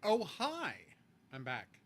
Oh, hi! I'm back.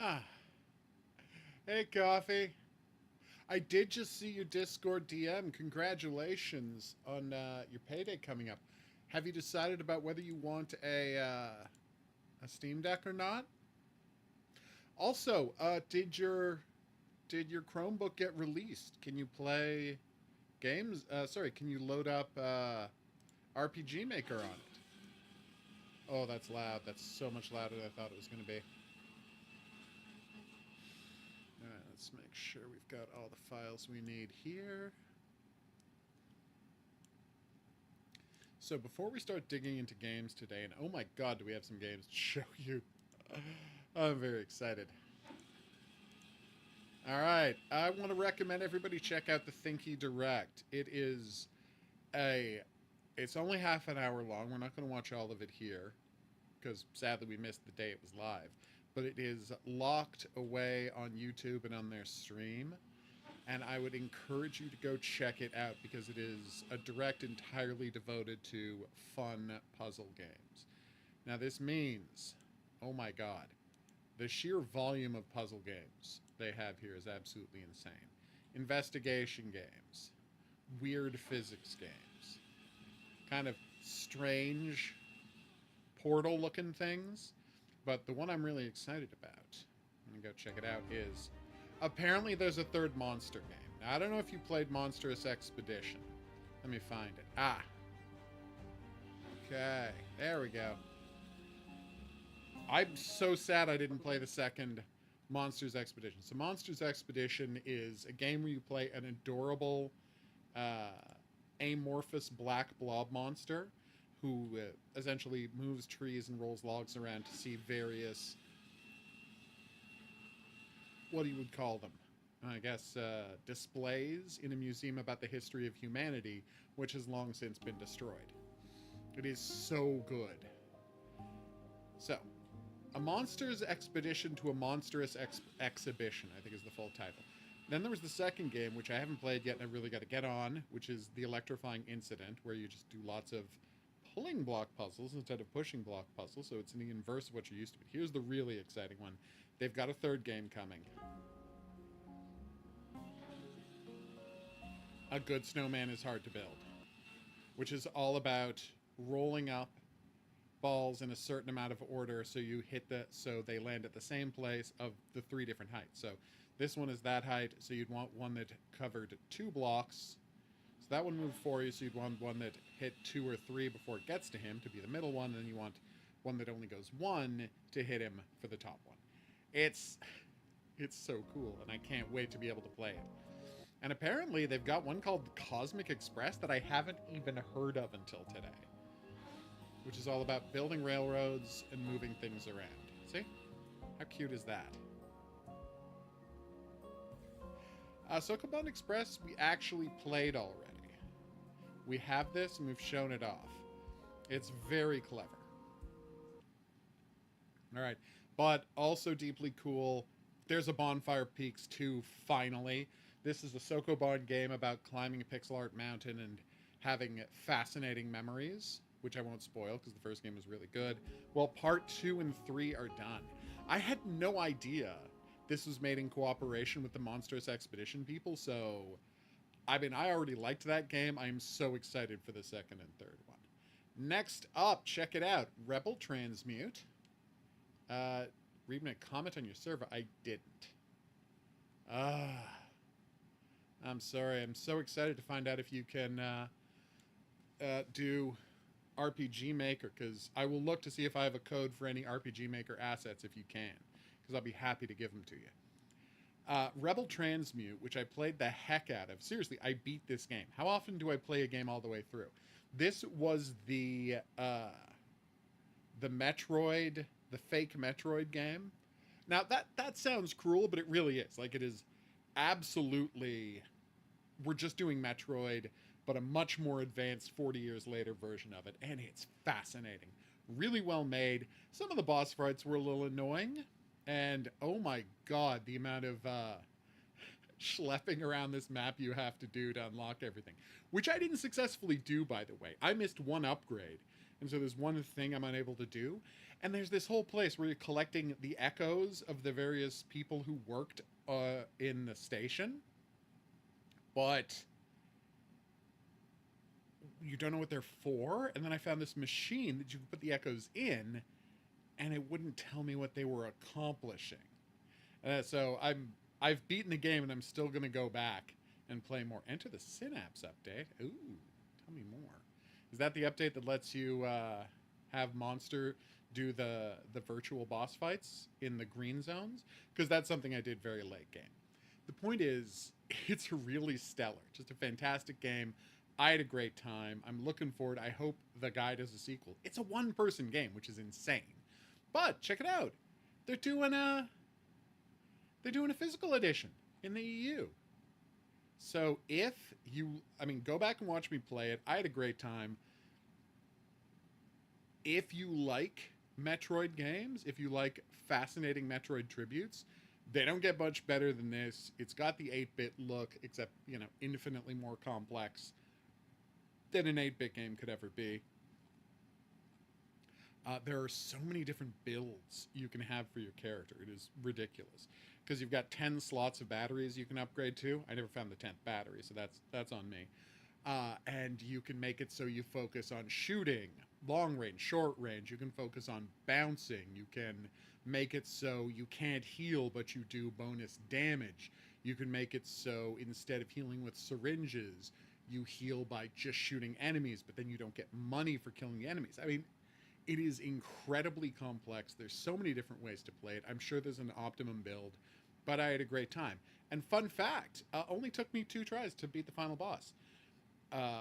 Ah, hey, Coffee. I did just see your Discord DM. Congratulations on your payday coming up. Have you decided about whether you want a Steam Deck or not? Also, did your Chromebook get released? Can you play games? Sorry, can you load up RPG Maker on it? Oh, that's loud. That's so much louder than I thought it was going to be. All right, let's make sure we've got all the files we need here. So before we start digging into games today, and oh my god, do we have some games to show you. I'm very excited. All right, I want to recommend everybody check out the Thinky Direct. A, it's only half an hour long. We're not going to watch all of it here because sadly we missed the day it was live. But it is locked away on YouTube and on their stream. And I would encourage you to go check it out because it is a direct entirely devoted to fun puzzle games. Now, this means, oh my god, the sheer volume of puzzle games they have here is absolutely insane. Investigation games, weird physics games, kind of strange portal looking things. But the one I'm really excited about, I'm gonna go check it out, is apparently there's a third monster game. Now, I don't know if you played Monstrous Expedition. Let me find it. Ah. Okay. There we go. I'm so sad I didn't play the second Monsters Expedition. So Monsters Expedition is a game where you play an adorable, uh, amorphous black blob monster who essentially moves trees and rolls logs around to see various, what you would call them, I guess, displays in a museum about the history of humanity, which has long since been destroyed. It is so good. So, A Monster's Expedition to a Monstrous Exhibition, I think is the full title. Then there was the second game, which I haven't played yet and I really got to get on, which is The Electrifying Incident, where you just do lots of pulling block puzzles instead of pushing block puzzles, so it's in the inverse of what you're used to. But here's the really exciting one. They've got a third game coming. A Good Snowman is Hard to Build, which is all about rolling up balls in a certain amount of order so they land at the same place of the three different heights. So this one is that height, so you'd want one that covered 2 blocks. So that one moved for you, so you'd want one that hit 2 or 3 before it gets to him to be the middle one, and you want one that only goes 1 to hit him for the top one. It's it's so cool, and I can't wait to be able to play it. And apparently they've got one called Cosmic Express that I haven't even heard of until today, which is all about building railroads and moving things around. See? How cute is that? Sokoban Express we actually played already. We have this and we've shown it off. It's very clever. All right. But also deeply cool. There's a Bonfire Peaks 2 finally. This is a Sokoban game about climbing a pixel art mountain and having fascinating memories, which I won't spoil because the first game was really good. Well, part 2 and 3 are done. I had no idea this was made in cooperation with the Monstrous Expedition people, so I mean, I already liked that game. I am so excited for the second and third one. Next up, check it out. Rebel Transmute. Reading a comment on your server. I didn't. I'm sorry. I'm so excited to find out if you can do RPG Maker, because I will look to see if I have a code for any RPG Maker assets if you can, because I'll be happy to give them to you. Rebel Transmute, which I played the heck out of. Seriously, I beat this game. How often do I play a game all the way through? This was the Metroid, the fake Metroid game. Now, that sounds cruel, but it really is. Like, it is absolutely... We're just doing Metroid, but a much more advanced 40 years later version of it, and it's fascinating. Really well made. Some of the boss fights were a little annoying, and oh my god, the amount of schlepping around this map you have to do to unlock everything, which I didn't successfully do, by the way. I missed one upgrade, and so there's one thing I'm unable to do, and there's this whole place where you're collecting the echoes of the various people who worked in the station, but you don't know what they're for. And then I found this machine that you could put the echoes in, and it wouldn't tell me what they were accomplishing. So I've beaten the game, and I'm still going to go back and play more. Enter the Synapse update. Ooh, tell me more. Is that the update that lets you have Monster do the virtual boss fights in the green zones? Because that's something I did very late game. The point is, it's really stellar. Just a fantastic game. I had a great time. I'm looking forward. I hope the guy does a sequel. It's a one-person game, which is insane. But check it out. They're doing a physical edition in the EU. So if you, go back and watch me play it. I had a great time. If you like Metroid games, if you like fascinating Metroid tributes, they don't get much better than this. It's got the 8-bit look, except, infinitely more complex than an 8-bit game could ever be. There are so many different builds you can have for your character. It is ridiculous. Because you've got 10 slots of batteries you can upgrade to. I never found the 10th battery, so that's on me. And you can make it so you focus on shooting, long range, short range. You can focus on bouncing. You can make it so you can't heal, but you do bonus damage. You can make it so instead of healing with syringes, you heal by just shooting enemies, but then you don't get money for killing the enemies. It is incredibly complex. There's so many different ways to play it. I'm sure there's an optimum build, but I had a great time. And fun fact, only took me 2 tries to beat the final boss.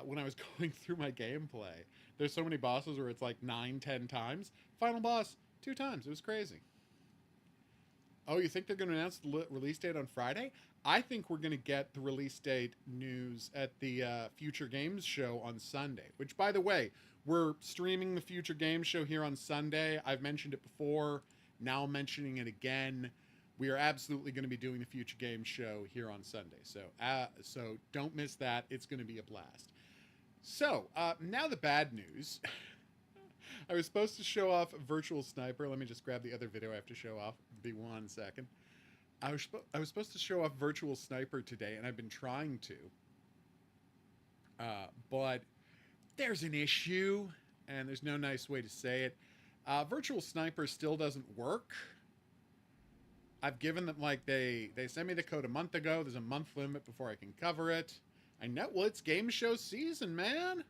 When I was going through my gameplay, there's so many bosses where it's like 9-10 times. Final boss, 2 times. It was crazy. Oh, you think they're going to announce the release date on Friday? I think we're going to get the release date news at the Future Games show on Sunday, which, by the way, we're streaming the Future Games show here on Sunday. I've mentioned it before. Now I'm mentioning it again. We are absolutely going to be doing the Future Games show here on Sunday. So don't miss that. It's going to be a blast. So now the bad news. I was supposed to show off Virtual Sniper. Let me just grab the other video I have to show off. Be 1 second. I was supposed to show off Virtual Sniper today, and I've been trying to. But there's an issue, and there's no nice way to say it. Virtual Sniper still doesn't work. I've given them, they sent me the code a month ago. There's a month limit before I can cover it. I know, well, it's game show season, man.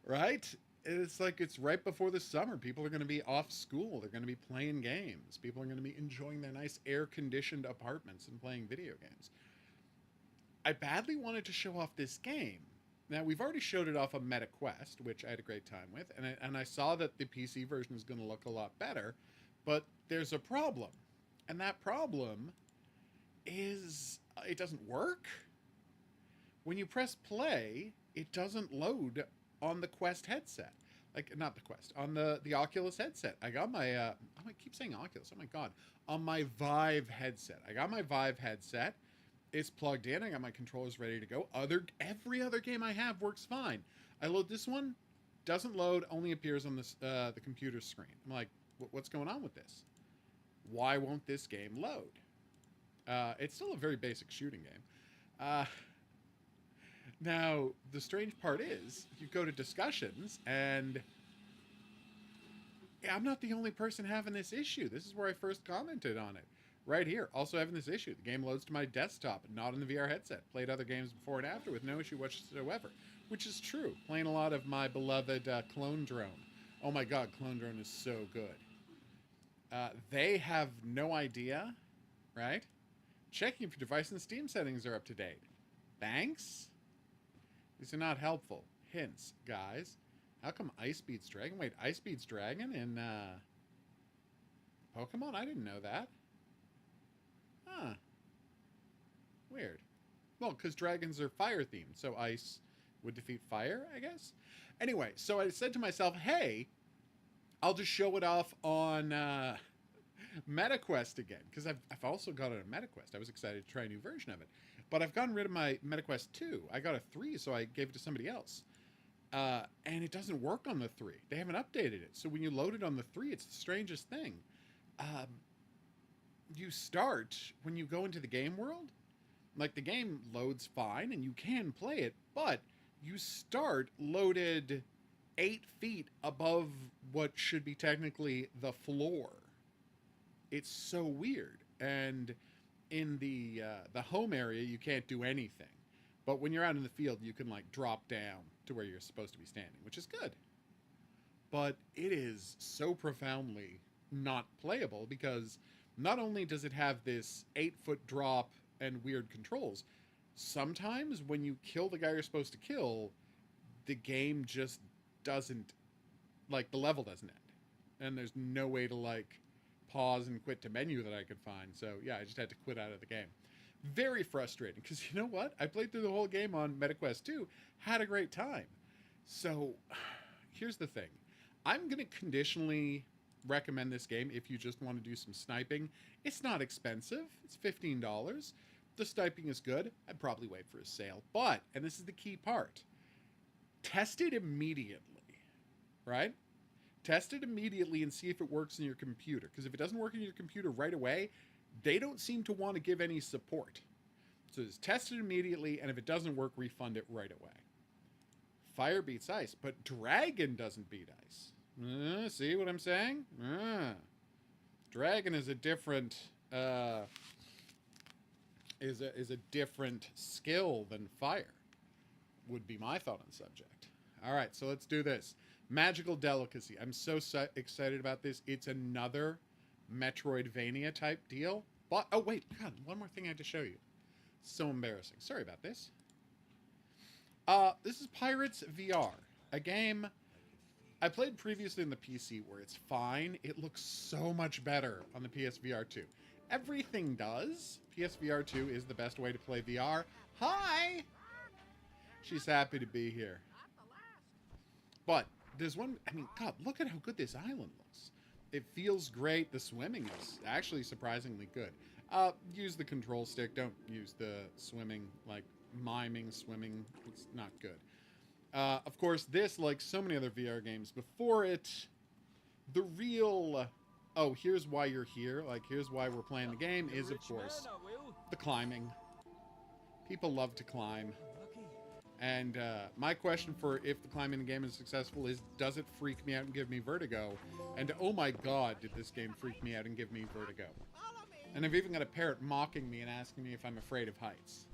Right? It's like it's right before the summer. People are going to be off school. They're going to be playing games. People are going to be enjoying their nice air-conditioned apartments and playing video games. I badly wanted to show off this game. Now, we've already showed it off on MetaQuest, which I had a great time with, and I saw that the PC version is going to look a lot better, but there's a problem. And that problem is it doesn't work. when you press play, it doesn't load on the Quest headset. Like, not the Quest, on the Oculus headset. I got my, I keep saying Oculus, oh my god. On my Vive headset. I got my Vive headset. It's plugged in. I got my controllers ready to go. Every other game I have works fine. I load this one, doesn't load, only appears on this, the computer screen. I'm like, what's going on with this? Why won't this game load? It's still a very basic shooting game. Now, the strange part is, you go to discussions, and I'm not the only person having this issue. This is where I first commented on it. Right here, also having this issue. The game loads to my desktop, not on the VR headset. Played other games before and after with no issue whatsoever. Which is true. Playing a lot of my beloved Clone Drone. Oh my god, Clone Drone is so good. They have no idea, right? Checking if your device and Steam settings are up to date. Thanks? These are not helpful. Hints, guys. How come Ice beats Dragon? Wait, Ice beats Dragon in Pokemon? I didn't know that. Huh. Weird. Well, because dragons are fire themed, so ice would defeat fire, I guess? Anyway, so I said to myself, hey, I'll just show it off on MetaQuest again, because I've also got it on MetaQuest. I was excited to try a new version of it. But I've gotten rid of my MetaQuest 2. I got a 3, so I gave it to somebody else. And it doesn't work on the 3. They haven't updated it. So when you load it on the 3, it's the strangest thing. You start, when you go into the game world, like the game loads fine and you can play it, but you start loaded 8 feet above what should be technically the floor. It's so weird. And in the home area, you can't do anything. But when you're out in the field, you can like drop down to where you're supposed to be standing, which is good. But it is so profoundly not playable because not only does it have this 8-foot drop and weird controls, sometimes when you kill the guy you're supposed to kill, the game just doesn't, like, the level doesn't end. And there's no way to, like, pause and quit to menu that I could find. So, yeah, I just had to quit out of the game. Very frustrating, because you know what? I played through the whole game on MetaQuest 2, had a great time. So, here's the thing. I'm going to conditionally recommend this game if you just want to do some sniping. It's not expensive. It's $15. The sniping is good. I'd probably wait for a sale. But, and this is the key part, test it immediately, right? Test it immediately and see if it works in your computer. Because if it doesn't work in your computer right away, they don't seem to want to give any support. So just test it immediately, and if it doesn't work, refund it right away. Fire beats ice, but dragon doesn't beat ice. See what I'm saying? Dragon is a different is a different skill than fire. Would be my thought on the subject. All right, so let's do this. Magical Delicacy. I'm so excited about this. It's another Metroidvania type deal. But oh wait, God, one more thing I had to show you. So embarrassing. Sorry about this. This is Pirates VR, a game I played previously in the PC where it's fine. It looks so much better on the PSVR 2. Everything does. PSVR 2 is the best way to play VR. Hi! She's happy to be here. But there's one, I mean, God, look at how good this island looks. It feels great. The swimming is actually surprisingly good. Use the control stick. Don't use the swimming, like miming swimming. It's not good. Of course, this, like so many other VR games before it, the real, oh, here's why you're here, like, here's why we're playing the game, is, of course, the climbing. People love to climb. And my question for if the climbing in the game is successful is, does it freak me out and give me vertigo? And oh my god, did this game freak me out and give me vertigo. And I've even got a parrot mocking me and asking me if I'm afraid of heights.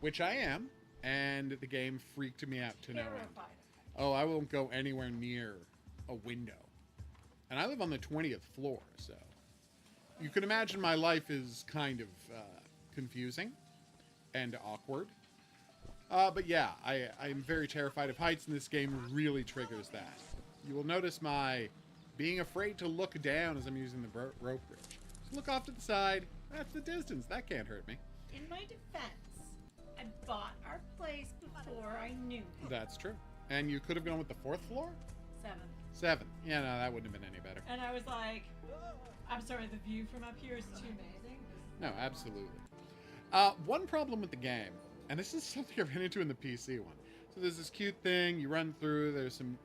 Which I am. And the game freaked me out to no end. Oh, I won't go anywhere near a window. And I live on the 20th floor, so you can imagine my life is kind of confusing and awkward. But yeah, I'm very terrified of heights, and this game really triggers that. You will notice my being afraid to look down as I'm using the rope bridge. Just look off to the side. That's the distance. That can't hurt me. In my defense, I bought our place before I knew it. That's true. And you could have gone with the 4th floor? 7. 7. Yeah, no, that wouldn't have been any better. And I was like, I'm sorry, the view from up here is too amazing. No, absolutely. One problem with the game, and this is something I ran into in the PC one. So there's this cute thing, you run through, there's some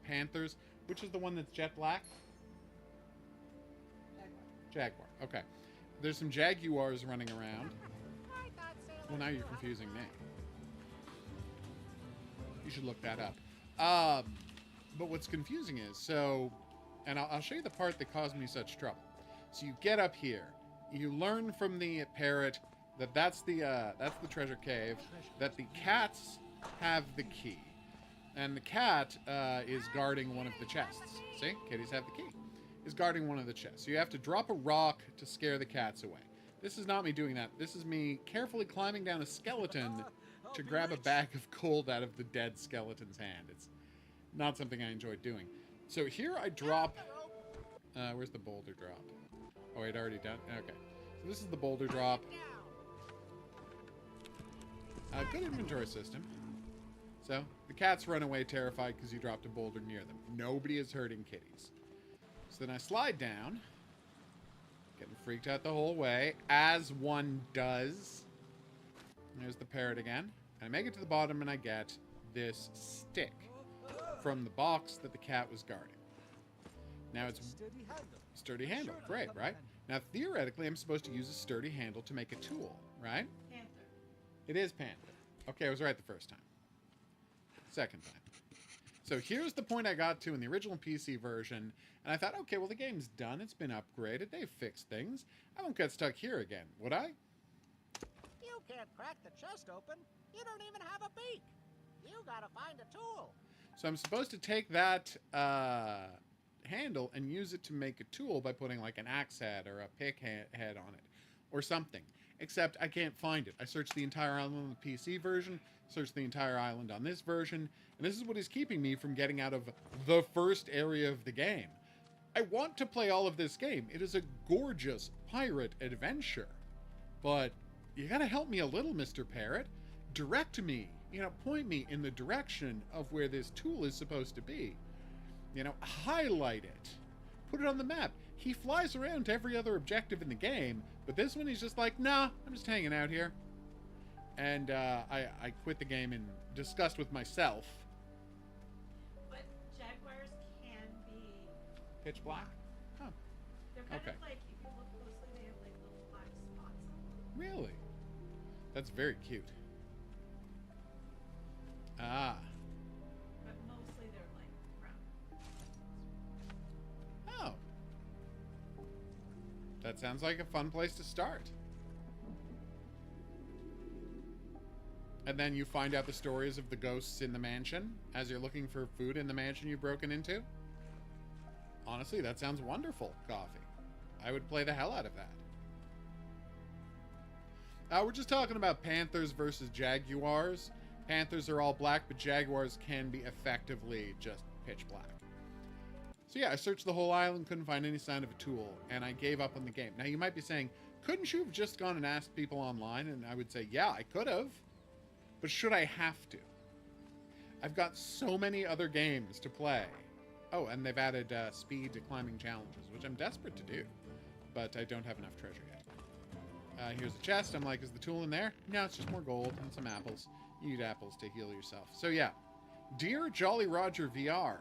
panthers. Which is the one that's jet black? Jaguar, okay. There's some jaguars running around. Well, now you're confusing me. You should look that up. But what's confusing is, so, and I'll show you the part that caused me such trouble. So you get up here, you learn from the parrot that that's the treasure cave, that the cats have the key. And the cat is guarding one of the chests. See? Kitties have the key. Is guarding one of the chests. So you have to drop a rock to scare the cats away. This is not me doing that. This is me carefully climbing down a skeleton to grab a bag of gold out of the dead skeleton's hand. It's not something I enjoy doing. So here I drop... where's the boulder drop? Oh, I'd already done... Okay. So this is the boulder drop. Good inventory system. So, the cats run away terrified because you dropped a boulder near them. Nobody is hurting kitties. So then I slide down. Getting freaked out the whole way, as one does. There's the parrot again. And I make it to the bottom and I get this stick from the box that the cat was guarding. Now it's sturdy handle. Great, right? Now theoretically I'm supposed to use a sturdy handle to make a tool, right? Panther. It is panther. Okay, I was right the first time. Second time. So here's the point I got to in the original PC version, and I thought, okay, well the game's done, it's been upgraded, they've fixed things. I won't get stuck here again, would I? You can't crack the chest open. You don't even have a beak. You gotta find a tool. So I'm supposed to take that handle and use it to make a tool by putting like an axe head or a pick head on it or something. Except I can't find it. I searched the entire island on the PC version, searched the entire island on this version, and this is what is keeping me from getting out of the first area of the game. I want to play all of this game. It is a gorgeous pirate adventure. But you gotta help me a little, Mr. Parrot. Direct me, point me in the direction of where this tool is supposed to be. Highlight it. Put it on the map. He flies around to every other objective in the game, but this one he's just like, nah, I'm just hanging out here. And I quit the game in disgust with myself. But jaguars can be... Pitch black? Huh. They're kind Okay. of like, if you look closely, they have like little black spots on them. Really? That's very cute. Ah. But mostly they're like brown. Oh. That sounds like a fun place to start. And then you find out the stories of the ghosts in the mansion as you're looking for food in the mansion you've broken into. Honestly, that sounds wonderful, Coffee. I would play the hell out of that. We're just talking about panthers versus jaguars. Panthers are all black, but jaguars can be effectively just pitch black. So yeah, I searched the whole island, couldn't find any sign of a tool, and I gave up on the game. Now you might be saying, couldn't you have just gone and asked people online? And I would say, yeah, I could have. But should I have to? I've got so many other games to play. Oh, and they've added speed to climbing challenges, which I'm desperate to do. But I don't have enough treasure yet. Here's the chest. I'm like, is the tool in there? No, it's just more gold and some apples. You need apples to heal yourself. So yeah, Dear Jolly Roger VR,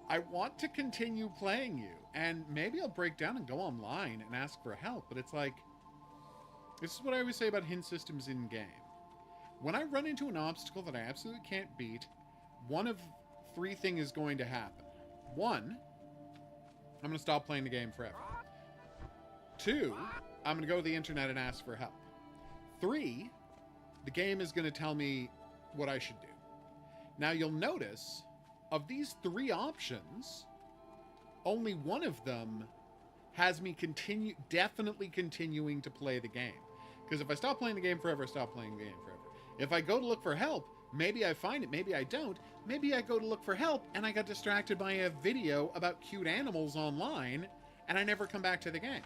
I want to continue playing you. And maybe I'll break down and go online and ask for help. But it's like, this is what I always say about hint systems in game. When I run into an obstacle that I absolutely can't beat, one of three things is going to happen. One, I'm going to stop playing the game forever. Two, I'm going to go to the internet and ask for help. Three, the game is going to tell me what I should do. Now you'll notice, of these three options, only one of them has me definitely continuing to play the game. Because if I stop playing the game forever, I stop playing the game forever. If I go to look for help, maybe I find it, maybe I don't. Maybe I go to look for help and I got distracted by a video about cute animals online and I never come back to the game.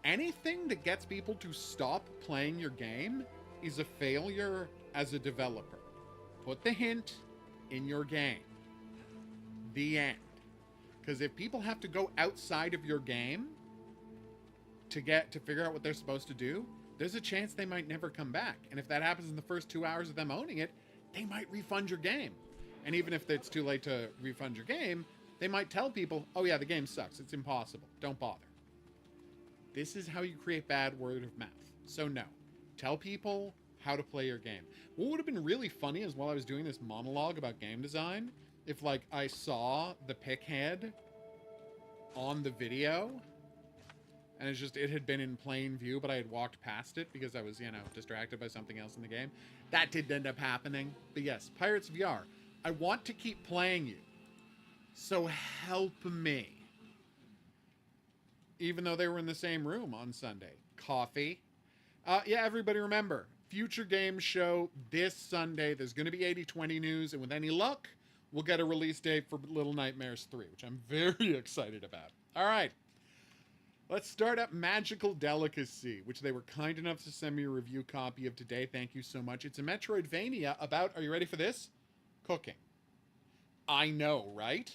Anything that gets people to stop playing your game is a failure as a developer. Put the hint in your game. The end. Because if people have to go outside of your game to figure out what they're supposed to do, there's a chance they might never come back. And if that happens in the first 2 hours of them owning it, they might refund your game. And even if it's too late to refund your game, they might tell people, oh yeah, the game sucks. It's impossible. Don't bother. This is how you create bad word of mouth. So no. Tell people how to play your game. What would have been really funny is while I was doing this monologue about game design, if like I saw the pick head on the video and it had been in plain view, but I had walked past it because I was, distracted by something else in the game. That didn't end up happening. But yes, Pirates VR. I want to keep playing you. So help me. Even though they were in the same room on Sunday. Coffee. Yeah, everybody remember. Future Games Show this Sunday. There's going to be 80/20 news. And with any luck, we'll get a release date for Little Nightmares 3, which I'm very excited about. All right. Let's start up Magical Delicacy, which they were kind enough to send me a review copy of today. Thank you so much. It's a Metroidvania about, are you ready for this? Cooking. I know, right?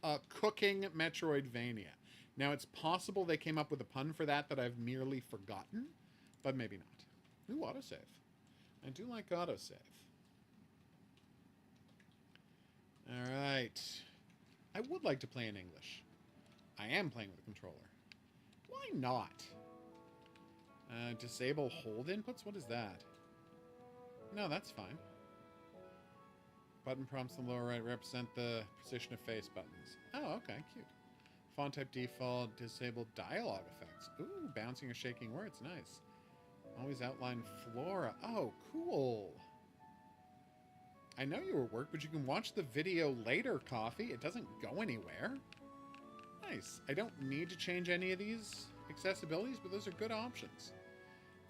A cooking Metroidvania. Now, it's possible they came up with a pun for that I've merely forgotten, but maybe not. Ooh, autosave. I do like autosave. All right. I would like to play in English. I am playing with a controller. Why not? Disable hold inputs? What is that? No, that's fine. Button prompts in the lower right represent the position of face buttons. Oh, okay, cute. Font type default, disable dialogue effects. Ooh, bouncing or shaking words, nice. Always outline flora. Oh, cool. I know you were at work, but you can watch the video later, Coffee. It doesn't go anywhere. Nice. I don't need to change any of these accessibilities, but those are good options.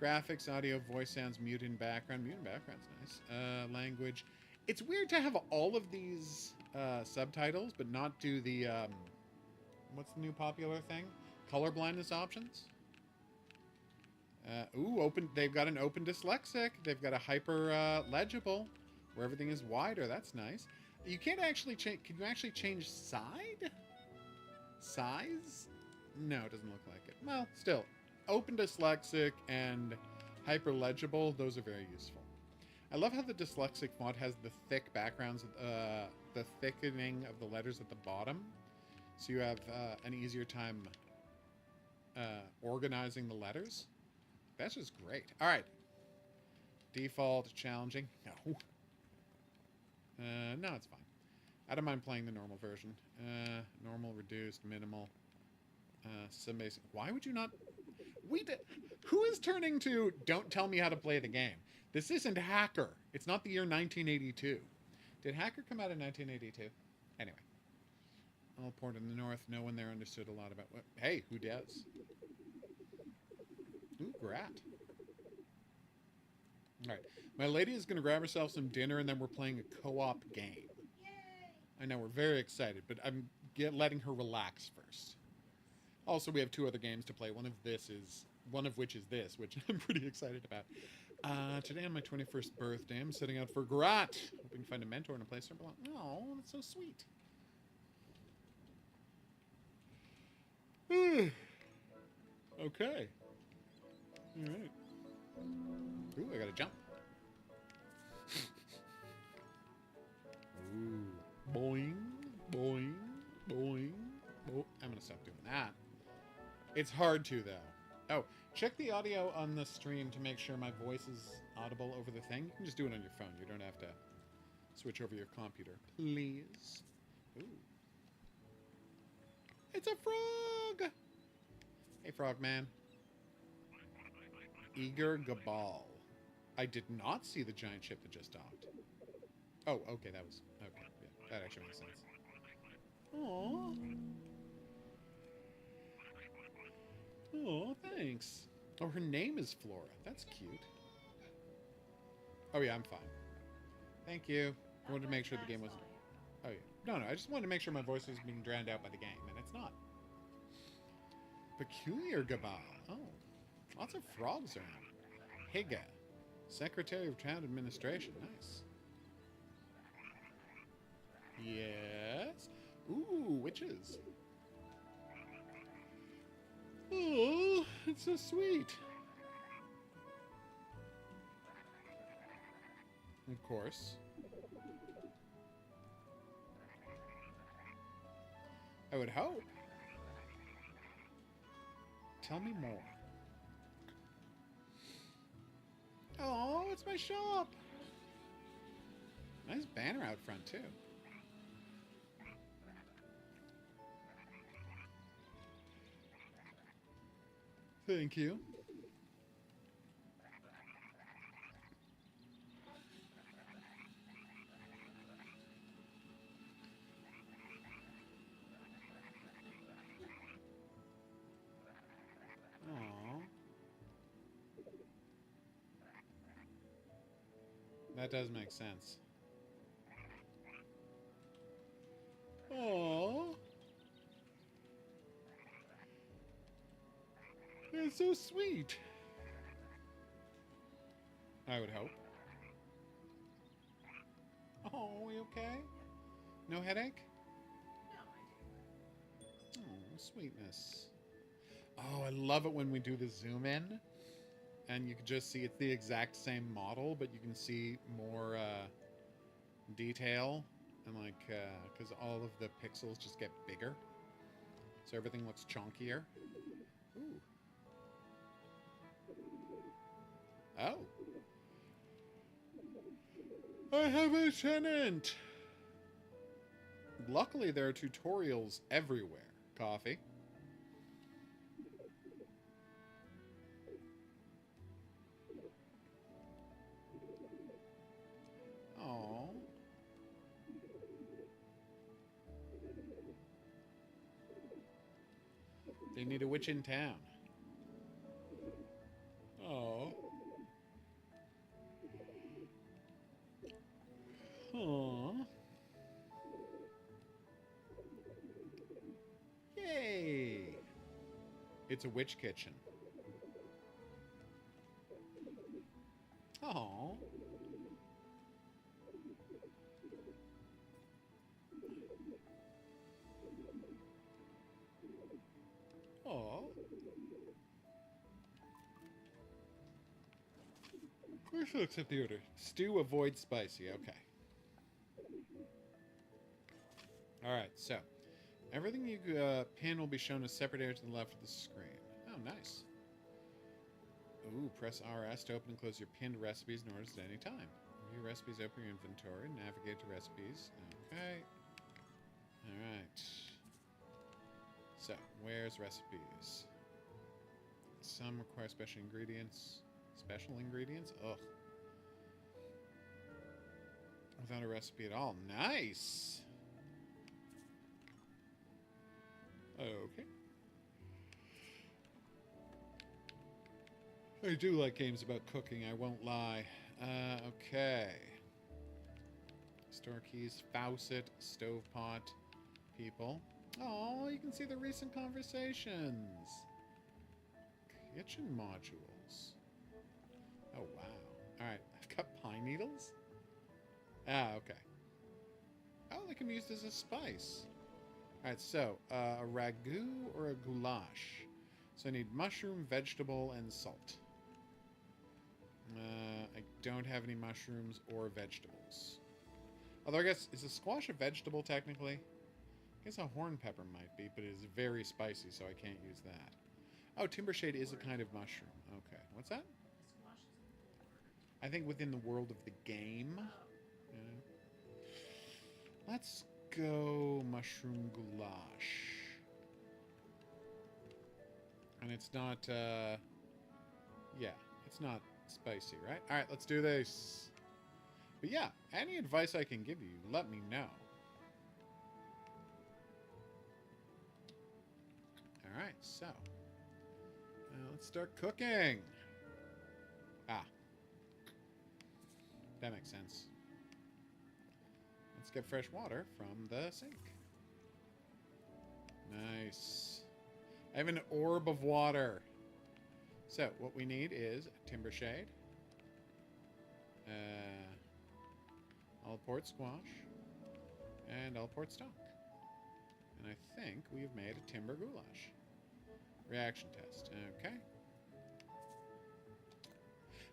Graphics, audio, voice sounds, mute in background. Mute in background's nice. Language. It's weird to have all of these subtitles, but not do the, what's the new popular thing? Color blindness options? They've got an open dyslexic. They've got a hyper legible, where everything is wider. That's nice. You can't actually change, can you actually change size? No, it doesn't look like it. Well, still, open dyslexic and hyper legible, those are very useful. I love how the dyslexic font has the thick backgrounds, the thickening of the letters at the bottom. So you have an easier time organizing the letters. That's just great. All right. Default, challenging. No. No, it's fine. I don't mind playing the normal version. Normal, reduced, minimal. Some basic. Why would you not... Who is turning to don't tell me how to play the game? This isn't Hacker. It's not the year 1982. Did Hacker come out in 1982? Anyway. All port in the north. No one there understood a lot about what... Hey, who does? Ooh, Grat. Alright. My lady is going to grab herself some dinner, and then we're playing a co-op game. Yay! I know, we're very excited, but I'm letting her relax first. Also, we have 2 other games to play. One of which is this, which I'm pretty excited about. Today on my 21st birthday, I'm setting out for Grat, hoping to find a mentor in a place I belong. Oh, that's so sweet. Okay. All right. Ooh, I gotta jump. Ooh. Boing, boing, boing, boing. I'm gonna stop doing that. It's hard to, though. Oh, check the audio on the stream to make sure my voice is audible over the thing. You can just do it on your phone. You don't have to switch over your computer. Please. Ooh. It's a frog! Hey, frogman. Eager Gabal. I did not see the giant ship that just docked. Oh, okay, that was... Okay, yeah, that actually makes sense. Aww. Oh, thanks. Oh, her name is Flora. That's cute. Oh, yeah, I'm fine. Thank you. I wanted to make sure the game wasn't... Oh, yeah. No, I just wanted to make sure my voice was being drowned out by the game, and it's not. Peculiar Gabal. Oh. Lots of frogs around. Higa. Secretary of Town Administration. Nice. Yes. Ooh, witches. Oh, it's so sweet. Of course. I would hope. Tell me more. Oh, it's my shop. Nice banner out front, too. Thank you. Aww. That does make sense. Aww. It's so sweet. I would hope. Oh, you okay? No headache? No, I do. Oh, sweetness. Oh, I love it when we do the zoom in. And you can just see it's the exact same model, but you can see more detail. And like, because all of the pixels just get bigger. So everything looks chunkier. Ooh. Oh. I have a tenant! Luckily, there are tutorials everywhere. Coffee. Oh. They need a witch in town. Oh. Aww. Yay! It's a witch kitchen. Aww. Aww. Where's looks at the order? Stew, avoid spicy. Okay. Alright, so. Everything you pin will be shown as separate area to the left of the screen. Oh, nice. Ooh, press RS to open and close your pinned recipes and orders at any time. View recipes, open your inventory, navigate to recipes. Okay. Alright. So, where's recipes? Some require special ingredients. Special ingredients? Ugh. Without a recipe at all. Nice! Okay. I do like games about cooking, I won't lie. Okay. Store keys, faucet, stovepot, people. Oh, you can see the recent conversations. Kitchen modules. Oh, wow. Alright, I've got pine needles? Ah, okay. Oh, they can be used as a spice. Alright, so, a ragu or a goulash? So I need mushroom, vegetable, and salt. I don't have any mushrooms or vegetables. Although I guess, is a squash a vegetable technically? I guess a horn pepper might be, but it is very spicy, so I can't use that. Oh, timbershade is a kind of mushroom. Okay, what's that? Squash is in the board. I think within the world of the game. Oh. Yeah. Let's go mushroom goulash. And it's not, yeah, it's not spicy, right? All right, let's do this. But yeah, any advice I can give you, let me know. All right, so let's start cooking. Ah, that makes sense. Let's get fresh water from the sink. Nice. I have an orb of water. So what we need is timber shade. All port squash. And all port stock. And I think we've made a timber goulash. Reaction test. Okay.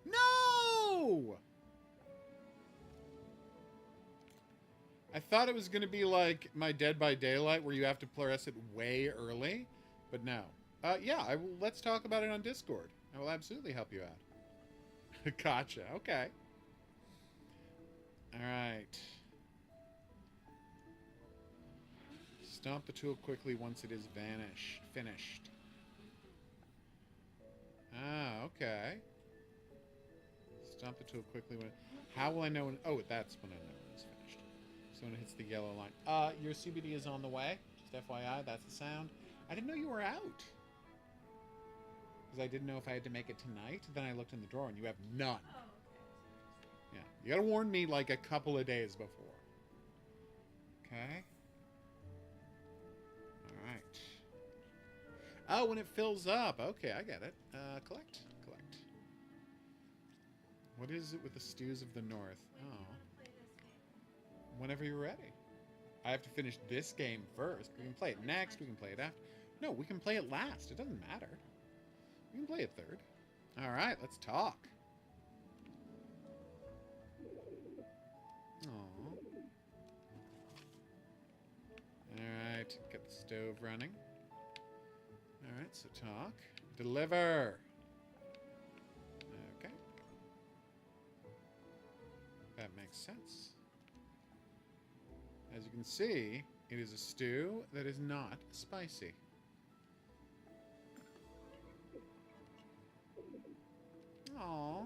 No! I thought it was going to be like my Dead by Daylight where you have to press it way early. But no. Yeah, let's talk about it on Discord. I will absolutely help you out. Gotcha. Okay. Alright. Stomp the tool quickly once it is finished. Ah, okay. Stomp the tool quickly when... How will I know when... Oh, that's when I know when it's finished. So when it hits the yellow line. Your CBD is on the way. Just FYI, that's the sound. I didn't know you were out. Because I didn't know if I had to make it tonight. Then I looked in the drawer and you have none. Oh, okay. Yeah, you gotta warn me like a couple of days before. Okay. Alright. Oh, when it fills up. Okay, I get it. Collect. What is it with the stews of the north? When do you Oh. want to play this game? Whenever you're ready. I have to finish this game first. We can play it next. We can play it after. No, we can play it last. It doesn't matter. We can play it third. Alright, let's talk. Aww. Alright, get the stove running. Alright, so talk. Deliver! Okay. That makes sense. As you can see, it is a stew that is not spicy. Aww.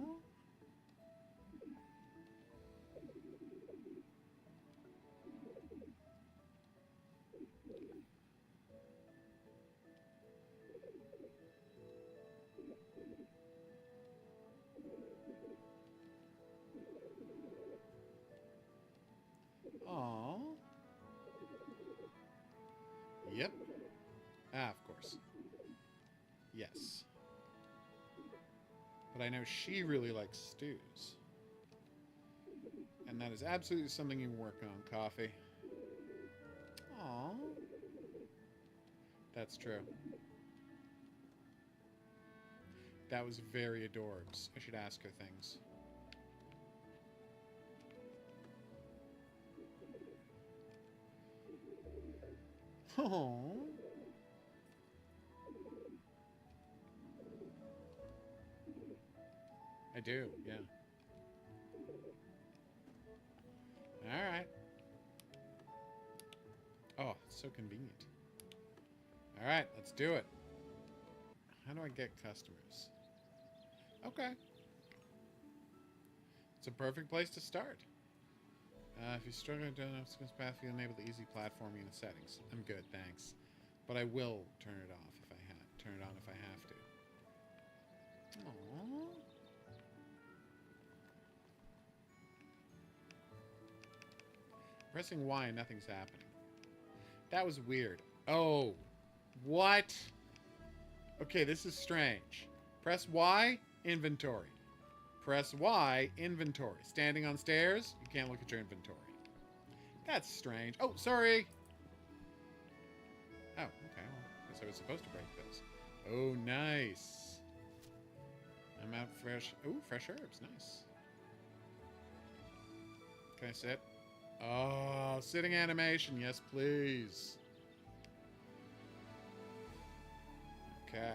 Aww. Yep. Ah, of course. Yes. But I know she really likes stews. And that is absolutely something you can work on, Coffee. Aww. That's true. That was very adorbs. I should ask her things. Oh. I do, yeah. Alright. Oh, it's so convenient. Alright, let's do it. How do I get customers? Okay. It's a perfect place to start. If you're struggling to know path, you'll enable the easy platforming in the settings. I'm good, thanks. But I will turn it off if I turn it on if I have to. Aww. Pressing Y and nothing's happening. That was weird. Oh. What? Okay, this is strange. Press Y, inventory. Press Y, inventory. Standing on stairs, you can't look at your inventory. That's strange. Oh, sorry. Oh, okay. Well, I guess I was supposed to break those. Oh, nice. I'm out fresh. Oh, fresh herbs. Nice. Can I sit? Oh, sitting animation. Yes, please. Okay.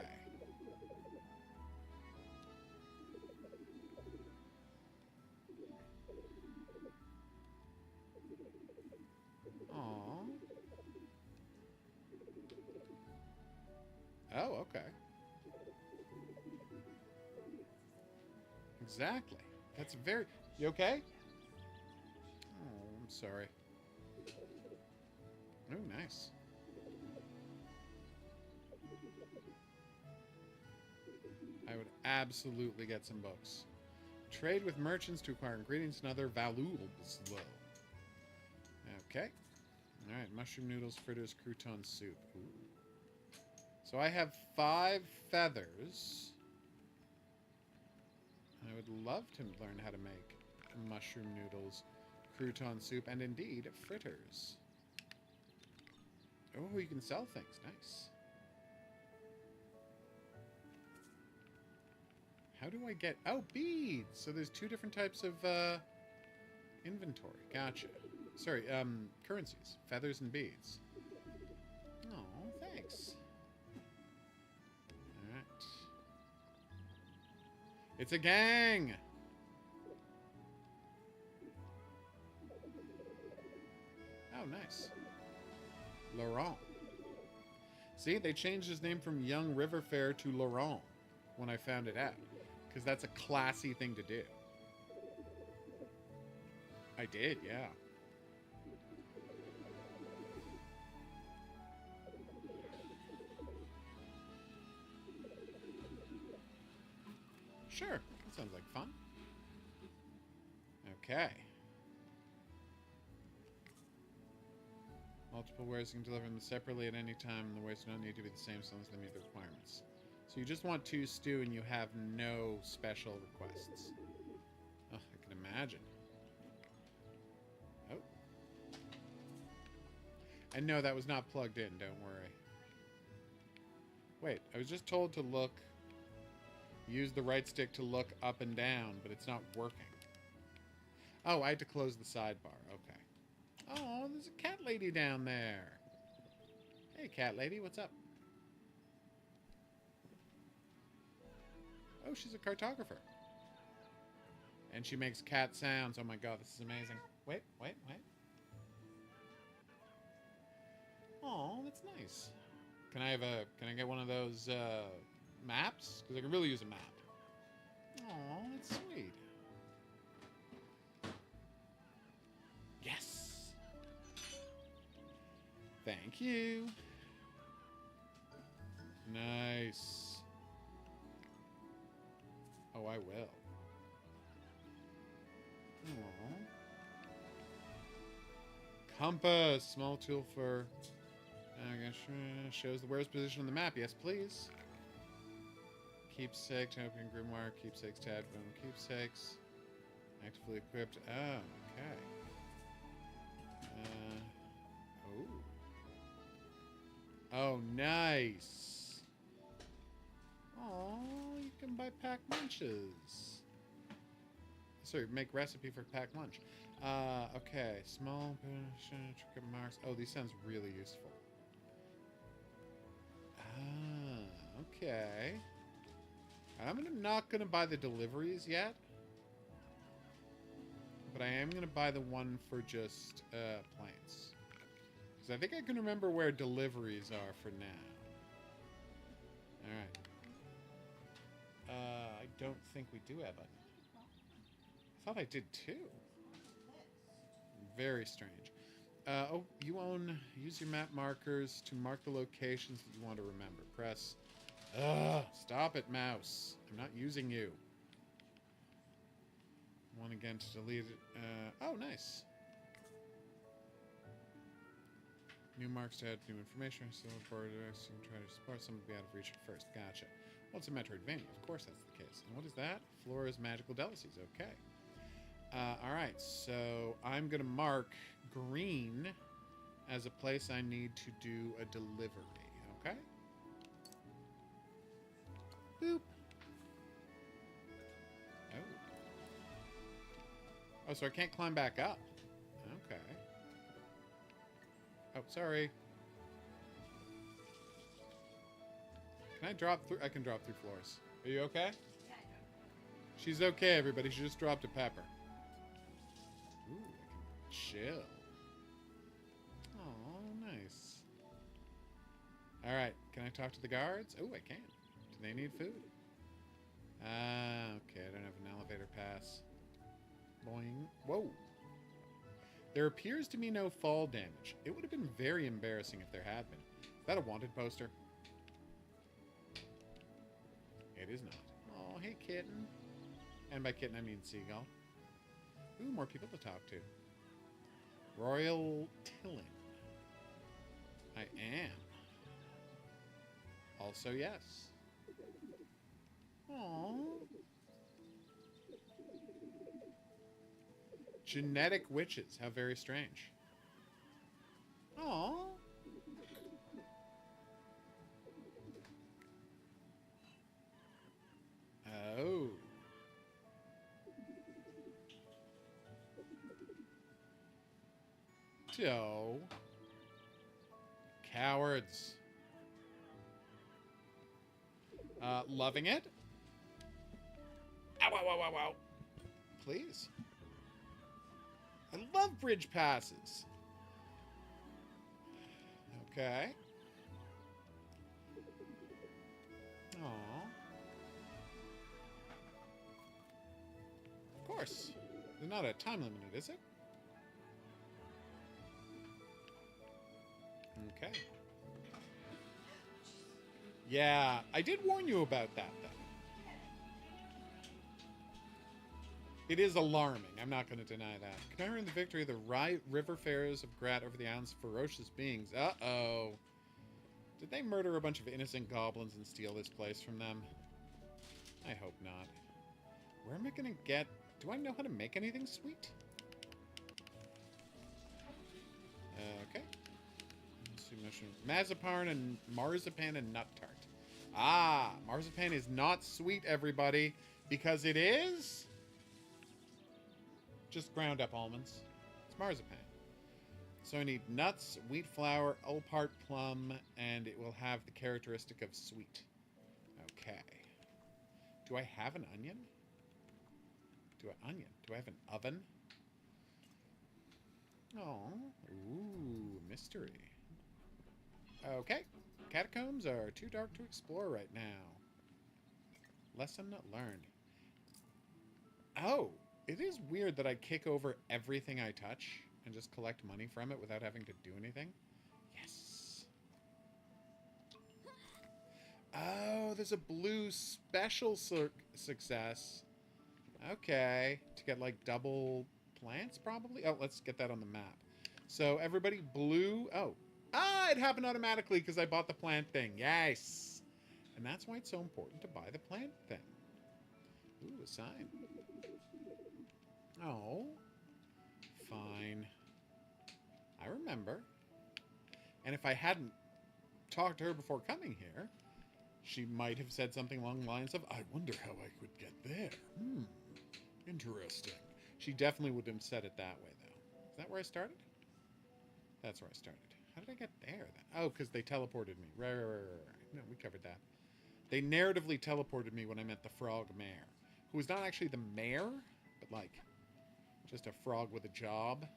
Aww. Oh, okay. Exactly. That's very... You okay? Oh, I'm sorry. Oh, nice. I would absolutely get some books. Trade with merchants to acquire ingredients and other valuables. Okay. Alright, mushroom noodles, fritters, crouton soup. Ooh. So I have 5 feathers. I would love to learn how to make mushroom noodles, crouton soup, and indeed, fritters. Oh, you can sell things. Nice. How do I get... Oh, beads! So there's two different types of inventory. Gotcha. Sorry, currencies. Feathers and beads. Oh, thanks. Alright. It's a gang! Oh, nice. Laurent. See, they changed his name from Young River Fair to Laurent when I found it out. Because that's a classy thing to do. I did, yeah. Sure, that sounds like fun. Okay. Multiple wares, you can deliver them separately at any time, and the wares do not need to be the same as long as they meet the requirements. So you just want 2 stew and you have no special requests. Oh, I can imagine. Oh. And no, that was not plugged in, don't worry. Wait, I was just told to look... Use the right stick to look up and down, but it's not working. Oh, I had to close the sidebar. Okay. Oh, there's a cat lady down there. Hey, cat lady, what's up? Oh, she's a cartographer. And she makes cat sounds. Oh my god, this is amazing. Wait. Oh, that's nice. Can I get one of those maps? Because I could really use a map. Oh, that's sweet. Yes. Thank you. Nice. Oh, I will. Aww. Compass. Small tool for... shows the wearer's position on the map. Yes, please. Keepsake, to open grimoire. Keepsakes, tab, boom. Keepsakes. Actively equipped. Oh, okay. Oh, nice. Oh, you can buy pack lunches. Sorry, make recipe for pack lunch. Okay. Small trick marks. Oh, these sounds really useful. Okay. I'm not gonna buy the deliveries yet. But I am gonna buy the one for just plants. Because I think I can remember where deliveries are for now. Alright. I don't think we do have any. I thought I did too. Very strange. Oh, you own... Use your map markers to mark the locations that you want to remember. Press... Stop it, mouse. I'm not using you. One again to delete it. Oh, nice. New marks to add new information. So forward to try to support some will be out of reach at first. Gotcha. Well, it's a Metroidvania. Of course that's the case. And what is that? Flora's Magical Delicacies. Okay. Alright, so I'm going to mark green as a place I need to do a delivery. Okay? Boop. Oh. Oh, so I can't climb back up. Okay. Oh, sorry. Can I drop through? I can drop through floors. Are you okay? Yeah, I know. She's okay, everybody. She just dropped a pepper. Ooh, I can chill. Oh, nice. Alright, can I talk to the guards? Oh, I can. Do they need food? Okay, I don't have an elevator pass. Boing. Whoa. There appears to be no fall damage. It would have been very embarrassing if there had been. Is that a wanted poster? It is not. Oh, hey, kitten. And by kitten, I mean seagull. Ooh, more people to talk to. Royal Tillin. I am. Also, yes. Aww. Genetic witches. How very strange. Aww. Oh. So. Cowards. Loving it? Ow, ow, ow, ow, ow. Please. I love bridge passes. Okay. Aww. Of course. There's not a time limit, is it? Okay. Yeah, I did warn you about that, though. It is alarming. I'm not going to deny that. Commemorating the victory of the river pharaohs of Grat over the island's ferocious beings. Uh-oh. Did they murder a bunch of innocent goblins and steal this place from them? I hope not. Where am I going to get... Do I know how to make anything sweet? Okay. Marzipan and nut tart. Ah, marzipan is not sweet, everybody, because it is just ground up almonds. It's marzipan. So I need nuts, wheat flour, all-part plum, and it will have the characteristic of sweet. Okay. Do I have an onion? Do I have an oven? Oh, ooh, mystery. Okay. Catacombs are too dark to explore right now. Lesson learned. Oh, it is weird that I kick over everything I touch and just collect money from it without having to do anything. Yes. Oh, there's a blue special success. Okay. To get, like, double plants, probably? Oh, let's get that on the map. So, everybody, blue... Oh. Ah, it happened automatically because I bought the plant thing. Yes. And that's why it's so important to buy the plant thing. Ooh, a sign. Oh. Fine. I remember. And if I hadn't talked to her before coming here, she might have said something along the lines of, I wonder how I could get there. Interesting. She definitely would have said it that way, though. Is that where I started? That's where I started. How did I get there, then? Oh, because they teleported me. Right. No, we covered that. They narratively teleported me when I met the frog mayor, who was not actually the mayor, but, like, just a frog with a job.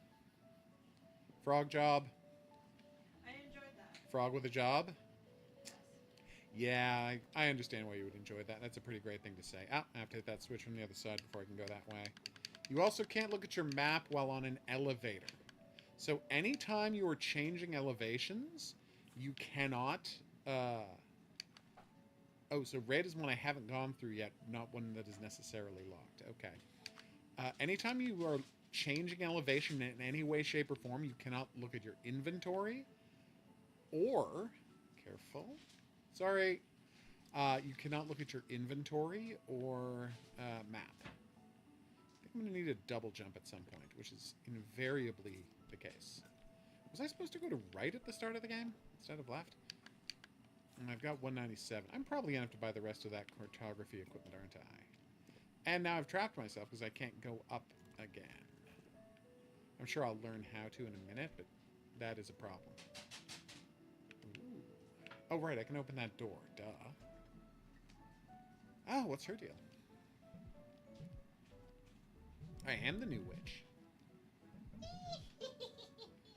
Frog job. I enjoyed that. Frog with a job. Yes. Yeah, I understand why you would enjoy that. That's a pretty great thing to say. Ah, I have to hit that switch from the other side before I can go that way. You also can't look at your map while on an elevator. So anytime you are changing elevations, you cannot... Oh, so red is one I haven't gone through yet, not one that is necessarily locked. Okay. Anytime you are changing elevation in any way, shape, or form, you cannot look at your inventory or... Careful. Sorry. You cannot look at your inventory or map. I think I'm going to need a double jump at some point, which is invariably the case. Was I supposed to go to right at the start of the game instead of left? And I've got 197. I'm probably going to have to buy the rest of that cartography equipment, aren't I? And now I've trapped myself because I can't go up again. I'm sure I'll learn how to in a minute, but that is a problem. Ooh. Oh, right, I can open that door. Duh. Oh, what's her deal? I am the new witch.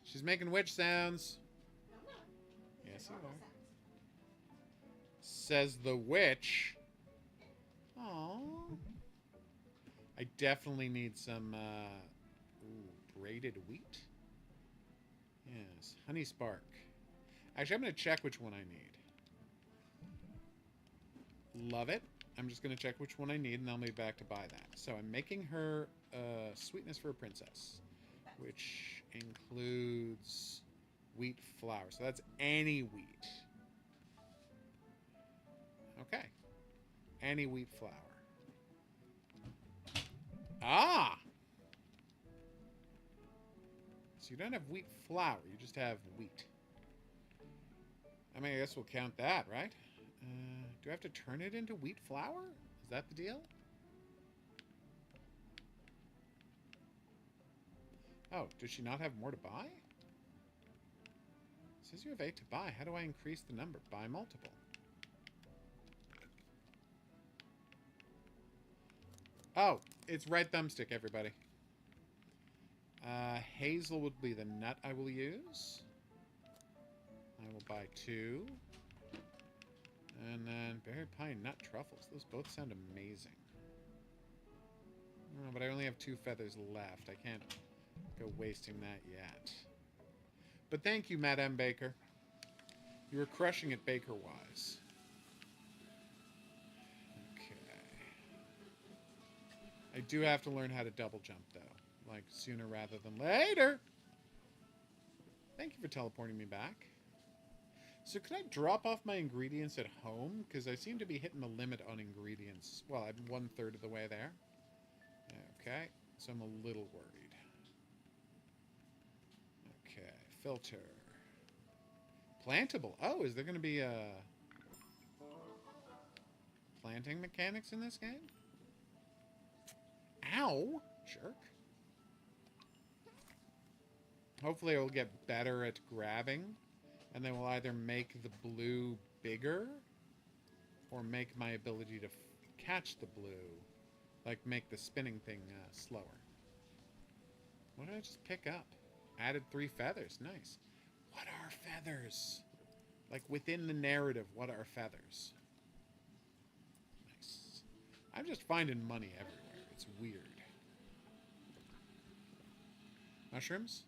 She's making witch sounds. Yes, you are. Says the witch. Aww. I definitely need some braided wheat. Yes, honey spark. Actually, I'm going to check which one I need. Love it. I'm just going to check which one I need, and I'll be back to buy that. So I'm making her sweetness for a princess, which includes wheat flour. So that's any wheat. Okay. Any wheat flour. Ah! you don't have wheat flour. You just have wheat. I mean, I guess we'll count that, right? Do I have to turn it into wheat flour? Is that the deal? Oh, does she not have more to buy? It says you have 8 to buy. How do I increase the number? Buy multiple. Oh, it's red thumbstick, everybody. Hazel would be the nut I will use. I will buy 2. And then berry pie nut truffles. Those both sound amazing. Oh, but I only have 2 feathers left. I can't go wasting that yet. But thank you, Madame Baker. You were crushing it baker-wise. Okay. I do have to learn how to double jump, though. Like, sooner rather than later. Thank you for teleporting me back. So could I drop off my ingredients at home? Because I seem to be hitting the limit on ingredients. Well, I'm 1/3 of the way there. Okay, so I'm a little worried. Okay, filter. Plantable. Oh, is there going to be planting mechanics in this game? Ow! Jerk. Hopefully I will get better at grabbing, and they will either make the blue bigger or make my ability to catch the blue, like make the spinning thing slower. What did I just pick up? Added 3 feathers. Nice. What are feathers? Like within the narrative, what are feathers? Nice. I'm just finding money everywhere. It's weird. Mushrooms?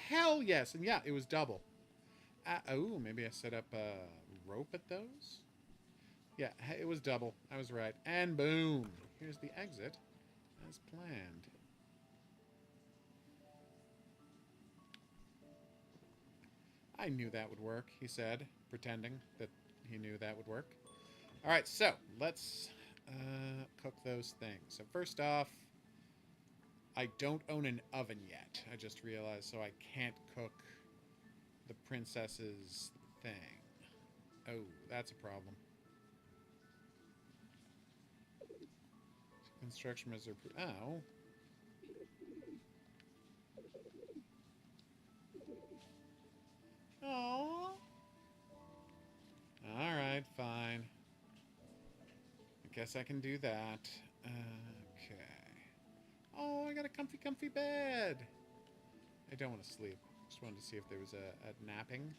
Hell yes. And yeah, it was double. Oh, maybe I set up a rope at those? Yeah, it was double. I was right. And boom. Here's the exit as planned. I knew that would work, he said, pretending that he knew that would work. All right, so let's cook those things. So first off, I don't own an oven yet. I just realized, so I can't cook the princess's thing. Oh, that's a problem. Construction reserve. Oh. Oh. All right, fine. I guess I can do that. Okay. Oh, I got a comfy, comfy bed. I don't want to sleep. Just wanted to see if there was a napping.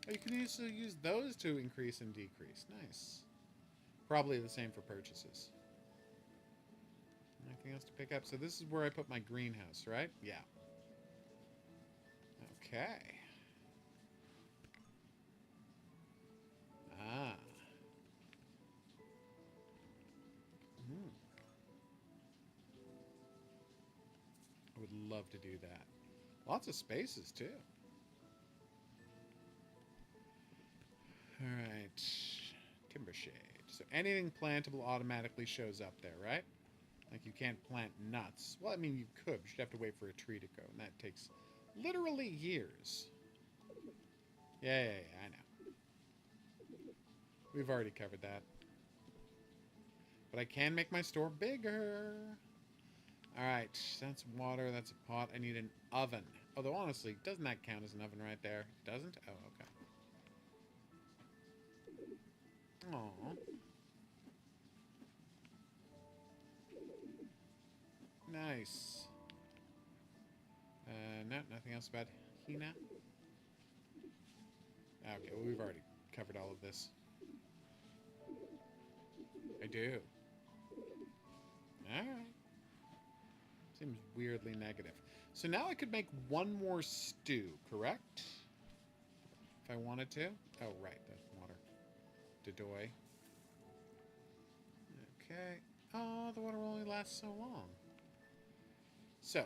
Oh, you can also use those to increase and decrease. Nice. Probably the same for purchases. Anything else to pick up? So this is where I put my greenhouse, right? Yeah. Okay. Ah. I would love to do that. Lots of spaces, too. Alright. Timber shade. So anything plantable automatically shows up there, right? Like you can't plant nuts. Well, I mean, you could. But you'd have to wait for a tree to grow, and that takes literally years. Yeah, I know. We've already covered that. But I can make my store bigger. Alright, that's water, that's a pot. I need an oven. Although, honestly, doesn't that count as an oven right there? Doesn't? Oh, okay. Aww. Nice. No, nothing else about Hina? Okay, well, we've already covered all of this. I do. Alright. Seems weirdly negative. So now I could make one more stew, correct? If I wanted to. Oh, right, that's water. Dodoy. Okay. Oh, the water will only last so long. So,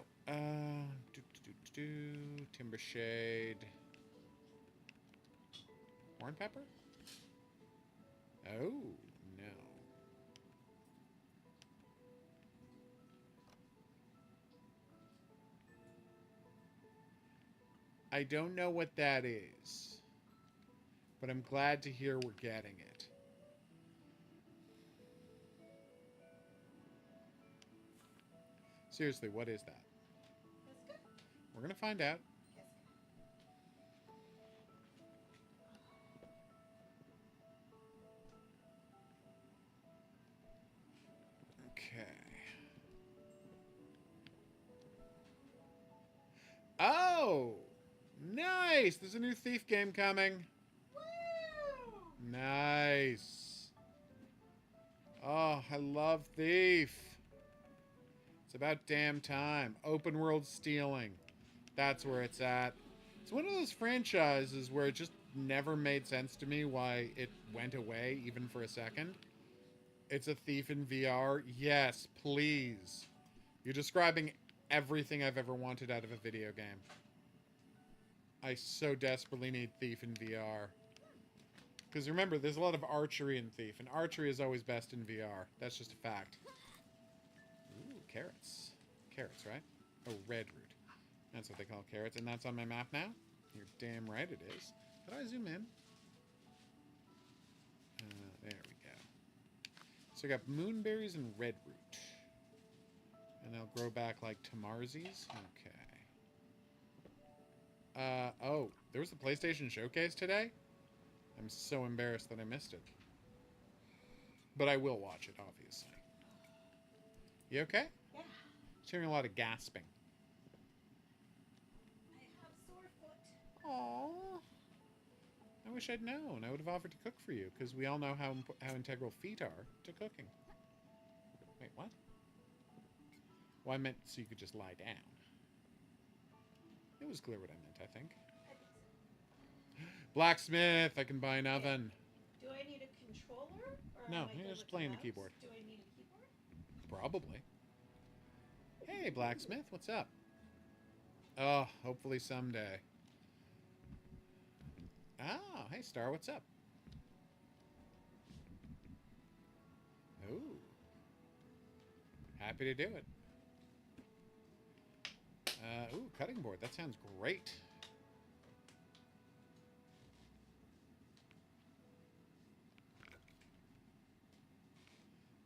timber shade. Horn pepper? Oh, no. I don't know what that is, but I'm glad to hear we're getting it. Seriously, what is that? That's good. We're gonna find out. Yes. Okay. Oh! Nice! There's a new Thief game coming. Woo! Nice. Oh, I love Thief. It's about damn time. Open world stealing. That's where it's at. It's one of those franchises where it just never made sense to me why it went away, even for a second. It's a Thief in VR. Yes, please. You're describing everything I've ever wanted out of a video game. I so desperately need Thief in VR. Because remember, there's a lot of archery in Thief, and archery is always best in VR. That's just a fact. Ooh, carrots. Carrots, right? Oh, red root. That's what they call carrots, and that's on my map now? You're damn right it is. How do I zoom in? There we go. So I got moonberries and red root. And they'll grow back like Tamarzies. Okay. Oh, there was a PlayStation Showcase today? I'm so embarrassed that I missed it. But I will watch it, obviously. You okay? Yeah. Just hearing a lot of gasping. I have sore foot. Aww. I wish I'd known. I would have offered to cook for you, because we all know how integral feet are to cooking. Wait, what? Well, I meant so you could just lie down. It was clear what I meant, I think. Blacksmith! I can buy an oven. Do I need a controller? Or No, am I you're good just with playing the mouse? keyboard. Do I need a keyboard? Probably. Hey, Blacksmith, what's up? Oh, hopefully someday. Oh, hey, Star, what's up? Ooh. Happy to do it. Ooh, cutting board. That sounds great.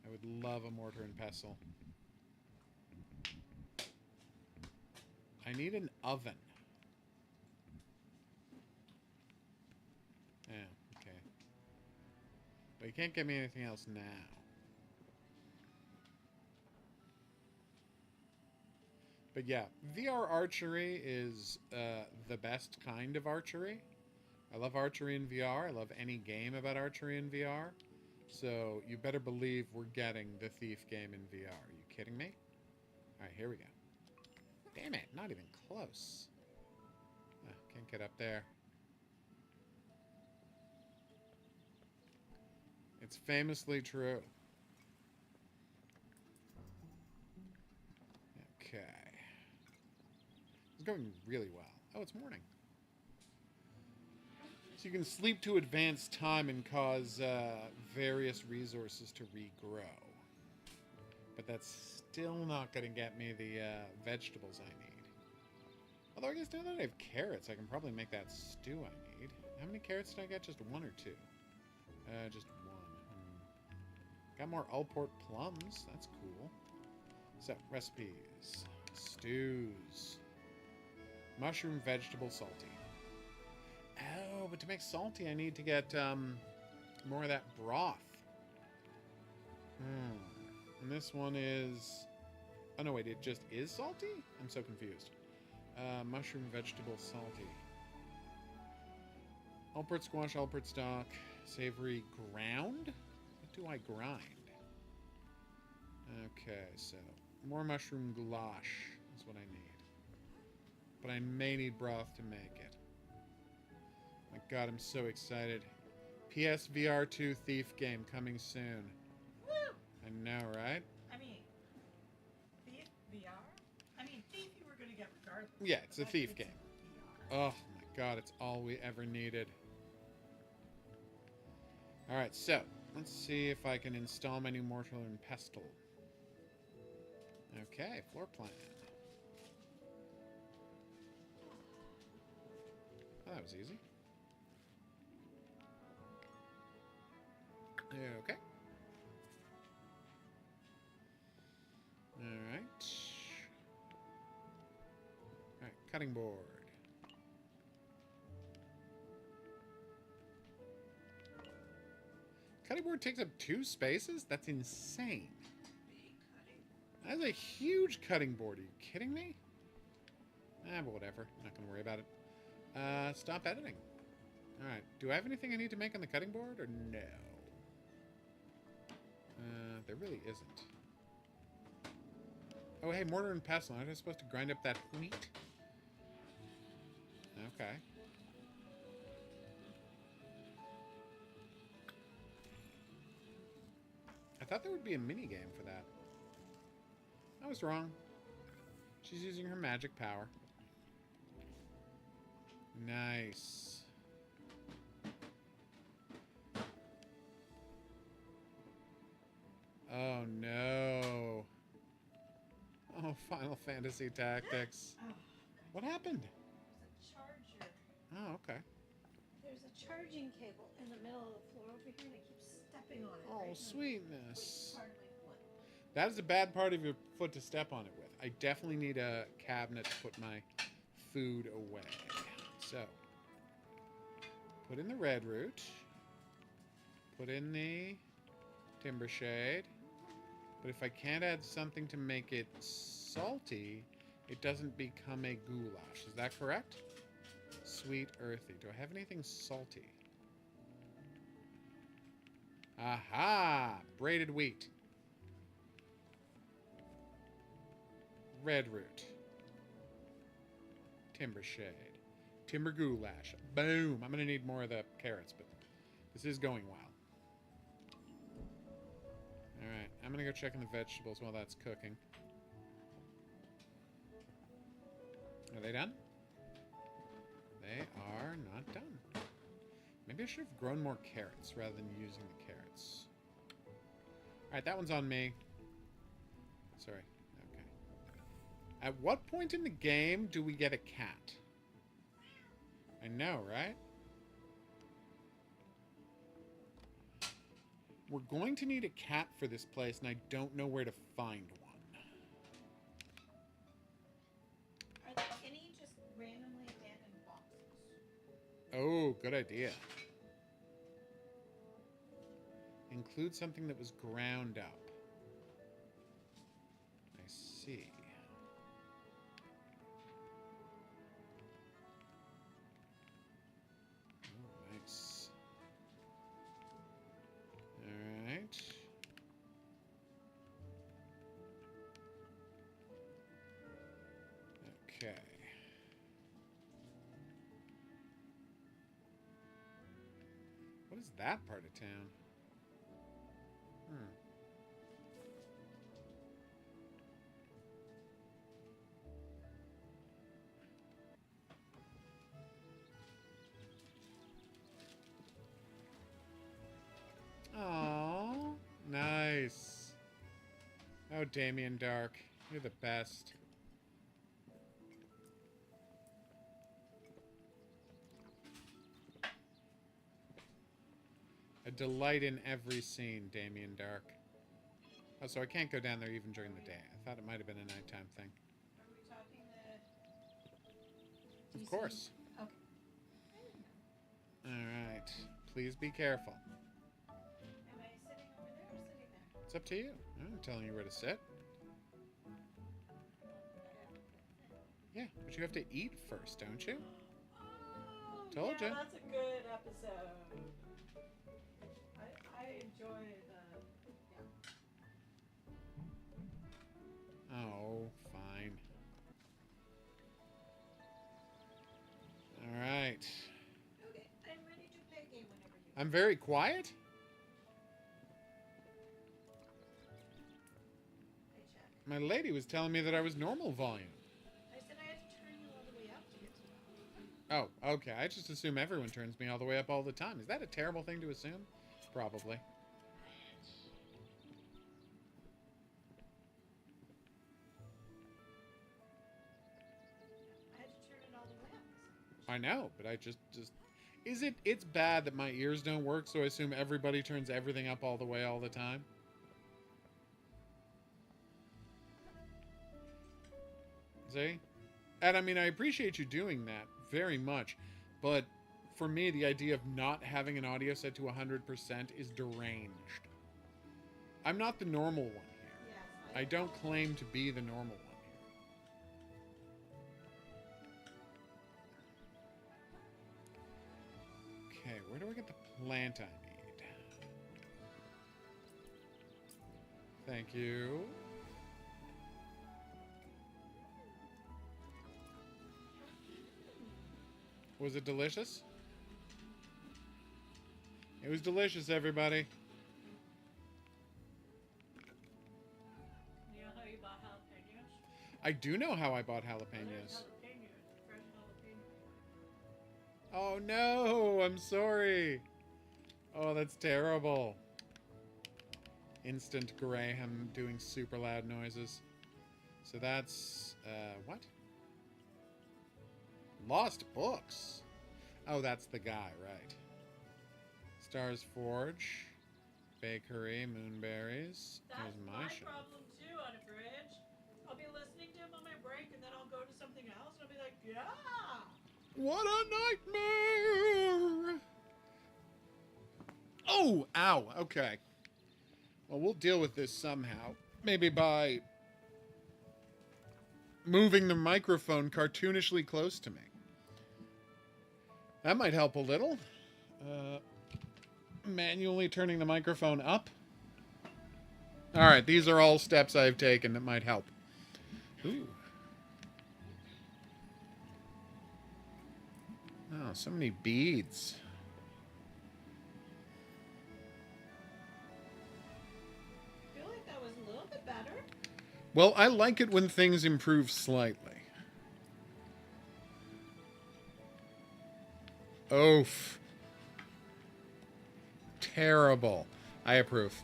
I would love a mortar and pestle. I need an oven. Yeah, okay. But you can't get me anything else now. But yeah, VR archery is the best kind of archery. I love archery in VR. I love any game about archery in VR. So you better believe we're getting the Thief game in VR. Are you kidding me? Alright, here we go. Damn it, not even close. Can't get up there. It's famously true. Okay. It's going really well. Oh, it's morning. So you can sleep to advance time and cause various resources to regrow. But that's still not going to get me the vegetables I need. Although I guess now that I have carrots, I can probably make that stew I need. How many carrots did I get? Just one or two? Just one. Got more Allport plums. That's cool. So, recipes. Stews. Mushroom, vegetable, salty. Oh, but to make salty, I need to get more of that broth. And this one is... Oh, no, wait, it just is salty? I'm so confused. Mushroom, vegetable, salty. Allport squash, Allport stock, savory ground? What do I grind? Okay, so more mushroom goulash is what I need. But I may need broth to make it. My god, I'm so excited. PSVR 2 Thief game coming soon. Woo! I know, right? I mean, Thief VR? I mean, Thief you were going to get regardless. Yeah, it's a but Thief it's game. VR. Oh my god, it's all we ever needed. Alright, so let's see if I can install my new mortar and pestle. Okay, floor plan. Oh, that was easy. Okay. Alright. Alright, cutting board. Cutting board takes up 2 spaces? That's insane. That's a huge cutting board. Are you kidding me? But whatever. I'm not going to worry about it. Stop editing. Alright. Do I have anything I need to make on the cutting board, or no? There really isn't. Oh, hey, mortar and pestle. Aren't I supposed to grind up that wheat? Okay. I thought there would be a mini game for that. I was wrong. She's using her magic power. Nice. Oh no. Oh, Final Fantasy Tactics. Oh, What happened? there's a charger. Oh, okay. There's a charging cable in the middle of the floor over here, and I keep stepping on it. Oh, right? sweetness. Part of my foot. That is a bad part of your foot to step on it with. I definitely need a cabinet to put my food away. So, put in the red root. Put in the timber shade. But if I can't add something to make it salty, it doesn't become a goulash. Is that correct? Sweet, earthy. Do I have anything salty? Aha! Braided wheat. Red root. Timber shade. Timber goulash. Boom! I'm going to need more of the carrots, but this is going well. Alright, I'm going to go check on the vegetables while that's cooking. Are they done? They are not done. Maybe I should have grown more carrots rather than using the carrots. Alright, that one's on me. Sorry. Okay. At what point in the game do we get a cat? I know, right? We're going to need a cat for this place, and I don't know where to find one. Are there any just randomly abandoned boxes? Oh, good idea. Include something that was ground up. I see. Oh, nice. All right. Okay. What is that part of town? Oh, nice. Oh, Damien Dark, you're the best. A delight in every scene, Damien Dark. Oh, so I can't go down there even during the day. I thought it might have been a nighttime thing. Are we talking the... Of course. Okay. Alright. Please be careful. Am I sitting over there or sitting there? It's up to you. I'm telling you where to sit. Yeah, but you have to eat first, don't you? Oh, Told yeah, ya. that's a good episode. I enjoy the... Oh, fine. Alright. Okay, I'm ready to play a game whenever you... I'm very quiet? I check. My lady was telling me that I was normal volume. I said I had to turn you all the way up to get to that. Oh, okay. I just assume everyone turns me all the way up all the time. Is that a terrible thing to assume? Probably. I had to turn it all the way up. I know, but I just is it? It's bad that my ears don't work, so I assume everybody turns everything up all the way all the time. See? And I mean, I appreciate you doing that very much, but for me, the idea of not having an audio set to 100% is deranged. I'm not the normal one here. Yes, I don't claim to be the normal one here. Okay, where do I get the plant I need? Thank you. Was it delicious? It was delicious, everybody. You know how you bought jalapenos? I do know how I bought There's jalapenos. jalapenos, fresh jalapenos. Oh no, I'm sorry. Oh, that's terrible. Instant Graham doing super loud noises. So that's, what? Lost Books. Oh, that's the guy, right. Stars Forge, Bakery, Moonberries. That's There's my my shop. problem too on a bridge. I'll be listening to him on my break and then I'll go to something else and I'll be like, yeah. What a nightmare! Oh, ow, okay. Well, we'll deal with this somehow. Maybe by moving the microphone cartoonishly close to me. That might help a little. Manually turning the microphone up. Alright, these are all steps I've taken that might help. Ooh. Oh, so many beads. I feel like that was a little bit better. Well, I like it when things improve slightly. Oof. Terrible. I approve.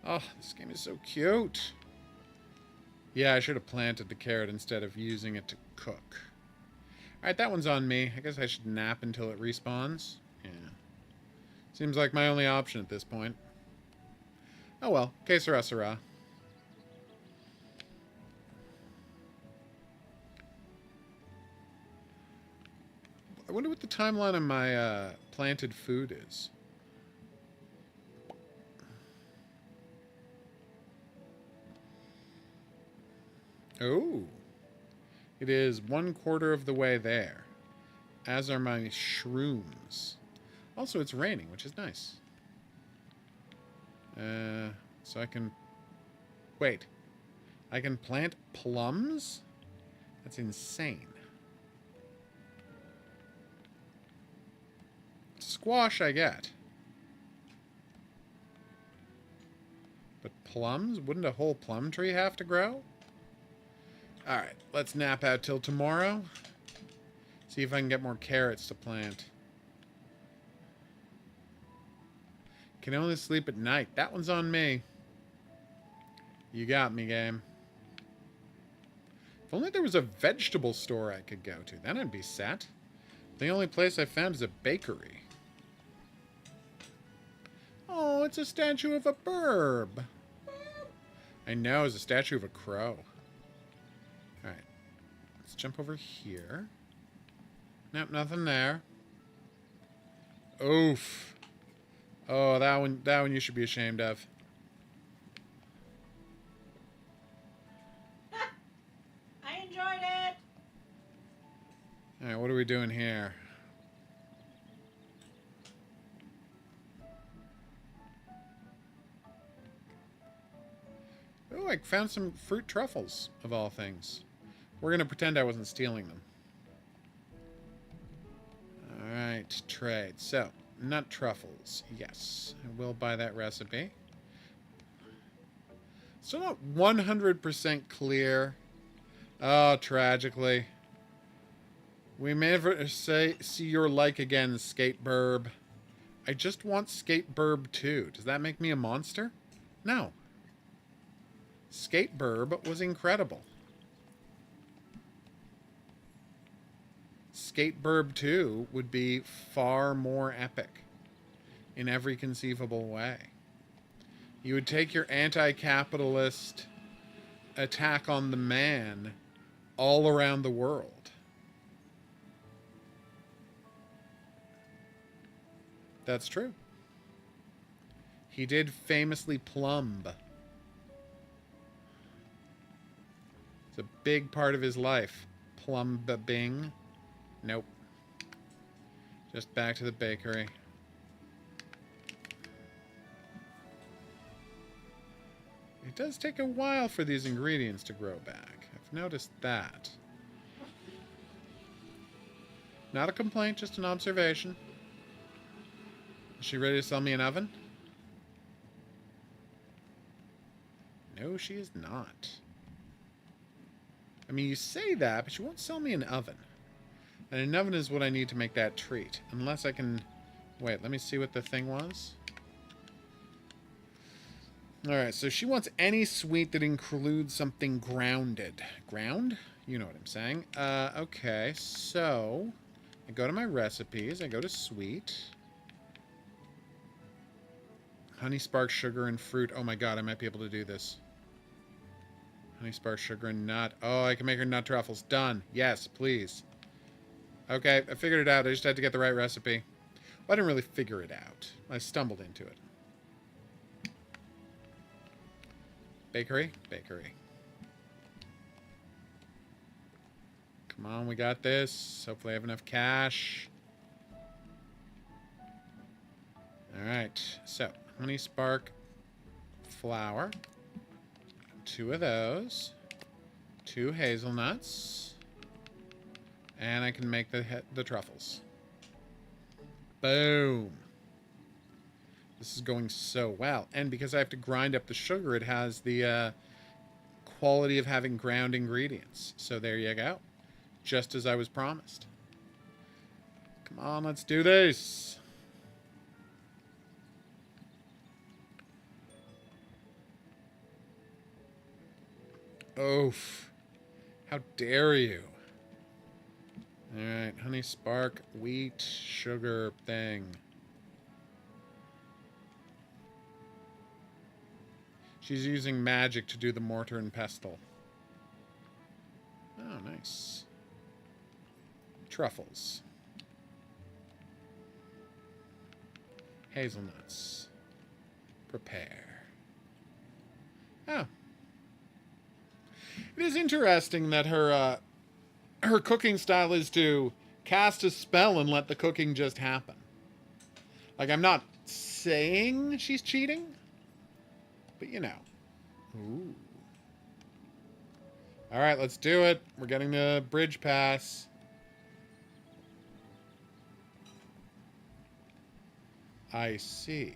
Oh, this game is so cute. Yeah, I should have planted the carrot instead of using it to cook. Alright, that one's on me. I guess I should nap until it respawns. Yeah. Seems like my only option at this point. Oh well. Que sera, sera. I wonder what the timeline on my planted food is. Oh. It is 1/4 of the way there. As are my shrooms. Also, it's raining, which is nice. So I can... Wait. I can plant plums? That's insane. Squash I get. But plums? Wouldn't a whole plum tree have to grow? Alright, let's nap out till tomorrow. See if I can get more carrots to plant. Can only sleep at night. That one's on me. You got me, game. If only there was a vegetable store I could go to. Then I'd be set. The only place I found is a bakery. Oh, it's a statue of a burb. I know, it's a statue of a crow. Alright. Let's jump over here. Nope, nothing there. Oof. Oh, that one you should be ashamed of. I enjoyed it. Alright, what are we doing here? Oh, I found some fruit truffles, of all things. We're going to pretend I wasn't stealing them. Alright, trade. So, nut truffles. Yes, I will buy that recipe. Still not 100% clear. Oh, tragically. We may never see your like again, Skate Burb. I just want Skate Burb 2. Does that make me a monster? No. Skate Burb was incredible. Skateburb 2 would be far more epic in every conceivable way. You would take your anti-capitalist attack on the man all around the world. That's true. He did famously plumb. It's a big part of his life. Plumbing. Nope. Just back to the bakery. It does take a while for these ingredients to grow back. I've noticed that. Not a complaint, just an observation. Is she ready to sell me an oven? No, she is not. I mean, you say that, but she won't sell me an oven. And an oven is what I need to make that treat. Unless I can... Wait, let me see what the thing was. Alright, so she wants any sweet that includes something grounded. Ground? You know what I'm saying. Okay, so... I go to my recipes. I go to sweet. Honey, spark, sugar, and fruit. Oh my god, I might be able to do this. Honey, spark, sugar, and nut. Oh, I can make her nut truffles. Done. Yes, please. Okay, I figured it out. I just had to get the right recipe. Well, I didn't really figure it out. I stumbled into it. Bakery? Bakery. Come on, we got this. Hopefully I have enough cash. Alright, so honey spark flour. 2 of those. 2 hazelnuts. And I can make the truffles. Boom. This is going so well. And because I have to grind up the sugar, it has the quality of having ground ingredients. So there you go. Just as I was promised. Come on, let's do this. Oof. How dare you? Alright, honey spark, wheat, sugar thing. She's using magic to do the mortar and pestle. Oh, nice. Truffles. Hazelnuts. Prepare. Oh. It is interesting that her cooking style is to cast a spell and let the cooking just happen. Like, I'm not saying she's cheating, but you know. Ooh. Alright, let's do it. We're getting the bridge pass. I see.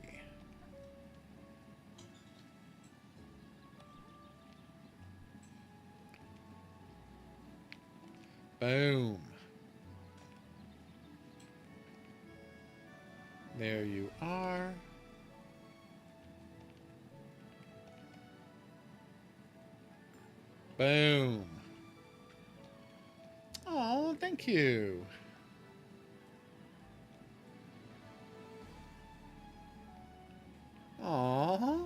Boom. There you are. Boom. Oh, thank you. Aw.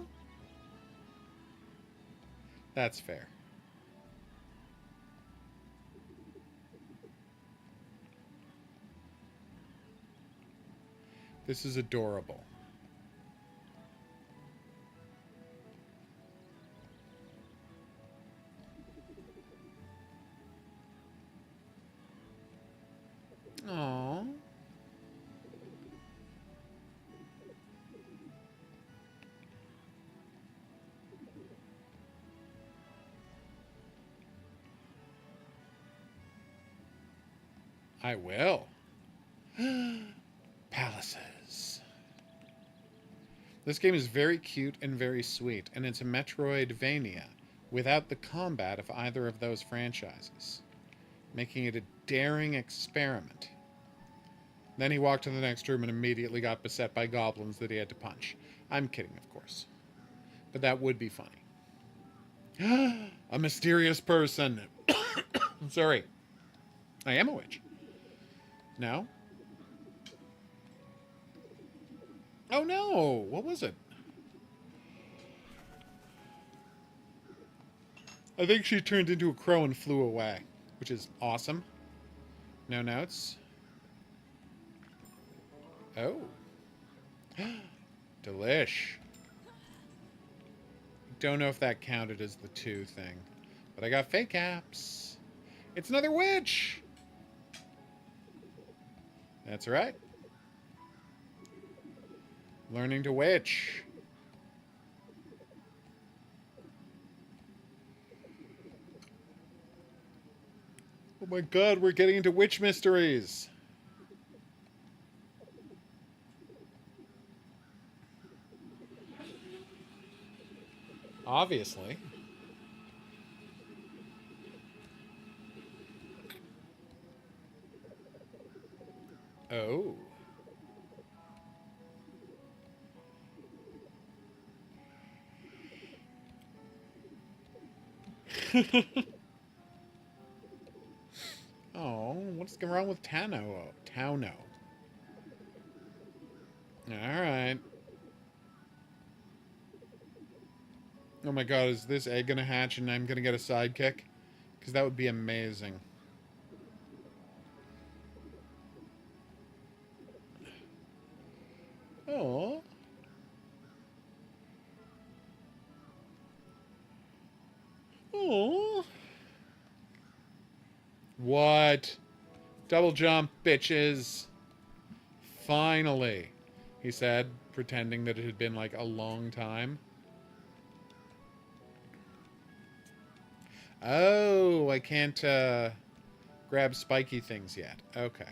That's fair. This is adorable. Aww. I will. Palaces. This game is very cute and very sweet, and it's a Metroidvania without the combat of either of those franchises, making it a daring experiment. Then he walked to the next room and immediately got beset by goblins that he had to punch. I'm kidding, of course. But that would be funny. A mysterious person. Sorry. I am a witch. No? Oh no! What was it? I think she turned into a crow and flew away, which is awesome. No notes. Oh. Delish. Don't know if that counted as the 2 thing. But I got fake apps. It's another witch! That's right. Learning to witch. Oh my god, we're getting into witch mysteries. Obviously. Oh. Oh, what's going wrong with Tano? Tauno. Alright. Oh my god, is this egg gonna hatch and I'm gonna get a sidekick? Because that would be amazing. Oh. Oh. What? Double jump, bitches. Finally, he said, pretending that it had been like a long time. Oh, I can't grab spiky things yet. Okay.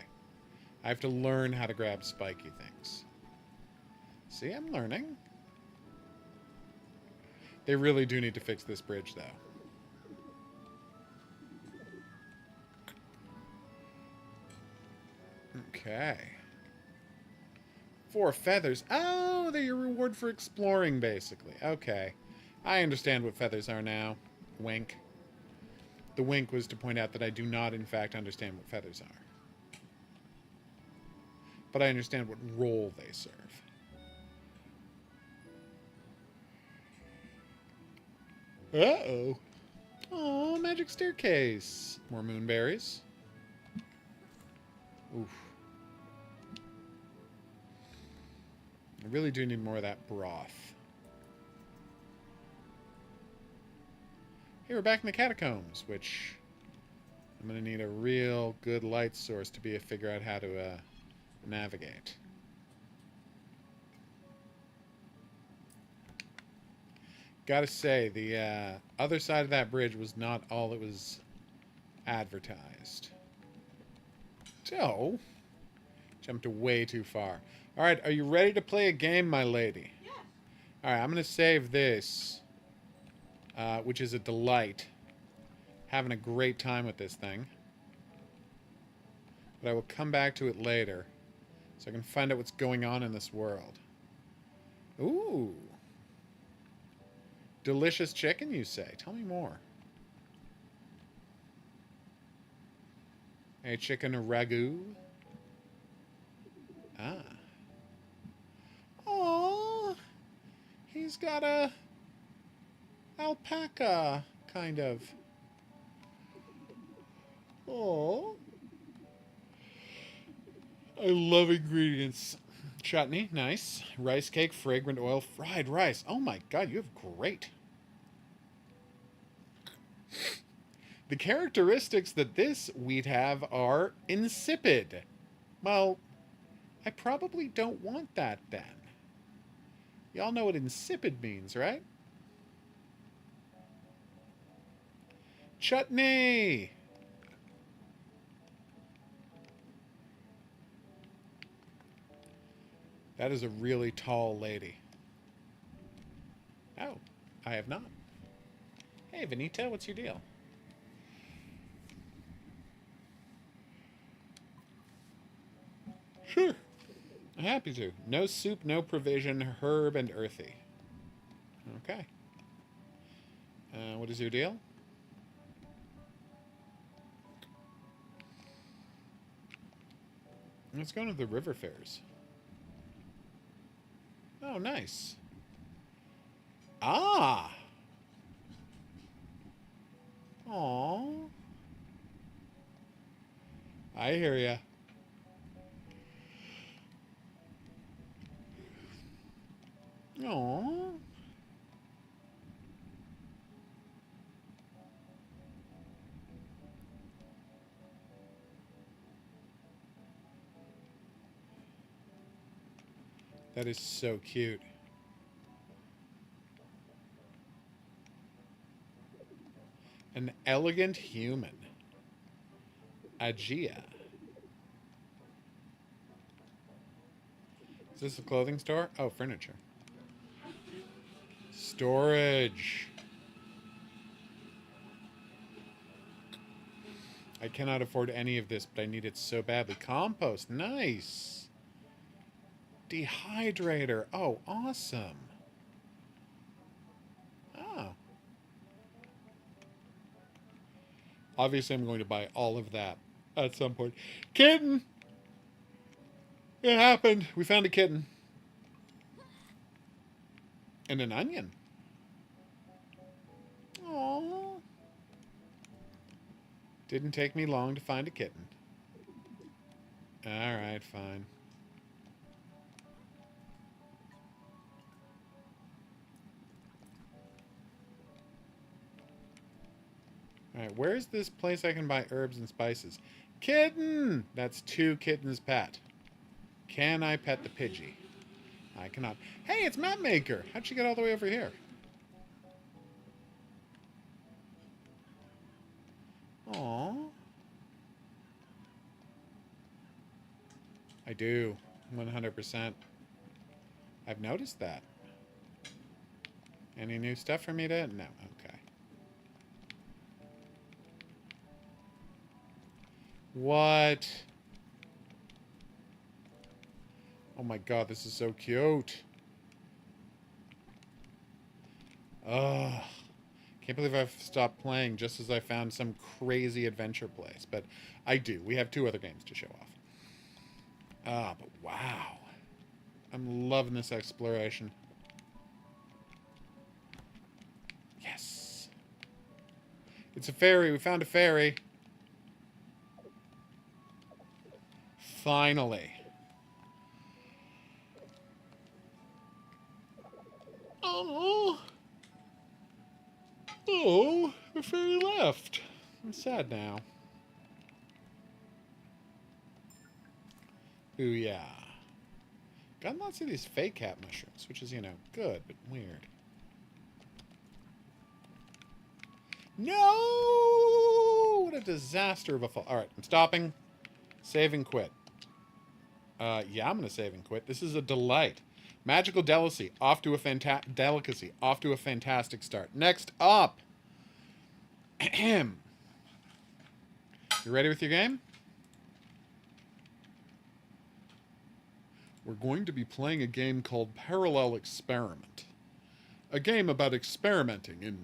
I have to learn how to grab spiky things. See, I'm learning. They really do need to fix this bridge, though. Okay. 4 feathers. Oh, they're your reward for exploring, basically. Okay. I understand what feathers are now. Wink. The wink was to point out that I do not, in fact, understand what feathers are. But I understand what role they serve. Uh-oh. Oh, magic staircase. More moonberries. Oof. I really do need more of that broth. Hey, we're back in the catacombs, which I'm going to need a real good light source to figure out how to navigate. Gotta say, the other side of that bridge was not all it was advertised. So, jumped way too far. Alright, are you ready to play a game, my lady? Yes. Alright, I'm going to save this, which is a delight. Having a great time with this thing. But I will come back to it later, so I can find out what's going on in this world. Ooh. Delicious chicken, you say? Tell me more. A chicken ragu. Ah. Oh, he's got a alpaca, kind of. Oh. I love ingredients. Chutney, nice. Rice cake, fragrant oil, fried rice. Oh my god, you have great. The characteristics that this wheat have are insipid. Well, I probably don't want that then. Y'all know what insipid means, right? Chutney! That is a really tall lady. Oh, I have not. Hey, Vanita, what's your deal? Sure. Happy to. No soup, no provision, herb and earthy. Okay. What is your deal? Let's go to the river fairs. Oh, nice. Ah! Aww. I hear ya. Aww. That is so cute. An elegant human. Agia. Is this a clothing store? Oh, furniture. Storage. I cannot afford any of this, but I need it so badly. Compost. Nice. Dehydrator. Oh, awesome. Oh. Obviously, I'm going to buy all of that at some point. Kitten! It happened. We found a kitten. And an onion. Aww. Didn't take me long to find a kitten. Alright, fine. Alright, where's this place I can buy herbs and spices? Kitten! That's 2 kittens pet. Can I pet the Pidgey? I cannot. Hey, it's Map Maker! How'd she get all the way over here? Aww. I do. 100%. I've noticed that. Any new stuff for me to... No. Okay. What? Oh my god, this is so cute. Ugh. Can't believe I've stopped playing just as I found some crazy adventure place. But I do. We have 2 other games to show off. Ah, but wow. I'm loving this exploration. Yes. It's a ferry. We found a ferry. Finally. Oh. Oh, the ferry left. I'm sad now. Ooh, yeah. Got lots of these fake cat mushrooms, which is, you know, good, but weird. No! What a disaster of a fall. Alright, I'm stopping. Save and quit. Yeah, I'm going to save and quit. This is a delight. Magical Delicacy, off to a fantastic start. Next up. You ready with your game? We're going to be playing a game called Parallel Experiment. A game about experimenting in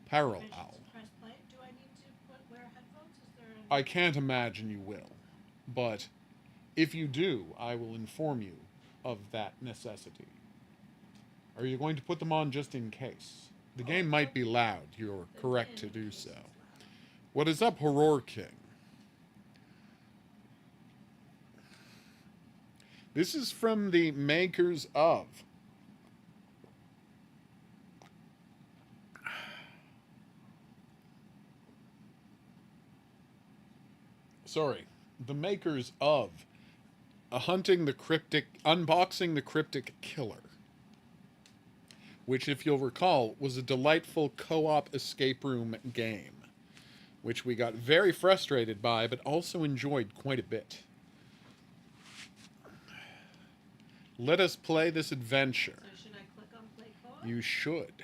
parallel. Press play. Do I need to wear headphones? Is there I can't imagine you will, but if you do, I will inform you of that necessity. Are you going to put them on just in case? The game might be loud. You're correct to do so. What is up, Horror King? This is from the makers of the makers of Unboxing the Cryptic Killer, which, if you'll recall, was a delightful co-op escape room game, which we got very frustrated by, but also enjoyed quite a bit. Let us play this adventure. So should I click on play co-op? You should.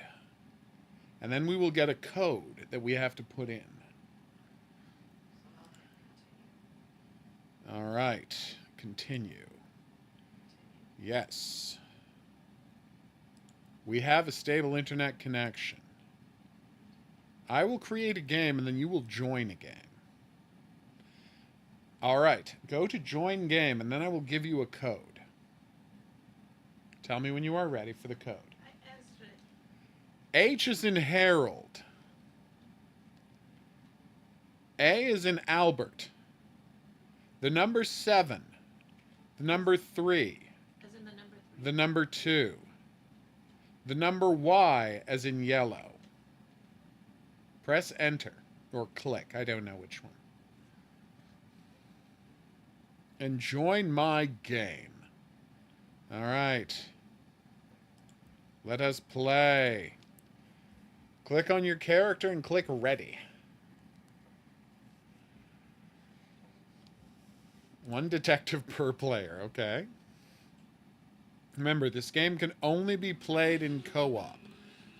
And then we will get a code that we have to put in. All right. Continue. Yes. We have a stable internet connection. I will create a game and then you will join a game. All right. Go to join game, and then I will give you a code. Tell me when you are ready for the code. I answered it. H is in Harold. A is in Albert. The number 7. The number 3. As in the number 3. The number 2. The number Y as in yellow. Press enter. Or click. I don't know which one. And join my game. All right. Let us play. Click on your character and click ready. 1 detective per player, okay. Remember, this game can only be played in co-op,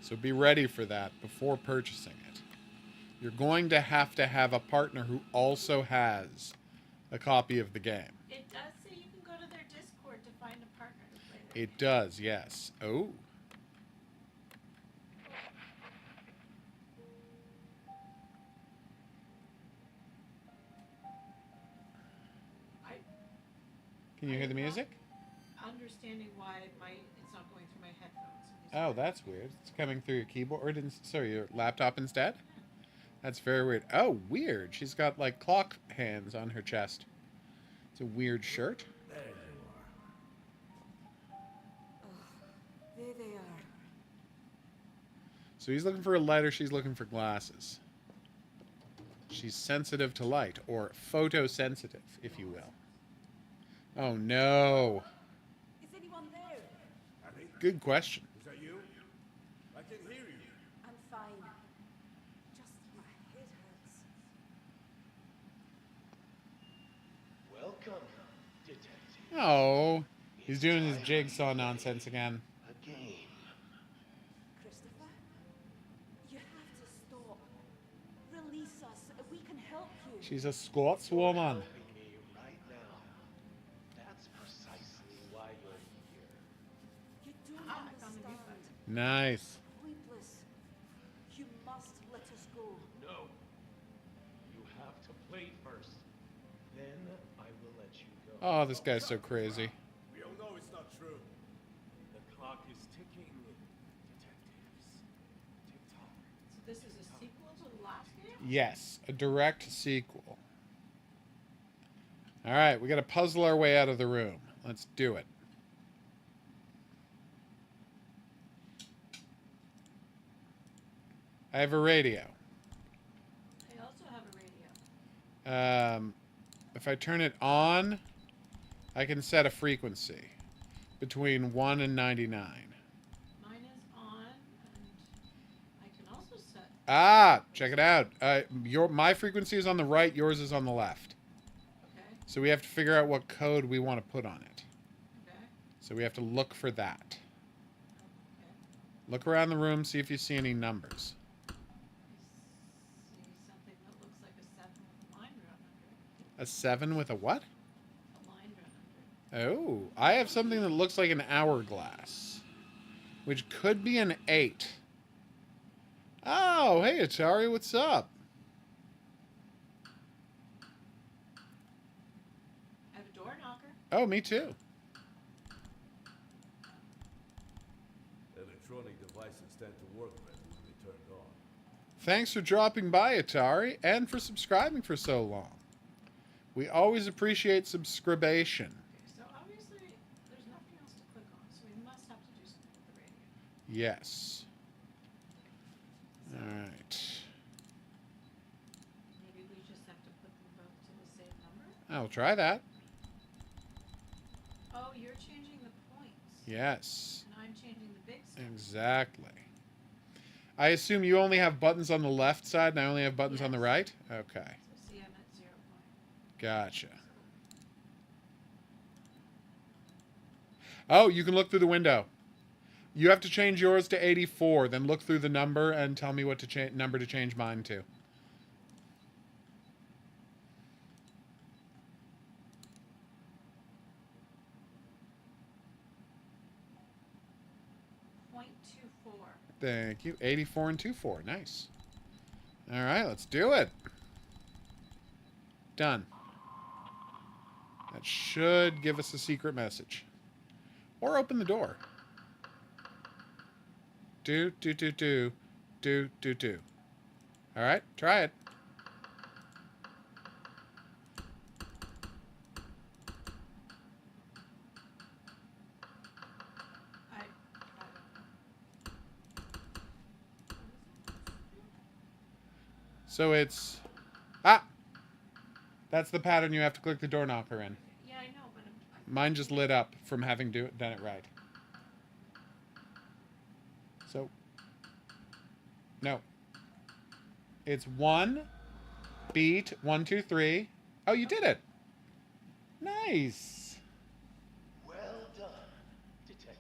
so be ready for that before purchasing it. You're going to have a partner who also has a copy of the game. It does say you can go to their Discord to find a partner to play their It game. does, yes. Oh. Can you hear the music? Understanding why it's not going through my headphones. Oh, that's weird. It's coming through your keyboard. Sorry, your laptop instead? That's very weird. Oh, weird. She's got, like, clock hands on her chest. It's a weird shirt. There you are. There they are. So he's looking for a lighter. She's looking for glasses. She's sensitive to light, or photosensitive, if you will. Oh, no. Is anyone there? Annie, Good question. is that you? I can hear you. I'm fine. Just my head hurts. Welcome, detective. Oh, he's doing his jigsaw nonsense again. A game. Christopher? You have to stop. Release us. We can help you. She's a Scotswoman. Helping me right now. That's precisely why you're here. You don't I found the mute understand. button. Nice. Pointless. You must let us go. No. You have to play first. Then I will let you go. Oh, this guy's so crazy. We all know it's not true. The clock is ticking. Detectives. Tick tock. So this is a sequel to the last game? Yes, a direct sequel. All right, we got to puzzle our way out of the room. Let's do it. I have a radio. I also have a radio. If I turn it on, I can set a frequency between 1 and 99. Mine is on, and I can also set. Ah, check it out. My frequency is on the right, yours is on the left. Okay. So we have to figure out what code we want to put on it. Okay. So we have to look for that. Okay. Look around the room, see if you see any numbers. I see something that looks like a 7 with a line drawn under it. A 7 with a what? A line drawn under it. Oh, I have something that looks like an hourglass, which could be an 8. Oh, hey, Atari, what's up? I have a door knocker. Oh, me too. Electronic devices tend to work better when they turned on. Thanks for dropping by, Atari, and for subscribing for so long. We always appreciate subscribation. Okay, so obviously there's nothing else to click on, so we must have to do something with the radio. Yes. All right. Maybe we just have to put them both to the same number? I'll try that. Oh, you're changing the points. Yes, And I'm changing the big stuff. exactly. I assume you only have buttons on the left side and I only have buttons on the Yes. right? Okay, So see, I'm at 0 point. gotcha. Oh, you can look through the window. You have to change yours to 84, then look through the number and tell me what to number to change mine to. .24. Thank you. 84 and 24. Nice. All right, let's do it. Done. That should give us a secret message. Or open the door. Do, do, do, do. Do, do, do. Alright, try it. I don't So it's... Ah! That's the pattern you have to click the door knocker in. Yeah, I know, but Mine just lit up from having done it right. So... No. It's 1, beat, 1, 2, 3. Oh, you did it! Nice! Well done, detectives.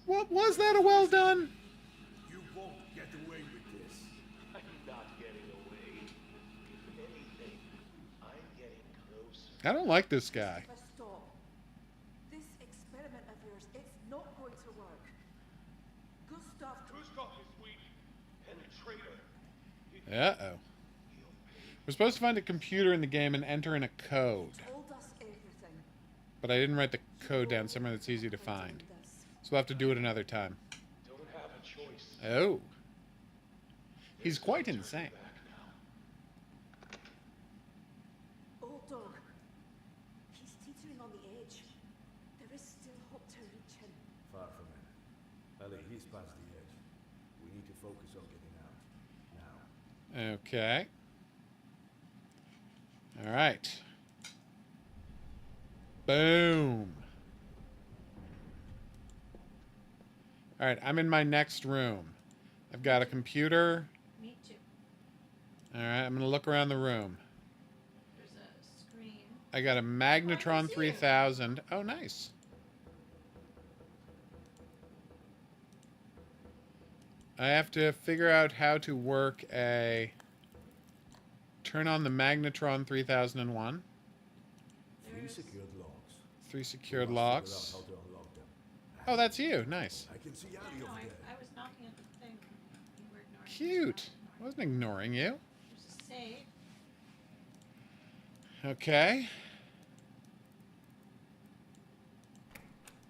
What was that a well done? You won't get away with this. I'm not getting away. If anything, I'm getting closer. I don't like this guy. Christopher, stop. This experiment of yours, it's not going to work. Gustav, Gustav is weak and a traitor. Uh-oh. We're supposed to find a computer in the game and enter in a code. told us everything. But I didn't write the code down somewhere that's easy to find. So we'll have to do it another time. Don't have a choice. Oh. He's quite insane. Old dog. He's teetering on the edge. There is still hope to reach him. Far from it. Ellie, he's past the edge. We need to focus on getting out. Now. Okay. All right. Boom. All right, I'm in my next room. I've got a computer. me too. All right, I'm going to look around the room. There's a screen. I got a Magnetron Oh, I see it. 3000. Oh, nice. I have to figure out how to work a... Turn on the Magnetron 3001. 3 There's- secured locks. 3 secured We must locks. figure out how to unlock them. Oh, that's you. Nice. I can see Yeah, Ali no, over there. I was knocking at the thing. You were ignoring me. Cute. I wasn't ignoring you. There's a safe. Okay.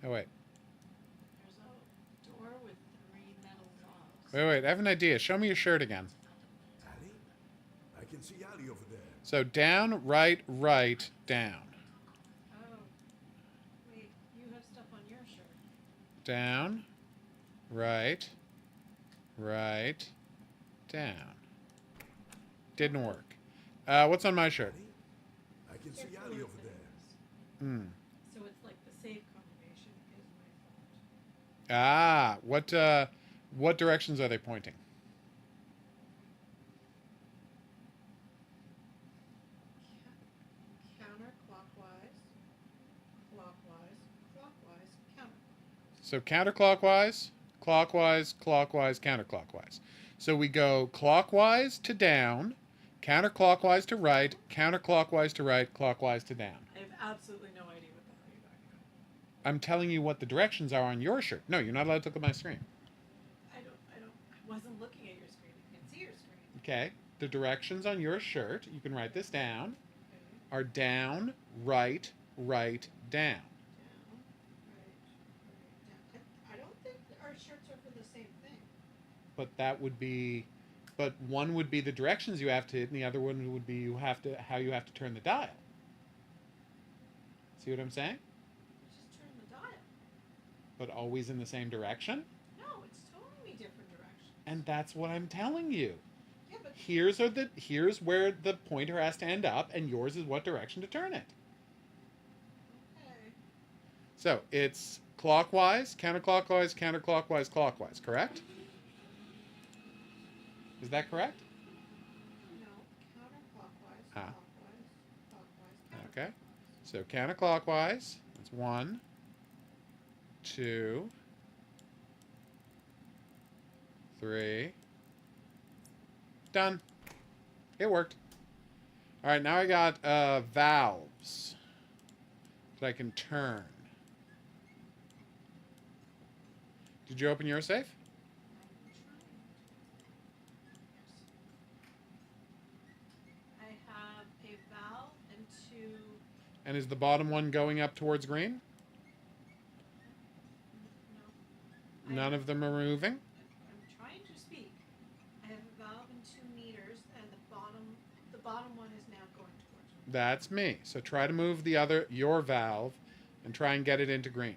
Oh, wait. There's a door with 3 metal locks. Wait. I have an idea. Show me your shirt again. Ali? I can see Ali over there. So down, right, down. Oh. Wait, you have stuff on your shirt. Down, right, down. Didn't work. What's on my shirt? Ali? I can see They're Ali fluid over there. Hmm. So it's like the safe combination is my fault. Ah, what directions are they pointing? Counterclockwise, clockwise, clockwise, counterclockwise. So counterclockwise, clockwise, clockwise, counterclockwise. So we go clockwise to down, counterclockwise to right, counterclockwise to right, clockwise to down. I have absolutely no idea what the hell you're talking about. I'm telling you what the directions are on your shirt. No, you're not allowed to look at my screen. I wasn't looking at your screen. I can see your screen. Okay? The directions on your shirt, you can write this down, Okay. are down, right, down. Down, right, down. I don't think our shirts are for the same thing. But that would be, but one would be the directions you have to hit, and the other one would be how you have to turn the dial. See what I'm saying? Just turn the dial. But always in the same direction? No, it's totally different directions. And that's what I'm telling you. Yeah, but Here's where the pointer has to end up, and yours is what direction to turn it. okay. So it's clockwise, counterclockwise, counterclockwise, clockwise, correct? Is that correct? No, counterclockwise, Ah. clockwise, clockwise, Okay. counterclockwise. So counterclockwise, it's 1, 2, 3. Done. It worked. All right, now I got valves that I can turn. Did you open your safe? I have a valve and 2 And is the bottom one going up towards green? No. None of them are moving? I'm trying to speak. I have a valve in 2 meters, and the bottom one is now going towards me. That's me. So try to move your valve, and try and get it into green.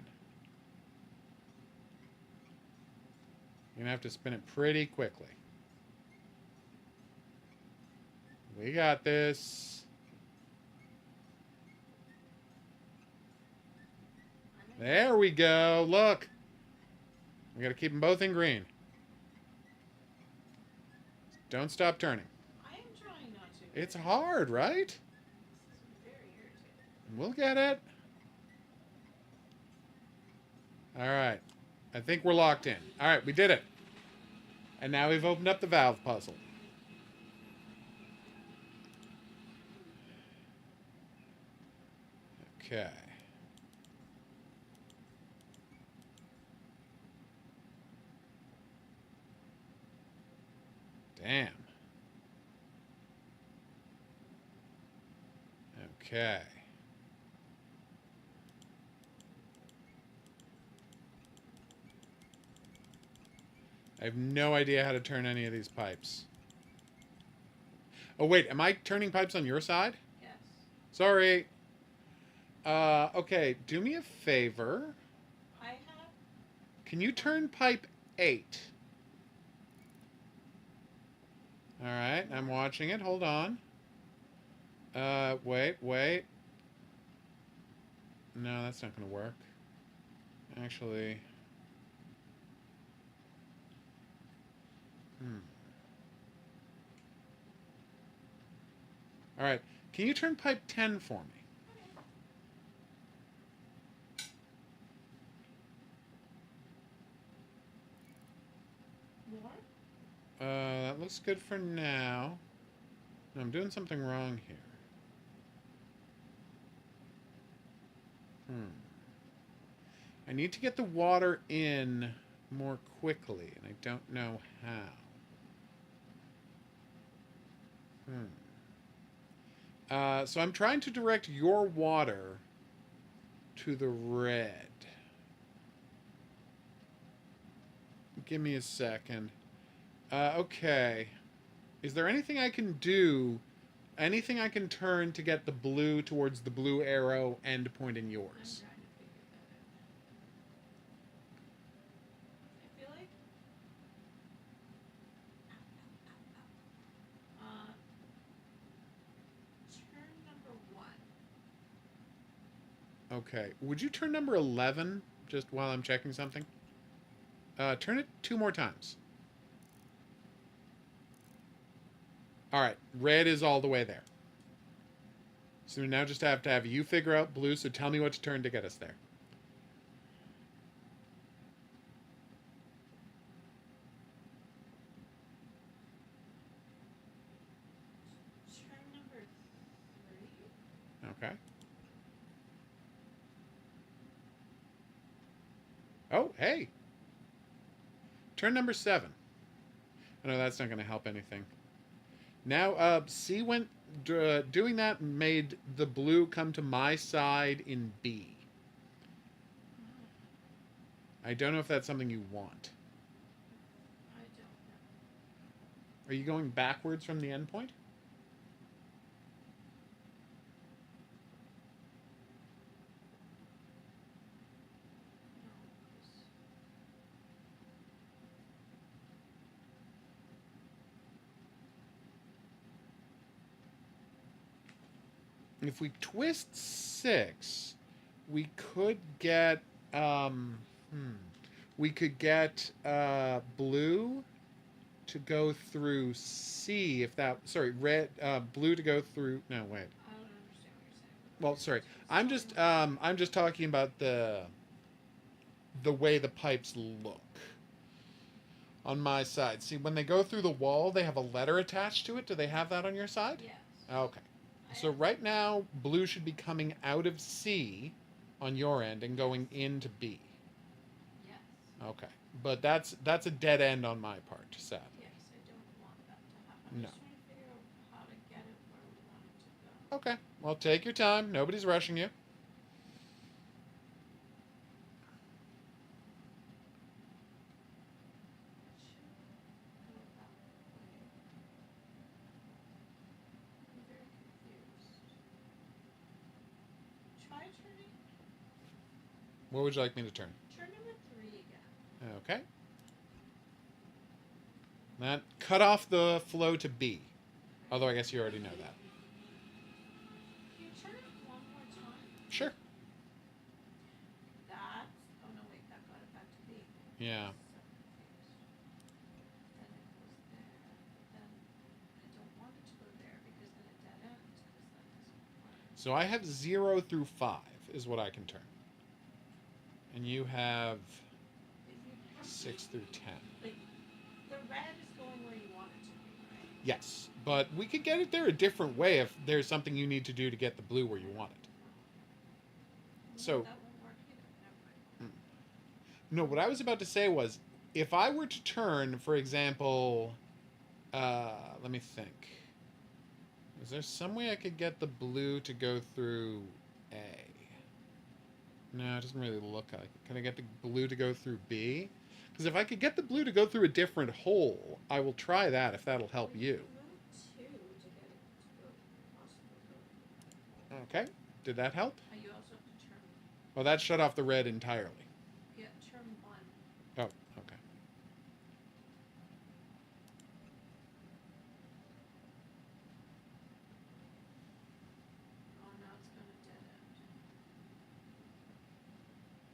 You're gonna have to spin it pretty quickly. We got this. There we go. Look. We gotta keep them both in green. Don't stop turning. I am trying not to. It's hard, right? This is very irritating. We'll get it. All right. I think we're locked in. All right, we did it. And now we've opened up the valve puzzle. Okay. Damn. Okay. I have no idea how to turn any of these pipes. Oh, wait. Am I turning pipes on your side? Yes. Sorry. Okay. Do me a favor. I have. Can you turn pipe 8? All right. I'm watching it. Hold on. Wait. No, that's not going to work. Actually... All right. Can you turn pipe 10 for me? More? That looks good for now. No, I'm doing something wrong here. I need to get the water in more quickly, and I don't know how. So I'm trying to direct your water to the red. Give me a second. Okay. Is there anything I can do? Anything I can turn to get the blue towards the blue arrow end pointing I'm yours? trying to figure that out. I feel like. Turn number 1. Okay. Would you turn number 11 just while I'm checking something? Turn it 2 more times. All right. Red is all the way there. So we now just have to have you figure out blue, so tell me what to turn to get us there. Turn number 3. Okay. Oh, hey. Turn number 7. Oh, no, that's not going to help anything. Now, see when doing that made the blue come to my side in B. I don't know if that's something you want. I don't know. Are you going backwards from the endpoint? If we twist 6, we could get we could get blue to go through C if that red blue to go through no wait. I don't understand what you're saying. Well, sorry. I'm just talking about the way the pipes look on my side. See, when they go through the wall, they have a letter attached to it. Do they have that on your side? Yes. Okay. So right now, blue should be coming out of C on your end and going into B. Yes. Okay. But that's a dead end on my part, sadly. Yes, I don't want that to happen. I'm No. just trying to figure out how to get it where we want it to go. Okay. Well, take your time. Nobody's rushing you. I'm very confused. Try turning What would you like me to turn? turn number 3 again. Okay. That cut off the flow to B. Although I guess you already know that. Can you turn it one more time? Sure. That's oh no wait, that got it back to B. Yeah. So confused. Then it goes there, but then I don't want it to go there because then it dead ends because that doesn't work. So I have 0 through 5 is what I can turn. And you have If you 6 through 10. like the red is going where you want it to be, right? Yes. But we could get it there a different way if there's something you need to do to get the blue where you want it. So- that won't work either. Never mind. No, what I was about to say was, if I were to turn, for example, let me think. Is there some way I could get the blue to go through A? No, it doesn't really look like it. Can I get the blue to go through B? Because if I could get the blue to go through a different hole, I will try that if that'll help you. Move 2 to get it to go possibly go. Okay, did that help? You also have to turn. Oh, that shut off the red entirely. Yeah, turn 1. Oh, okay. Oh, now it's gonna dead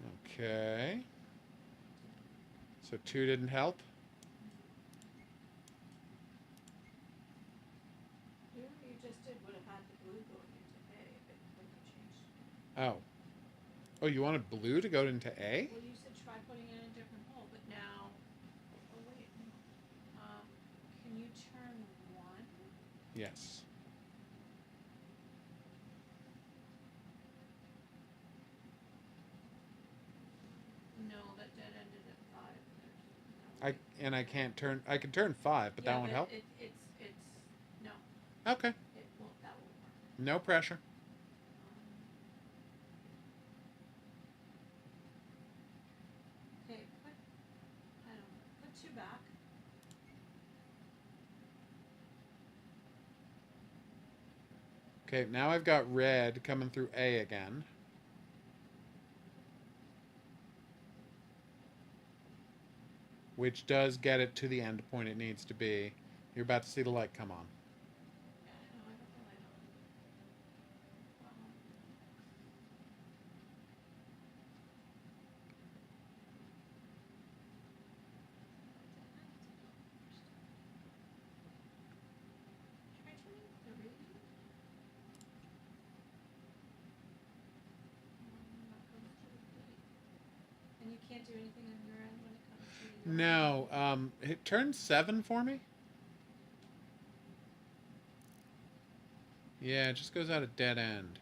end. Okay. So 2 didn't help? Whatever you just did would have had the blue going into A, but when you changed. Oh. Oh, you wanted blue to go into A? Well, you said try putting it in a different hole, but now. Oh wait, no. Can you turn 1? Yes. No, that dead ended at 5. There's no way. I can't turn. I can turn 5, but that Yeah, won't help. It's no. Okay. It won't. That won't work. No pressure. Okay, put. I don't know. Put 2 back. Okay, now I've got red coming through A again. Which does get it to the end point it needs to be. You're about to see the light come on. Yeah, I know. I got the light on. Try turning 3. That goes to the B. And you can't do anything on your end when it comes to the No, it turned 7 for me. Yeah, it just goes out a dead end.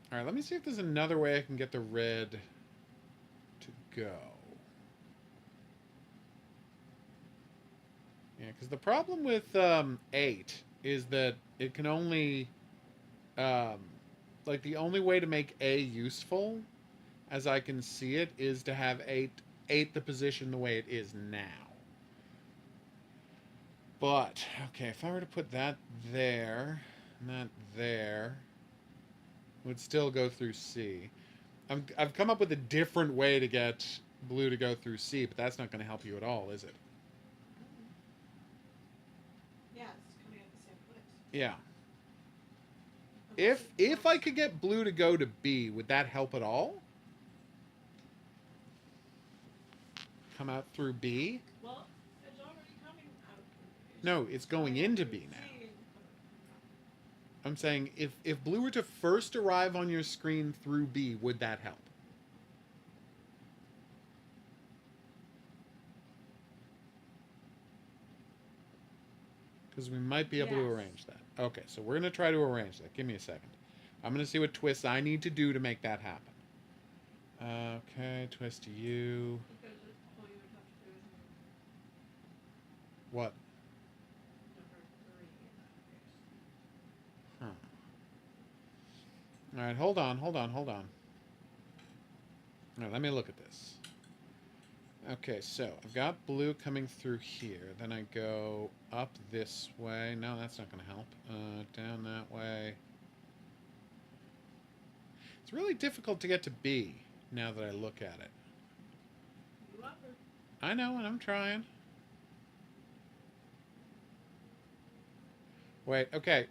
Alright, let me see if there's another way I can get the red to go. Yeah, because the problem with 8 is that it can only... like, the only way to make A useful, as I can see it, is to have 8 the position the way it is now. But, okay, if I were to put that there, and that there, it would still go through C. I've come up with a different way to get blue to go through C, but that's not going to help you at all, is it? Yeah, it's coming at the same place. Yeah. Unless If I could get blue to go to B, would that help at all? Come out through B? Well, it's already coming out. No, it's going into B now. I'm saying if blue were to first arrive on your screen through B, would that help? Because we might be able to Yes. arrange that. Okay, so we're going to try to arrange that. Give me a second. I'm going to see what twists I need to do to make that happen. Okay, twist to you. Because all you would have to do is What? Number 3 in that case. Huh. All right, hold on. All right, let me look at this. Okay, so I've got blue coming through here. Then I go up this way. No, that's not going to help. Down that way. It's really difficult to get to B now that I look at it. You offered. I know, and I'm trying. Wait, okay.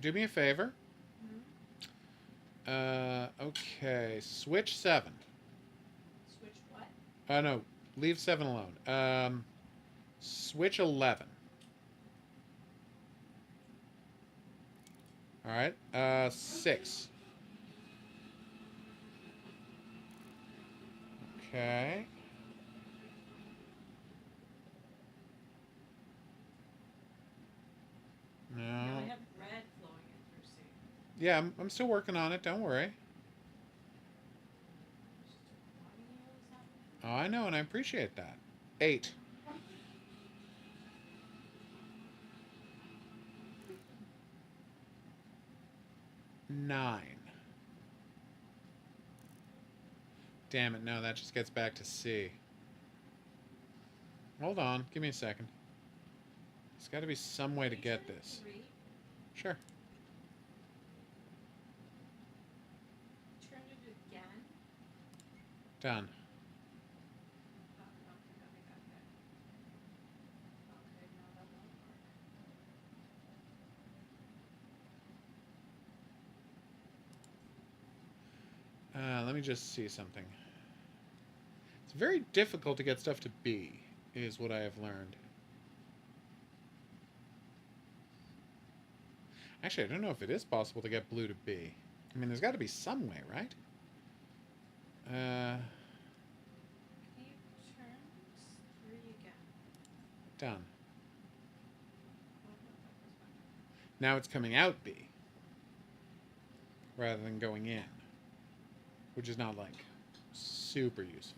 Do me a favor. Okay. Switch 7. Switch what? Oh, no. Leave 7 alone. Switch 11. Alright. 6. Okay. No. Now I have red flowing in through C. Yeah, I'm still working on it. Don't worry. It's just a lot of yellows happening. Oh, I know, and I appreciate that. 8. 9. Damn it, no, that just gets back to C. Hold on, give me a second. There's got to be some way to Can you get turn it this. 3? Sure. Turn it again. Done. Oh, no, okay. Okay, no, that won't work. Let me just see something. It's very difficult to get stuff to B, is what I have learned. Actually, I don't know if it is possible to get blue to B. I mean, there's got to be some way, right? Can you turn 3 again? Done. Oh, no, that goes back. Now it's coming out B, rather than going in, which is not, like, super useful.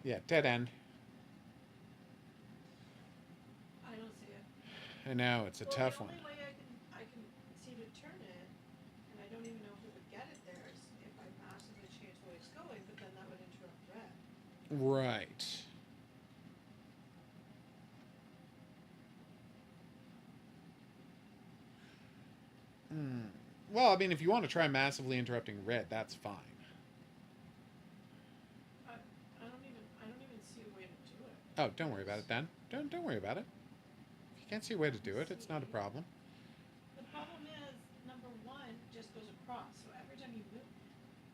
Yeah, dead end. I don't see it. I know, it's a tough one. The only way I can seem to turn it, and I don't even know if it would get it there, is if I massively change the way it's going, but then that would interrupt red. Right. Well, I mean, if you want to try massively interrupting red, that's fine. I don't even see a way to do it. Oh, don't worry about it then. Don't worry about it. If you can't see a way to do it, it's not a problem. The problem is, number 1 just goes across, so every time you move,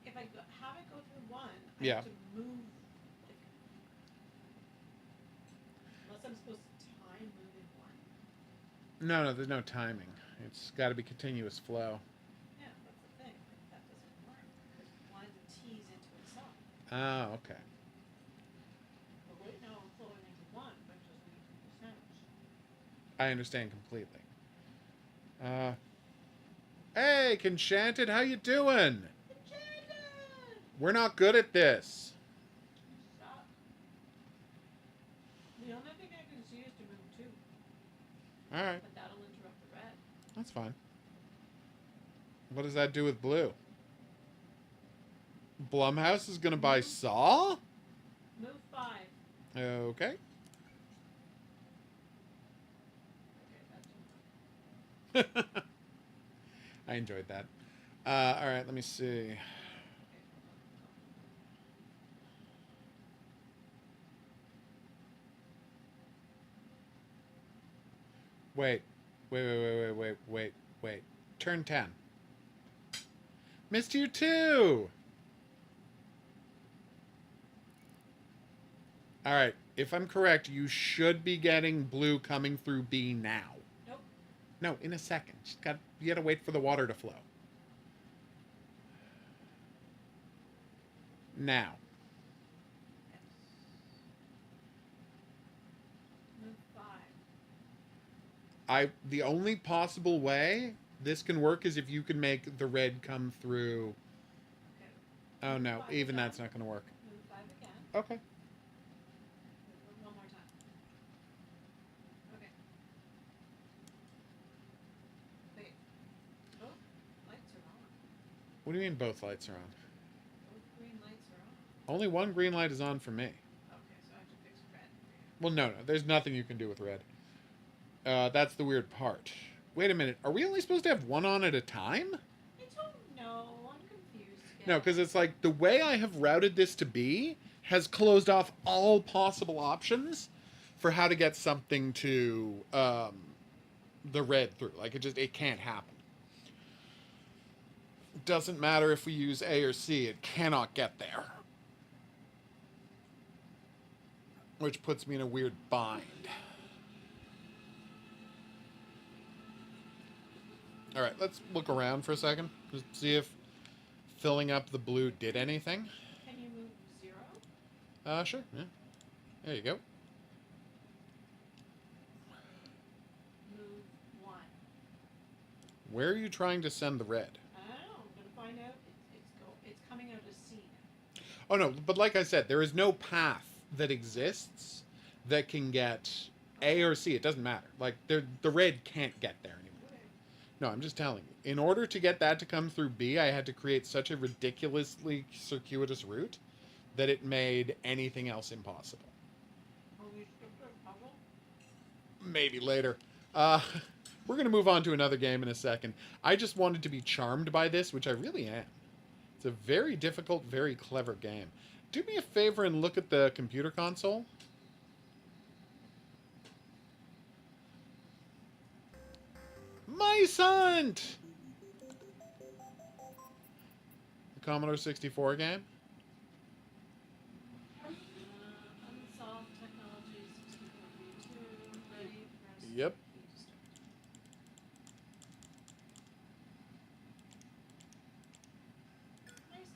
if I have it go through 1, I Yeah. have to move, like, unless I'm supposed to time moving 1. No, there's no timing. It's got to be continuous flow. Yeah, that's the thing, like, that doesn't work, because 1 tees into itself. Oh, okay. But right now I'm flowing into 1, but just making percentage. I understand completely. Hey, Enchanted, how you doing? We're not good at this. Stop. The only thing I can see is to move 2, All right, but that'll interrupt the red. that's fine. What does that do with blue? Blumhouse is gonna buy Saw? Move 5. Okay. Okay, that didn't work. I enjoyed that. All right, let me see. Okay, hold on. Wait. Turn 10. Missed you too! Alright, if I'm correct, you should be getting blue coming through B now. Nope. No, in a second. You gotta wait for the water to flow. Now. Yes. Move 5. The only possible way this can work is if you can make the red come through. Okay. Oh Move no, 5 even again. that's not going to work. Move 5 again. Okay. Move one more time. Okay. Wait. Both lights are on. What do you mean both lights are on? Both green lights are on. Only one green light is on for me. Okay, so I have to fix red for you. Well, no. There's nothing you can do with red. That's the weird part. Wait a minute. Are we only supposed to have one on at a time? I don't know. I'm confused again. No, because it's like the way I have routed this to be has closed off all possible options for how to get something to the red through. Like it can't happen. Doesn't matter if we use A or C, it cannot get there. Which puts me in a weird bind. Alright, let's look around for a second. Just see if filling up the blue did anything. Can you move 0? Sure, yeah. There you go. Move 1. Where are you trying to send the red? I don't know. I'm going to find out. It's coming out as C now. Oh no, but like I said, there is no path that exists that can get A or C. It doesn't matter. Like the red can't get there anymore. No, I'm just telling you. In order to get that to come through B, I had to create such a ridiculously circuitous route that it made anything else impossible. Oh, you skipped a puzzle? Maybe later. We're going to move on to another game in a second. I just wanted to be charmed by this, which I really am. It's a very difficult, very clever game. Do me a favor and look at the computer console. Mice Hunt! The Commodore 64 game? Unsolved Technology 64V2. Ready? Press Yep. B to start. Nice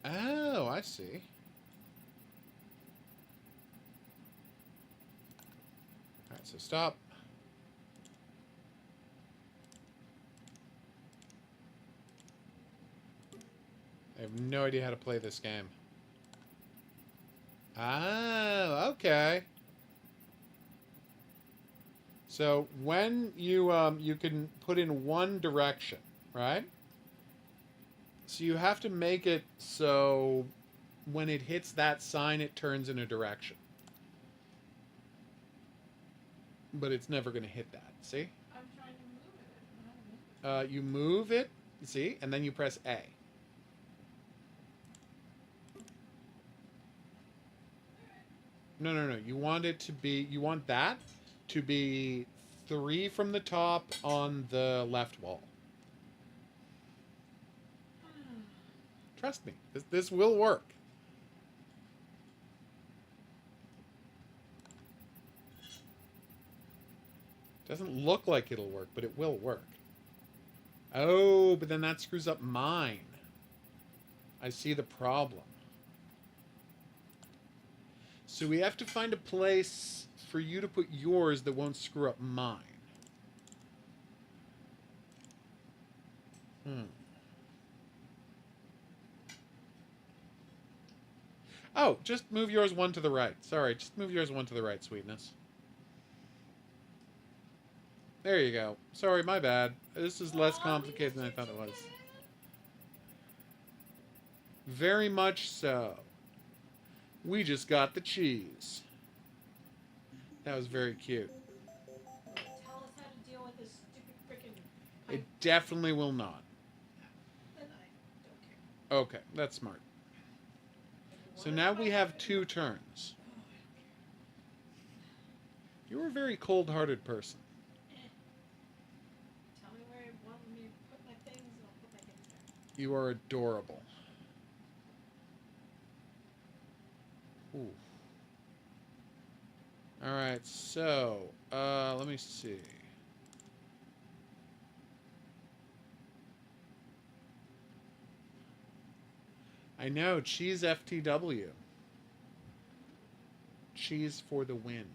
end. Oh, I see. Alright, so stop. I have no idea how to play this game. Oh, okay. So when you can put in one direction, right? So you have to make it so when it hits that sign, it turns in a direction. But it's never going to hit that. See? I'm trying to move it. I don't know how to move it. You move it, see, and then you press A. No, no, no. You want it to be. You want that to be 3 from the top on the left wall. Trust me, this will work. Doesn't look like it'll work, but it will work. Oh, but then that screws up mine. I see the problem. So we have to find a place for you to put yours that won't screw up mine. Oh, just move yours one to the right. Sorry, just move yours one to the right, sweetness. There you go. Sorry, my bad. This is less complicated than I thought it was. Very much so. We just got the cheese. That was very cute. Tell us how to deal with this stupid frickin' It definitely will not. Then I don't care. Okay, that's smart. So now we have 2 turns. You're a very cold-hearted person. Tell me where you want me to put my things and I'll put my things there. You are adorable. Ooh. Alright, so, let me see. I know, cheese FTW. Cheese for the win.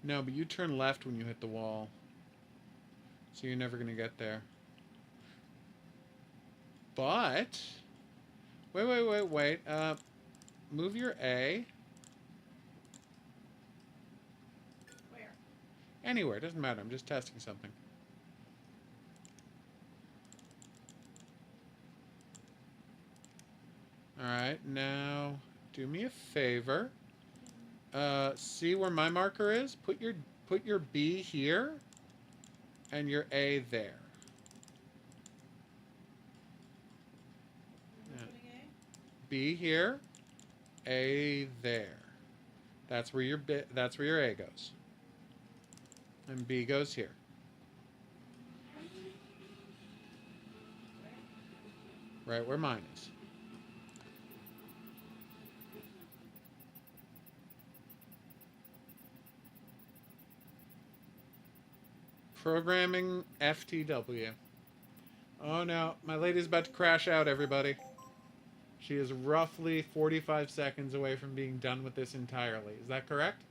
No, but you turn left when you hit the wall. So you're never going to get there. But... Wait. Move your A. Where? Anywhere. Doesn't matter. I'm just testing something. Alright, now... Do me a favor. See where my marker is? Put your B here. And your A there. Am I Yeah. putting A? B here, A there. That's where your A goes. And B goes here. Right where mine is. Programming FTW. Oh no, my lady's about to crash out, everybody. She is roughly 45 seconds away from being done with this entirely. Is that correct?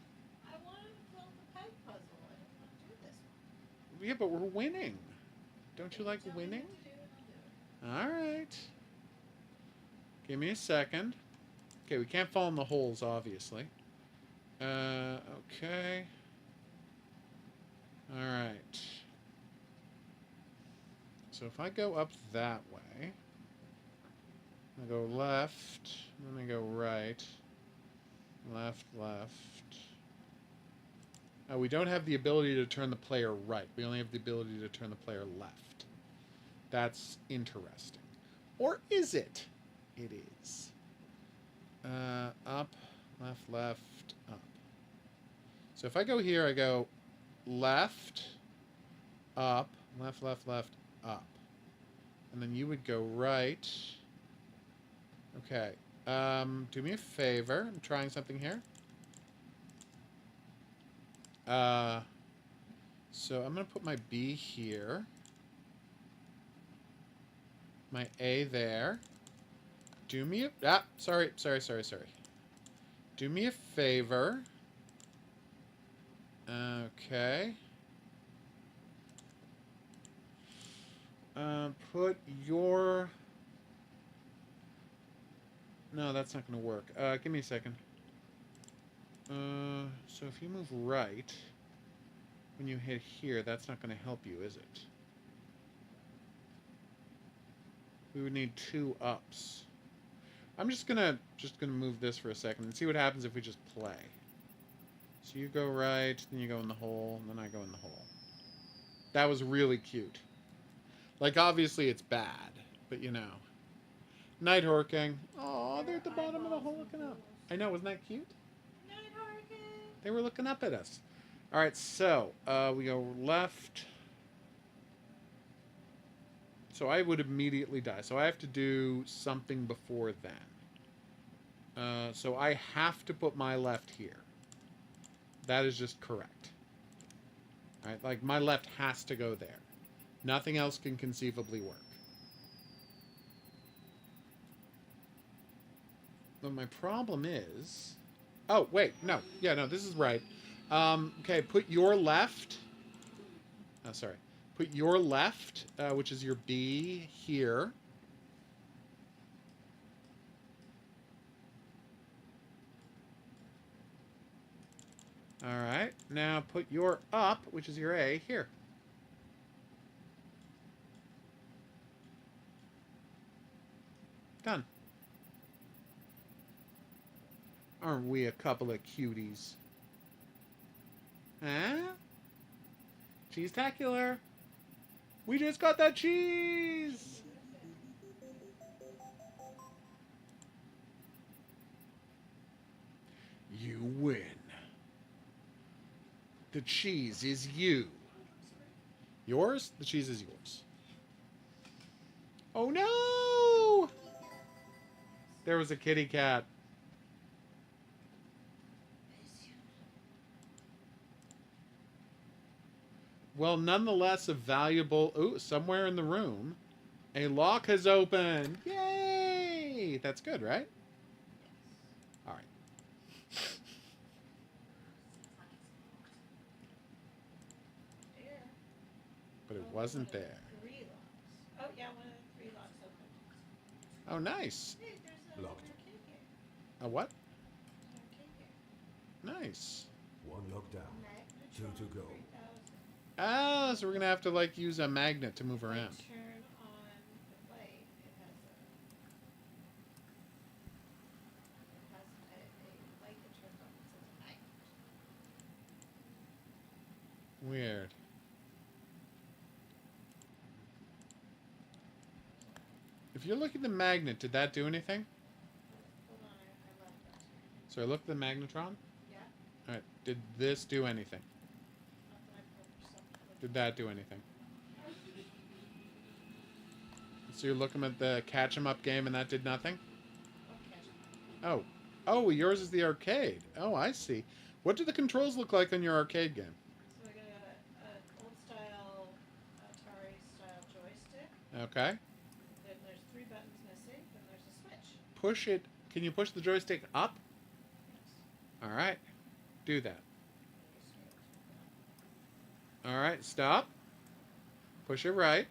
I want to build the pipe puzzle. I don't want to do this one. Yeah, but we're winning. Don't you like Tell me winning? what to do and I'll do it. Alright. Give me a second. Okay, we can't fall in the holes, obviously. Okay. Alright. So if I go up that way, I go left, then I go right, left. Oh, we don't have the ability to turn the player right. We only have the ability to turn the player left. That's interesting. Or is it? It is. Up, left, up. So if I go here, I go left, up, left, up. And then you would go right. Okay. Do me a favor. I'm trying something here. So I'm going to put my B here. My A there. Do me a... sorry. Do me a favor. Okay. Put your... No, that's not going to work. Give me a second. So if you move right, when you hit here, that's not going to help you, is it? We would need 2 ups. I'm just gonna move this for a second and see what happens if we just play. So you go right, then you go in the hole, and then I go in the hole. That was really cute. Like, obviously it's bad, but you know. Night Horking. Aw, they're at the bottom of the hole looking up. I know, wasn't that cute? Night, Hurricane. They were looking up at us. Alright, so, we go left. So I would immediately die. So I have to do something before then. So I have to put my left here. That is just correct. Alright, like my left has to go there. Nothing else can conceivably work. But my problem is... Oh, wait, no. Yeah, no, this is right. Okay, put your left... Oh, sorry. Put your left, which is your B, here. Alright, now put your up, which is your A, here. Done. Aren't we a couple of cuties? Huh? Cheese-tacular. We just got that cheese! You win. The cheese is you. Yours? The cheese is yours. Oh no! There was a kitty cat. Well, nonetheless, a valuable... Ooh, somewhere in the room, a lock has opened. Yay! That's good, right? All right. wasn't one of there? the 3 locks. Oh, yeah, one of the 3 locks opened. Oh, nice. Hey, there's Locked. an arcade game. A what? There's an arcade game. Nice. One lock down. Magnetron 2 to go. 3000. Ah, so we're gonna have to like use a magnet to move If I around. turn on the light, it has a light that turns on that says magnet. Weird. If you look at the magnet, did that do anything? Hold on, I left that. So I looked at the magnetron. Yeah, Alright, did this do anything? not that I put something. Did that do anything? So you're looking at the catch 'em up game and that did nothing? Okay. Oh. Oh, yours is the arcade. Oh, I see. What do the controls look like on your arcade game? So I got a old style Atari style joystick. Okay. Then there's 3 buttons missing. Then there's a switch. Push it. Can you push the joystick up? Yes. Alright. Do that. Alright, stop. Push it right.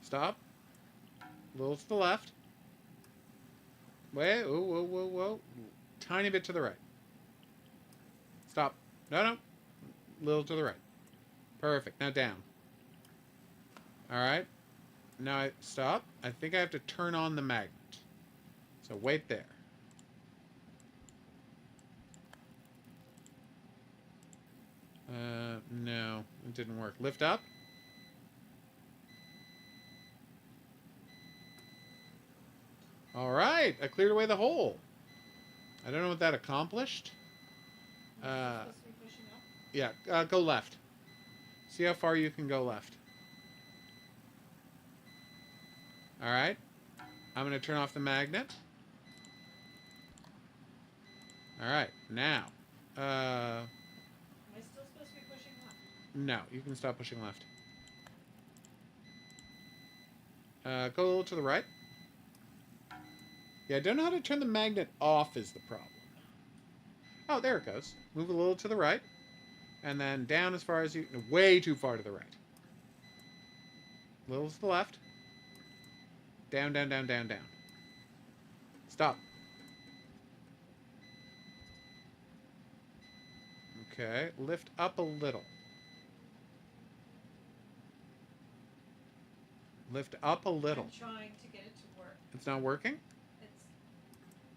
Stop. A little to the left. Wait, whoa, whoa, whoa, whoa. Tiny bit to the right. Stop. No, no. Little to the right. Perfect. Now down. Alright. Now I stop. I think I have to turn on the magnet. So wait there. No. It didn't work. Lift up. Alright. I cleared away the hole. I don't know what that accomplished. Am I supposed to be pushing up? Yeah, go left. See how far you can go left. Alright. I'm going to turn off the magnet. Alright, now. Am I still supposed to be pushing left? No, you can stop pushing left. Go a little to the right. Yeah, I don't know how to turn the magnet off is the problem. Oh, there it goes. Move a little to the right. And then down as far as you... No, way too far to the right. A little to the left. Down, down, down, down, down. Stop. Okay, lift up a little. Lift up a little. I'm trying to get it to work. It's not working? It's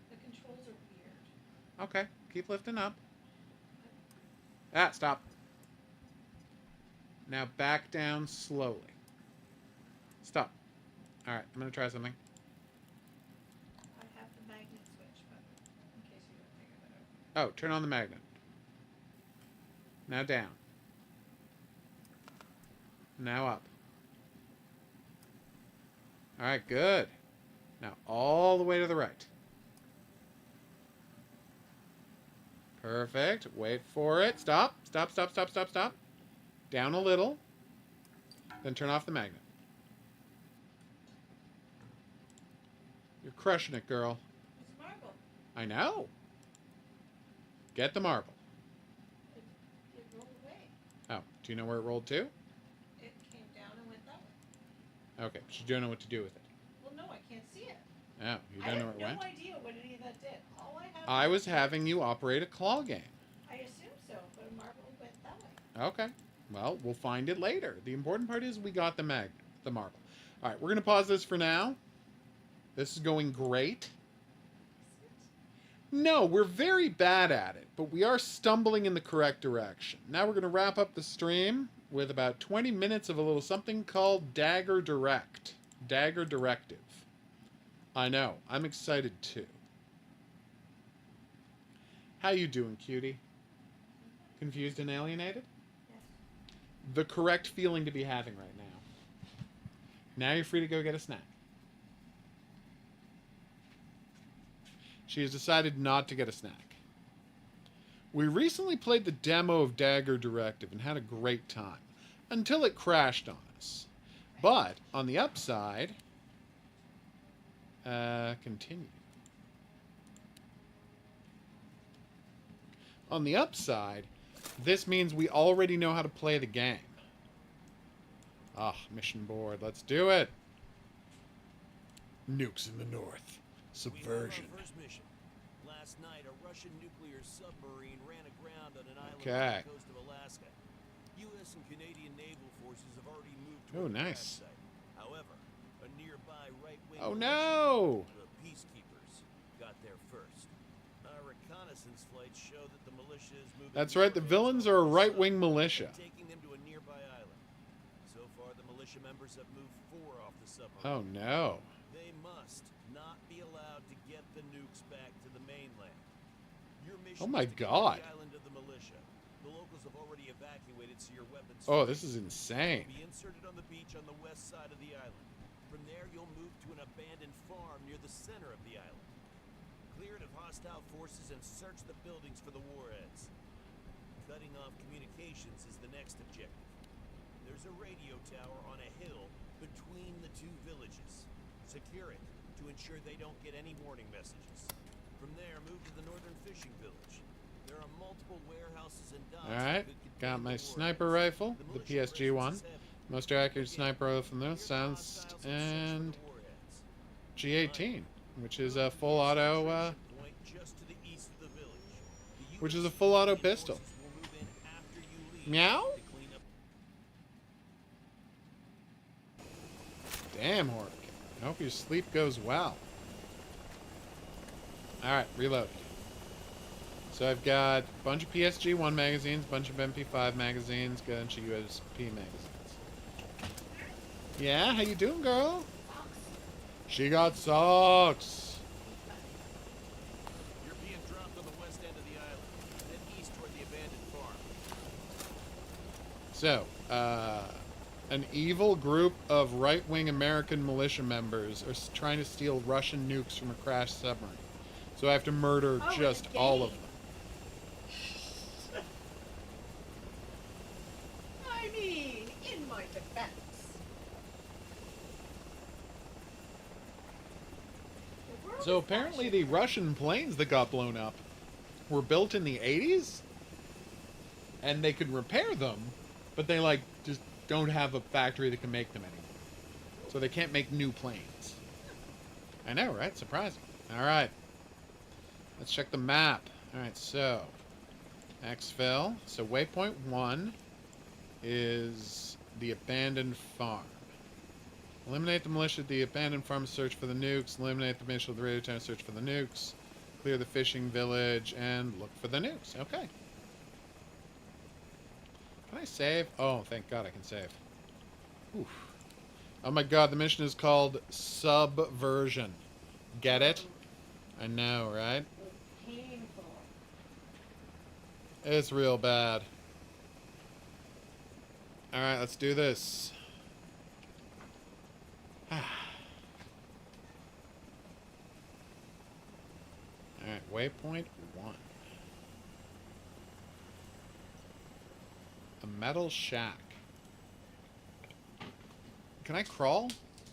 the controls are weird. Okay, keep lifting up. Ah, stop. Now back down slowly. Stop. Alright, I'm going to try something. I have the magnet switch, but in case you don't figure that out. Oh, turn on the magnet. Now down. Now up. Alright, good. Now all the way to the right. Perfect. Wait for it. Stop. Stop, stop, stop, stop, stop. Down a little. Then turn off the magnet. You're crushing it, girl. It's a marble. I know. Get the marble. It rolled away. Oh, do you know where it rolled to? It came down and went that way. Okay, but you don't know what to do with it. Well, no, I can't see it. Oh, you I don't know have where it no went? idea what any of that did. All I have. I was having you operate a claw game. I assume so, but a marble went that way. Okay. Well, we'll find it later. The important part is we got the magnet, the marble. All right, we're going to pause this for now. This is going great. No, we're very bad at it, but we are stumbling in the correct direction. Now we're going to wrap up the stream with about 20 minutes of a little something called Dagger Direct. Dagger Directive. I know. I'm excited too. How you doing, cutie? Confused and alienated? Yes. The correct feeling to be having right now. Now you're free to go get a snack. She has decided not to get a snack. We recently played the demo of Dagger Directive and had a great time, until it crashed on us. But, on the upside... continue. On the upside, this means we already know how to play the game. Ah, mission board. Let's do it. Nukes in the north. Subversion. We have our first mission. Last night, a Russian nuclear submarine ran aground on an island Okay. off the coast of Alaska. U.S. and Canadian naval forces have already moved Oh, toward the nice. crash site. However, a nearby right-wing Oh, militia, no! the Peacekeepers, got there first. Our reconnaissance flights show that the militia is moving. That's right, the north villains over are a the right-wing sub, militia. taking them to a nearby island. So far, the militia members have moved 4 off the submarine. Oh, no. They must not be allowed to get the nukes back to the mainland. Your mission Oh my is to clear God. the island of the militia. The locals have already evacuated, so your weapons. Oh, this is insane. Be inserted on the beach on the west side of the island. From there, you'll move to an abandoned farm near the center of the island. Clear it of hostile forces and search the buildings for the warheads. Cutting off communications is the next objective. There's a radio tower on a hill between the 2 villages. Secure it to ensure they don't get any warning messages. From there, move to the northern fishing village. There are multiple warehouses and docks. Alright, that could got contain my the sniper warheads. rifle, the militia PSG one. presence is heavy. Most accurate sniper rifle from the Clear the South, hostiles and and search for the warheads. G18, which is a full auto, Point just to the east of the village. The which is a US full auto Canadian pistol. forces will move in after you leave Meow? to clean up. Damn, Hork. I hope your sleep goes well. Alright, reload. So I've got a bunch of PSG-1 magazines, a bunch of MP5 magazines, got a bunch of USP magazines. Yeah, how you doing, girl? She got socks. You're being dropped on the west end of the island, then east toward the abandoned farm. So, an evil group of right-wing American militia members are trying to steal Russian nukes from a crashed submarine. So I have to murder Oh, just okay. all of them. I mean, in my defense. The world So is apparently actually- the Russian planes that got blown up were built in the 80s, and they could repair them, but they like just don't have a factory that can make them anymore. So they can't make new planes. I know, right? Surprising. All right. Let's check the map. All right, so exfil. So waypoint 1 is the abandoned farm. Eliminate the militia at the abandoned farm, search for the nukes. Eliminate the militia at the radio tower, search for the nukes. Clear the fishing village and look for the nukes. Okay. Can I save? Oh, thank God I can save. Oof. Oh my God, the mission is called Subversion. Get it? I know, right? Painful. It's real bad. Alright, let's do this. Alright, waypoint 1. A metal shack. Can I crawl?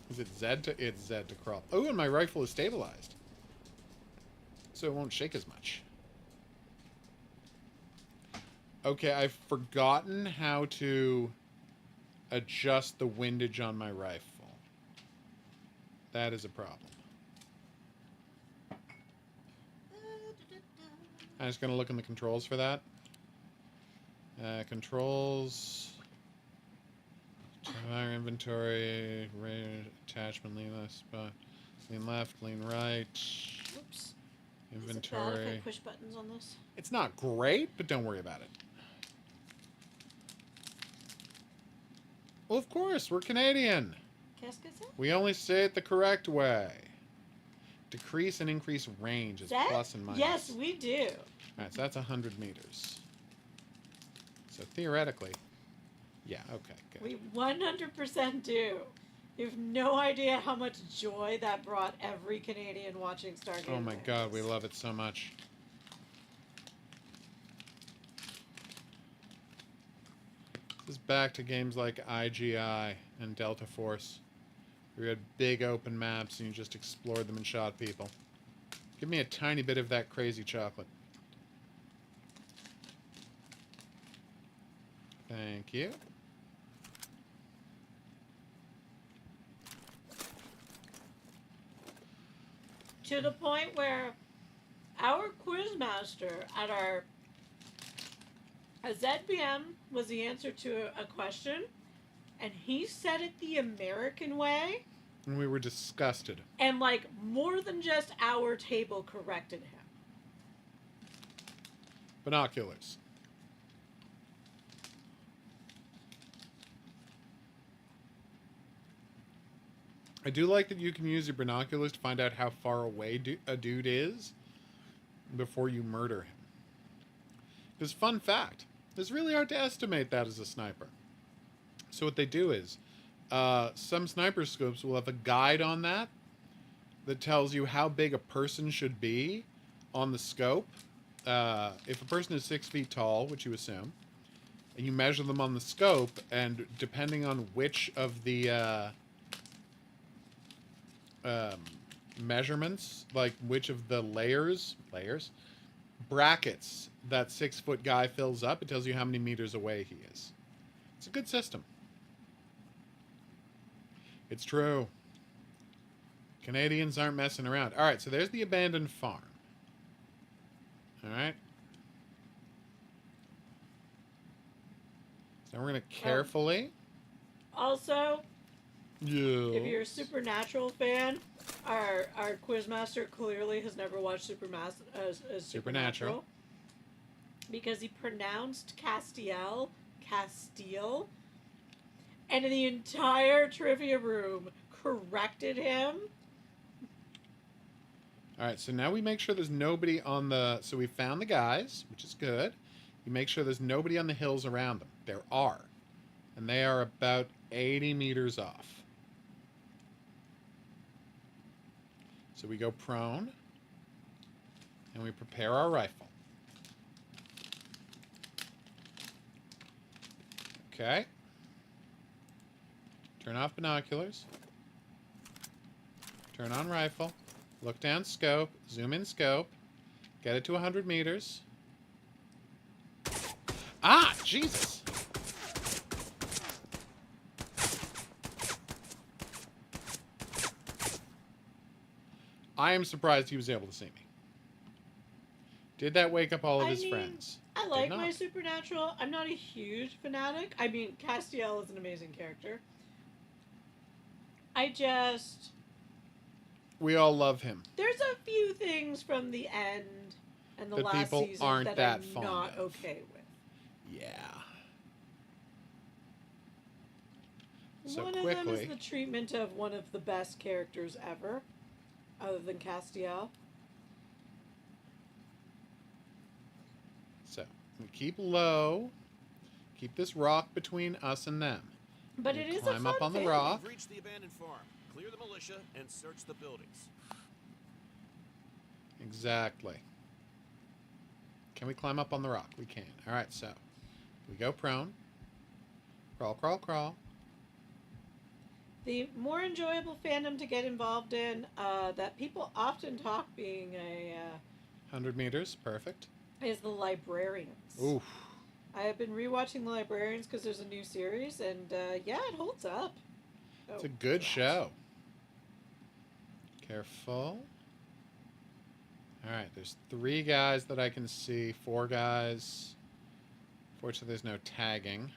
Is it Z to... It's Z to crawl. Oh, and my rifle is stabilized. So it won't shake as much. Okay, I've forgotten how to adjust the windage on my rifle. That is a problem. I'm just going to look in the controls for that. Controls. Fire inventory. Attachment. Lean left. Spot. Lean left. Lean right. Oops. Is it bad if Inventory. I push buttons on this? It's not great, but don't worry about it. Well, of course, we're Canadian. Qu'est-ce que c'est? We only say it the correct way. Decrease and increase range is That? plus and minus. Yes, we do. Alright, so that's 100 meters. So theoretically, yeah, okay, good. We 100% do. You have no idea how much joy that brought every Canadian watching Stargate. Oh my God, we Atlantis. love it so much. This is back to games like IGI and Delta Force. We had big open maps and you just explored them and shot people. Give me a tiny bit of that crazy chocolate. Thank you. To the point where our quizmaster at our a ZBM was the answer to a question, and he said it the American way, And we were disgusted. and like more than just our table corrected him. Binoculars. I do like that you can use your binoculars to find out how far away a dude is before you murder him. Because, fun fact, it's really hard to estimate that as a sniper. So what they do is, some sniper scopes will have a guide on that tells you how big a person should be on the scope. If a person is 6 feet tall, which you assume, and you measure them on the scope, and depending on which of the measurements, like which of the layers, brackets that 6 foot guy fills up, it tells you how many meters away he is. It's a good system. It's true. Canadians aren't messing around. All right, so there's the abandoned farm. All right. So we're going to carefully... Also, Yeah. if you're a Supernatural fan, our quizmaster clearly has never watched Supernatural. Because he pronounced Castile, and in the entire trivia room corrected him. All right, so now we make sure there's nobody on the... So we found the guys, which is good. You make sure there's nobody on the hills around them. There are. And they are about 80 meters off. So we go prone. And we prepare our rifle. Okay. Turn off binoculars. Turn on rifle. Look down scope. Zoom in scope. Get it to 100 meters. Ah, Jesus! I am surprised he was able to see me. Did that wake up all of his friends? I Did like not. my Supernatural. I'm not a huge fanatic. I mean, Castiel is an amazing character. We all love him. There's a few things from the end and the That last people season aren't that I'm fond not of. okay with. Yeah. So One quickly, of them is the treatment of one of the best characters ever, other than Castiel. so we keep low. Keep this rock between us and them. But We it is a climb fun up on the thing. rock. We've reached the abandoned farm. Clear the militia and search the buildings. Exactly. Can we climb up on the rock? We can. All right, so we go prone. Crawl, crawl, crawl. The more enjoyable fandom to get involved in, that people often talk being 100 meters. Perfect. is the Librarians. Oof. I have been rewatching the Librarians because there's a new series, and yeah, it holds up. It's Oh, a good gosh. show. Careful. All right, there's 3 guys that I can see. 4 guys. Fortunately, there's no tagging.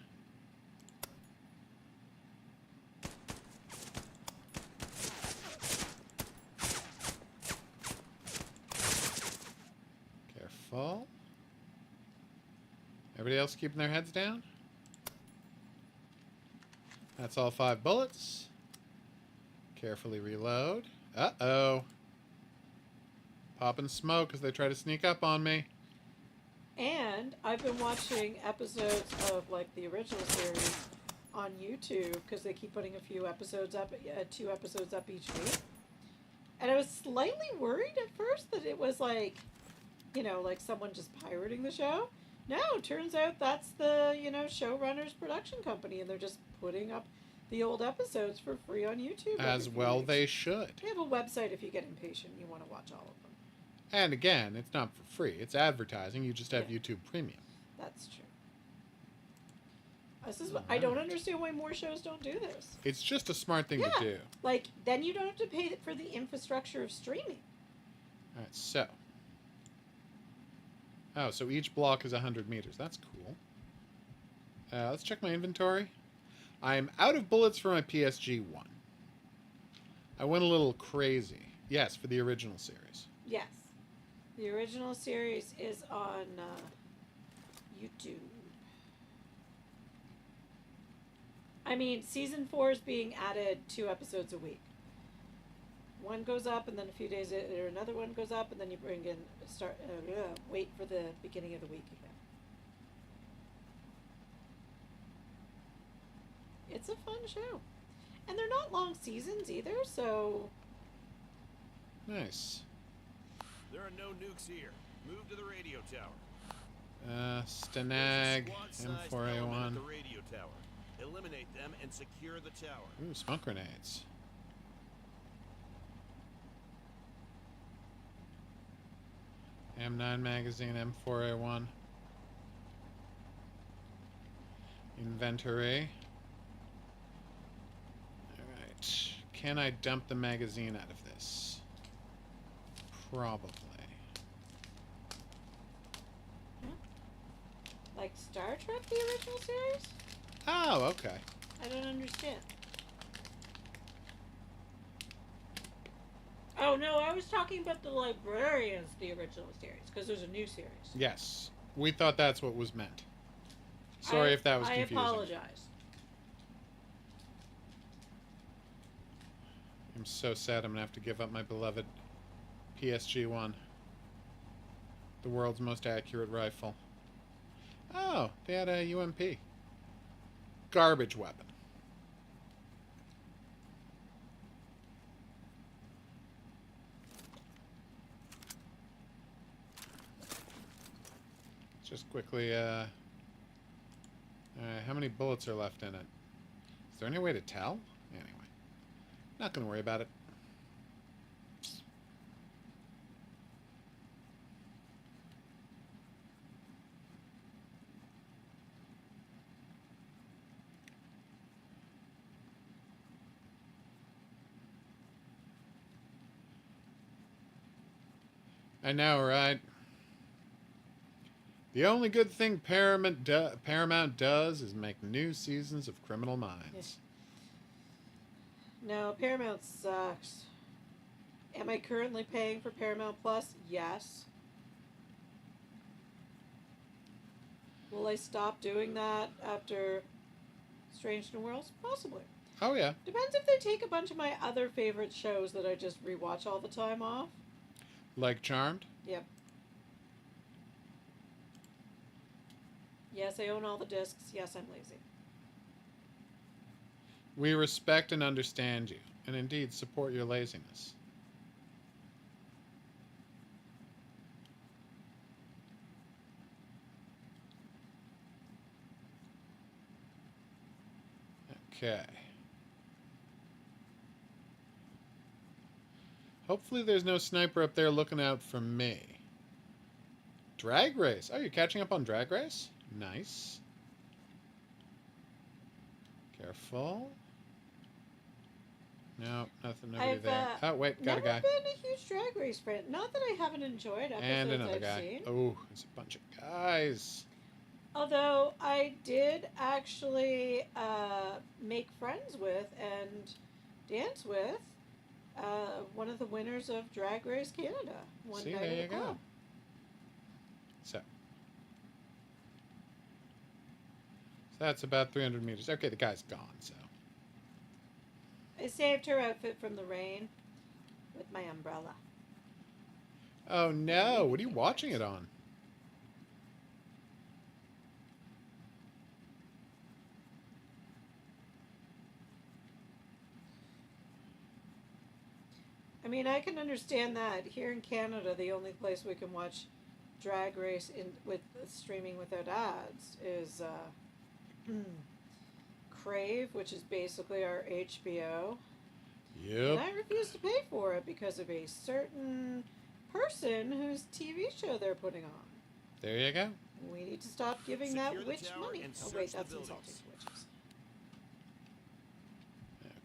Careful. Everybody else keeping their heads down? That's all 5 bullets. Carefully reload. Uh-oh. Popping smoke as they try to sneak up on me. And I've been watching episodes of like the original series on YouTube because they keep putting a few episodes up, 2 episodes up each week. And I was slightly worried at first that it was like, like someone just pirating the show. No, turns out that's the, showrunner's production company, and they're just putting up the old episodes for free on YouTube. As every few well weeks. they should. They have a website if you get impatient and you want to watch all of them. And again, it's not for free. It's advertising. You just have Yeah. YouTube Premium. That's true. This is what, I don't understand why more shows don't do this. It's just a smart thing Yeah. to do. Like, then you don't have to pay for the infrastructure of streaming. Alright, so. Oh, so each block is 100 meters. That's cool. Let's check my inventory. I'm out of bullets for my PSG-1. I went a little crazy. Yes, for the original series. Yes. The original series is on YouTube. I mean, season 4 is being added 2 episodes a week. One goes up, and then a few days later, another one goes up, and then you bring in wait for the beginning of the week again. It's a fun show, and they're not long seasons either. So Nice. There are no nukes here. Move to the radio tower. Stenag, There's a squad-sized element at M4A1. the radio tower. Eliminate them and secure the tower. Ooh, smoke grenades. M9 magazine, M4A1. Inventory. Alright. Can I dump the magazine out of this? Probably. like Star Trek, the original series? Oh, okay. I don't understand. Oh no, I was talking about the Librarians, the original series, because there's a new series. Yes. We thought that's what was meant. Sorry if that was confusing. I apologize. I'm so sad I'm going to have to give up my beloved PSG-1. The world's most accurate rifle. Oh, they had a UMP. Garbage weapon. Just quickly, alright, how many bullets are left in it? Is there any way to tell? Anyway. Not gonna worry about it. I know, right? The only good thing Paramount does is make new seasons of Criminal Minds. No, Paramount sucks. Am I currently paying for Paramount Plus? Yes. Will I stop doing that after Strange New Worlds? Possibly. Oh, yeah. Depends if they take a bunch of my other favorite shows that I just rewatch all the time off. Like Charmed? Yep. Yes, I own all the discs. Yes, I'm lazy. We respect and understand you, and indeed support your laziness. Okay. Hopefully there's no sniper up there looking out for me. Drag Race. Oh, you're catching up on Drag Race? Nice. Careful. No, nothing. Nobody there. Oh, wait, got a guy. I've never been a huge Drag Race fan. Not that I haven't enjoyed episodes And another I've guy. seen. Oh, there's a bunch of guys. Although I did actually make friends with and dance with one of the winners of Drag Race Canada one See, night there at you a go. club. So that's about 300 meters. Okay, the guy's gone, so. I saved her outfit from the rain with my umbrella. Oh, no. What are you watching it on? I mean, I can understand that. Here in Canada, the only place we can watch Drag Race with streaming without ads is Crave, which is basically our HBO. Yep. And I refuse to pay for it because of a certain person whose TV show they're putting on. There you go. We need to stop giving Secure that the witch tower money. and Oh search wait, the that's buildings. insulting to witches.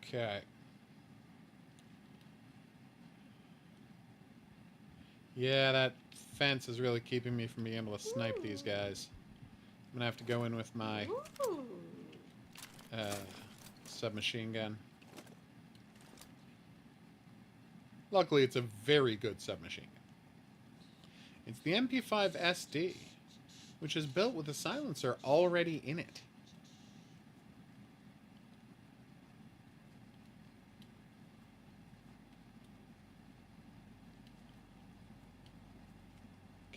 Okay. Yeah, that fence is really keeping me from being able to snipe these guys. I'm gonna have to go in with my Ooh. submachine gun. Luckily, it's a very good submachine gun. It's the MP5 SD, which is built with a silencer already in it.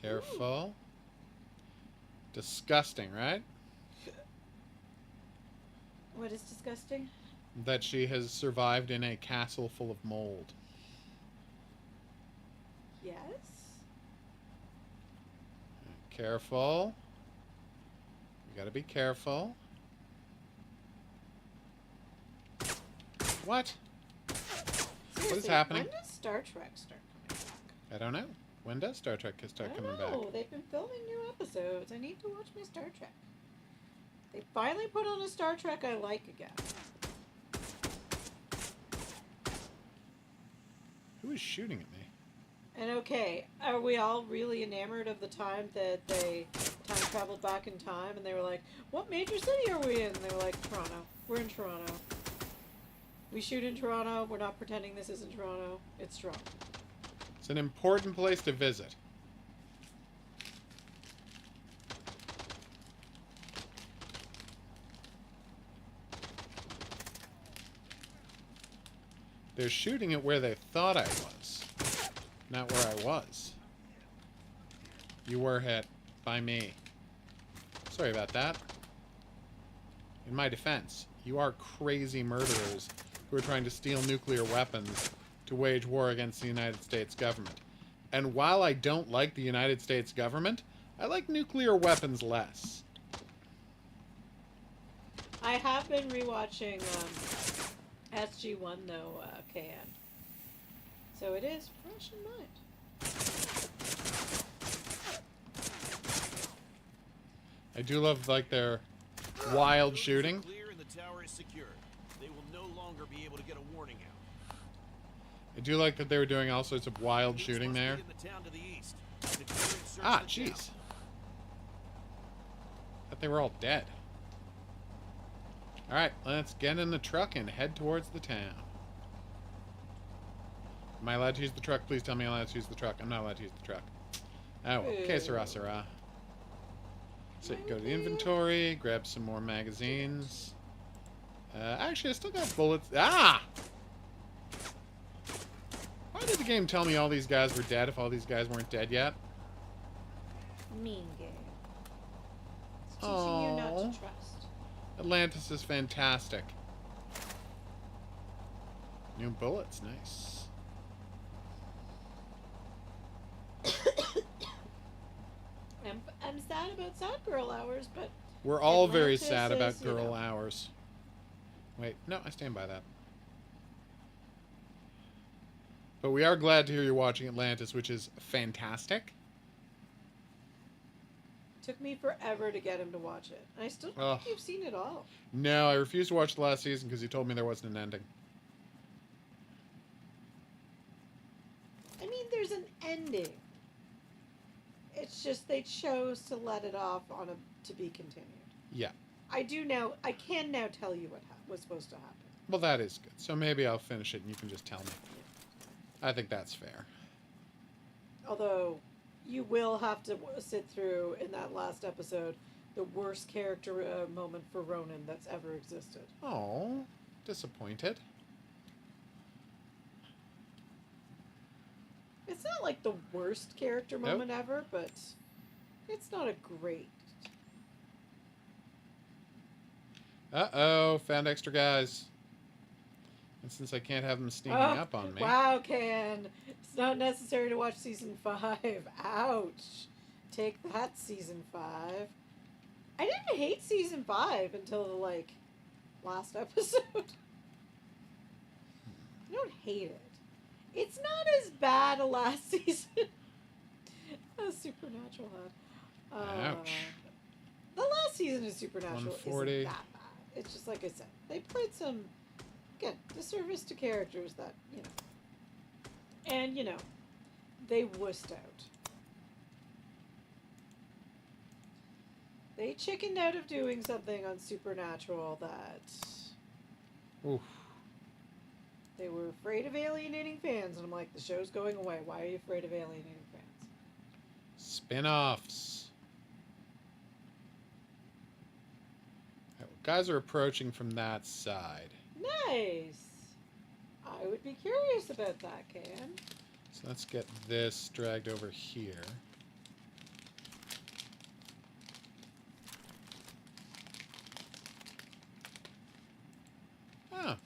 Careful. Disgusting, right? What is disgusting? That she has survived in a castle full of mold. Yes. Careful. You gotta be careful. What? Seriously, happening? When does Star Trek start coming back? I don't know. When does Star Trek start coming back? Oh, they've been filming new episodes. I need to watch my Star Trek. They finally put on a Star Trek I like again. Who is shooting at me? And okay, are we all really enamored of the time that they time traveled back in time and they were like, what major city are we in? And they were like, Toronto. We're in Toronto. We shoot in Toronto. We're not pretending this isn't Toronto. It's Toronto. It's an important place to visit. They're shooting at where they thought I was, not where I was. You were hit by me. Sorry about that. In my defense, you are crazy murderers who are trying to steal nuclear weapons to wage war against the United States government. And while I don't like the United States government, I like nuclear weapons less. I have been rewatching SG-1 though, KN. So it is fresh in mind. I do love, like, their wild shooting. Clear and the tower is secure. They will no longer be able to get a warning out. I do like that they were doing all sorts of wild shooting there. In the town to the east. Secure and search Ah, the town. jeez. Thought they were all dead. Alright, let's get in the truck and head towards the town. Am I allowed to use the truck? Please tell me I'm allowed to use the truck. I'm not allowed to use the truck. Oh, okay, Sarah, Sarah. So go to the inventory, grab some more magazines. Actually, I still got bullets. Ah! Why did the game tell me all these guys were dead if all these guys weren't dead yet? Mean game. It's teaching you not to trust. Atlantis is fantastic. New bullets, nice. I'm sad about Sad Girl Hours, but We're all very Atlantis sad about is, you girl know. hours. Wait, no, I stand by that. But we are glad to hear you're watching Atlantis, which is fantastic. took me forever to get him to watch it. And I still don't Ugh. think you've seen it all. No, I refused to watch the last season because you told me there wasn't an ending. I mean, there's an ending. It's just they chose to let it off on a to be continued. Yeah. I can now tell you what was supposed to happen. Well, that is good. So maybe I'll finish it and you can just tell me. I think that's fair. Although, you will have to sit through, in that last episode, the worst character moment for Ronan that's ever existed. Oh, disappointed. It's not like the worst character Nope. moment ever, but it's not a great. Uh-oh, found extra guys. And since I can't have them sneaking up on me... Wow, Ken. It's not necessary to watch season 5. Ouch. Take that, season 5. I didn't hate season 5 until the, last episode. I don't hate it. It's not as bad a last season as Supernatural had. Ouch. The last season of Supernatural 140. isn't that bad. It's just like I said. They played some, again, disservice to characters that, And, they wussed out. They chickened out of doing something on Supernatural that Oof. they were afraid of alienating fans, and I'm like, the show's going away. Why are you afraid of alienating fans? Spin-offs. Alright, well, guys are approaching from that side. Nice. I would be curious about that, Can. So let's get this dragged over here. Oh.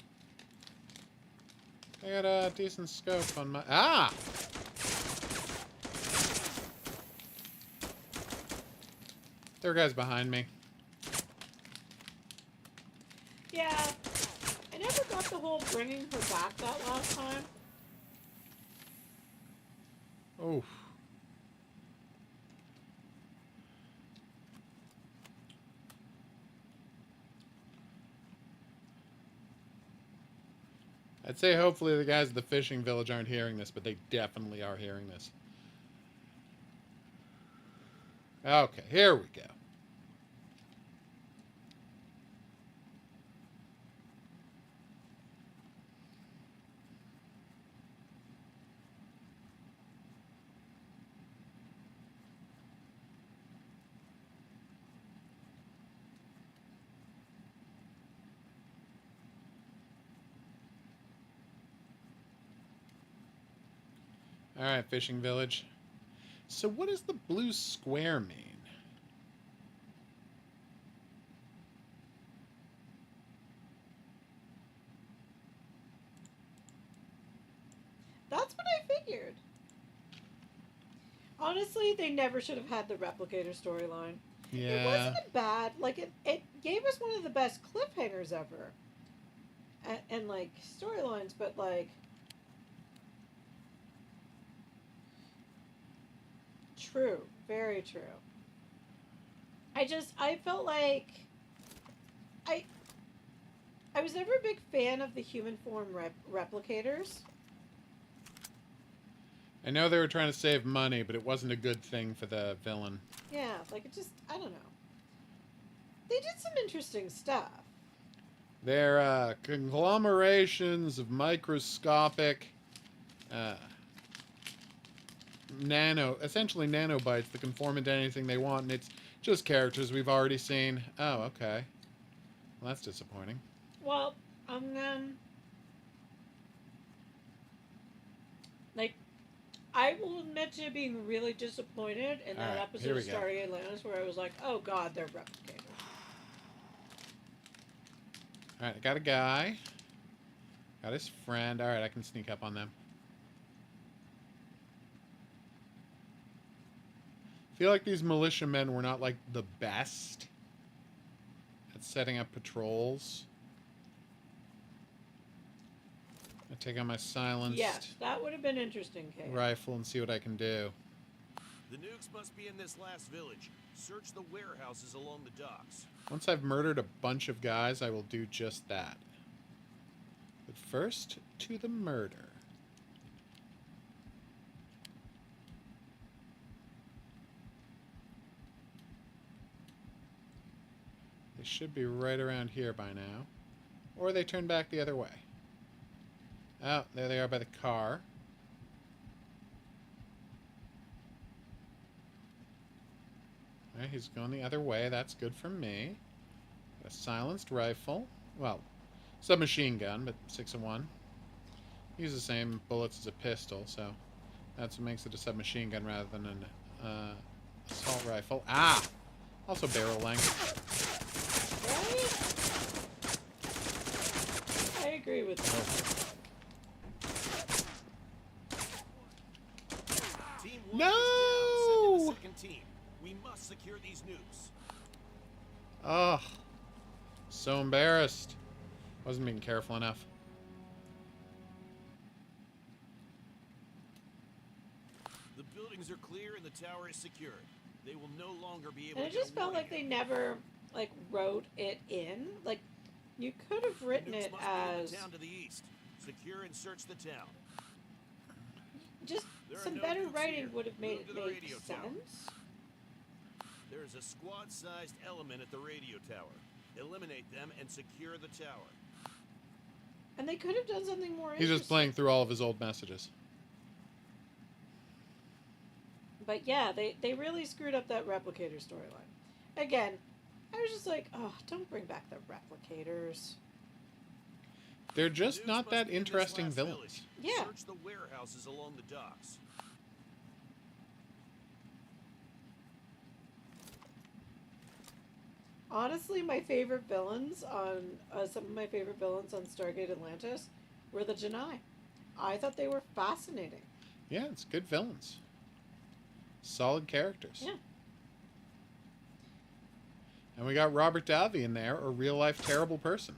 I got a decent scope on my... Ah! There are guys behind me. Yeah, I never got the whole bringing her back that last time. Oof. I'd say hopefully the guys at the fishing village aren't hearing this, but they definitely are hearing this. Okay, here we go. Alright, fishing village. So what does the blue square mean? That's what I figured. Honestly, they never should have had the replicator storyline. Yeah. It wasn't a bad, like, it gave us one of the best cliffhangers ever. And like, storylines, but like... True. Very true. I felt like... I was never a big fan of the human form replicators. I know they were trying to save money, but it wasn't a good thing for the villain. Yeah, like it just, I don't know. They did some interesting stuff. They're conglomerations of microscopic essentially nanobites that can form into anything they want, and it's just characters we've already seen. Oh, okay. Well, that's disappointing. Well, like, I will admit to being really disappointed in that Alright, here episode we of go. Starry Atlantis where I was like, oh god, they're replicators. Alright, I got a guy. Got his friend. Alright, I can sneak up on them. I feel like these militiamen were not, like, the best at setting up patrols. I take out my silenced Yes, that would have been interesting, Kate. rifle and see what I can do. The nukes must be in this last village. Search the warehouses along the docks. Once I've murdered a bunch of guys, I will do just that. But first, to the murder. They should be right around here by now. Or they turn back the other way. Oh, there they are by the car. Alright, he's going the other way. That's good for me. Got a silenced rifle. Well, submachine gun, but 6-1. Use the same bullets as a pistol, so that's what makes it a submachine gun rather than an assault rifle. Ah! Also barrel length. Right? I agree with that. Team 1 No! is down. Send in the second team. We must secure these nukes. Ugh. So embarrassed. Wasn't being careful enough. The buildings are clear and the tower is secured. They will no longer be able And to it just get a felt like warning. they never, like, wrote it in. Like, you could have written Nukes it must be in as... the town to the east. Secure and search the town. Just There are some no better nukes writing here. would have made Move it to the make radio tower. sense. There is a squad-sized element at the radio tower. Eliminate them and secure the tower. And they could have done something more He's just interesting. playing through all of his old messages. But yeah, they really screwed up that replicator storyline. Again, I was just like, oh, don't bring back the replicators. They're The just nukes not must that be in this interesting last villains. village. Yeah. Search the warehouses along the docks. Honestly, my favorite villains on some of my favorite villains on Stargate Atlantis were the Janai. I thought they were fascinating. Yeah, it's good villains. Solid characters. Yeah. And we got Robert Davi in there, a real-life terrible person.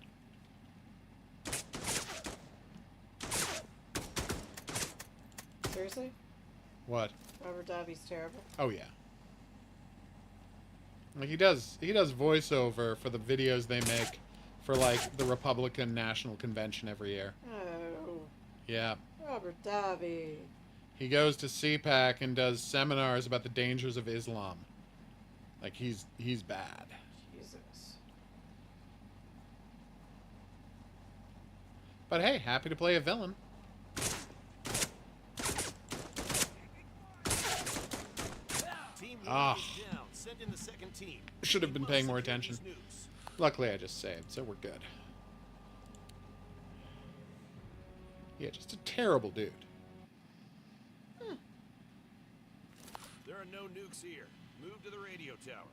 Seriously, What? Robert Davi's terrible. Oh, yeah. Like, he does voiceover for the videos they make for, like, the Republican National Convention every year. Oh, Yeah. Robert Davi. He goes to CPAC and does seminars about the dangers of Islam. Like, he's bad. Jesus. But hey, happy to play a villain. Team 1 Ah. is down. Send in the second team. Should have We been must paying more secure attention. these nukes. Luckily, I just saved, so we're good. Yeah, just a terrible dude. There are no nukes here. Move to the radio tower.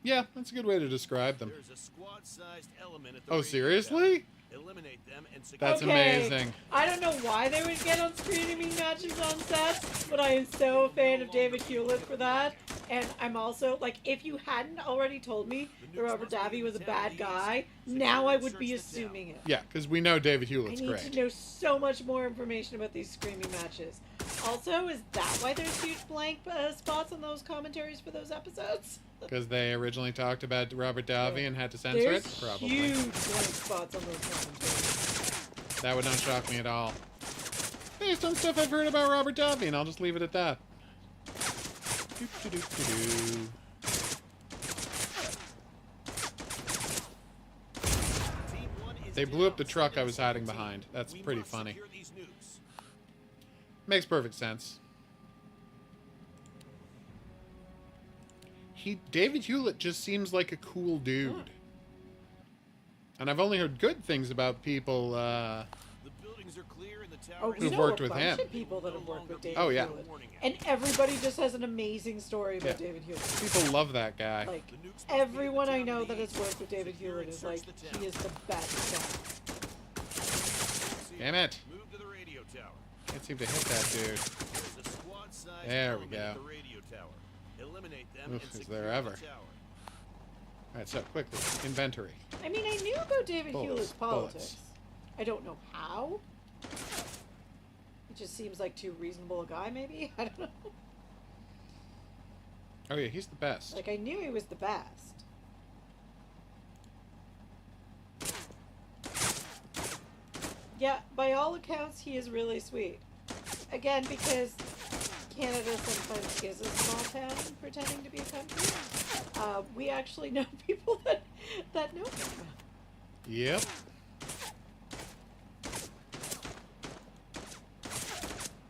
Yeah, that's a good way to describe them. There's a squad-sized element at the Oh, radio seriously? tower. Eliminate them and secure That's the Okay. amazing. I don't know why they would get on screening matches on sets, but I am so a fan of David Hewlett for that. And I'm also, like, if you hadn't already told me that Robert Davi was a bad guy, now I would be assuming it. Yeah, because we know David I Hewlett's need great. to know so much more information about these screaming matches. Also, is that why there's huge blank spots on those commentaries for those episodes? Because they originally talked about Robert Davi and had to censor There's it? Probably. huge blank spots on those commentaries. That would not shock me at all. Based on stuff I've heard about Robert Davi, and I'll just leave it at that. Doo-doo-doo-doo-doo. Team 1 is They blew up down. the truck Send I in was the hiding second team. behind. That's We pretty must funny. secure these nukes. Makes perfect sense. David Hewlett just seems like a cool dude. Yeah. And I've only heard good things about people, The buildings are clear and the tower Oh, is we Who've know worked a with bunch him. of people that have worked with David Oh, yeah. Hewlett. And everybody just has an amazing story about Yeah. David Hewlett. people love that guy. Like, The nukes must be everyone in the I town know to the that has east. worked with David Secure Hewlett and is search like, the he town. is the best guy. Damn it. Move to the radio tower. Can't seem to hit that dude. There's a squad-sized There we element at go. the radio tower. Eliminate them Oof, and is secure there ever. the tower. Alright, so quickly. Inventory. I mean, I knew about David Bullets, Hewlett's bullets. politics. I don't know how. It just seems like too reasonable a guy, maybe? I don't know. Oh yeah, he's the best. Like, I knew he was the best. Yeah, by all accounts, he is really sweet. Again, because Canada sometimes is a small town pretending to be a country. We actually know people that know him. Yep.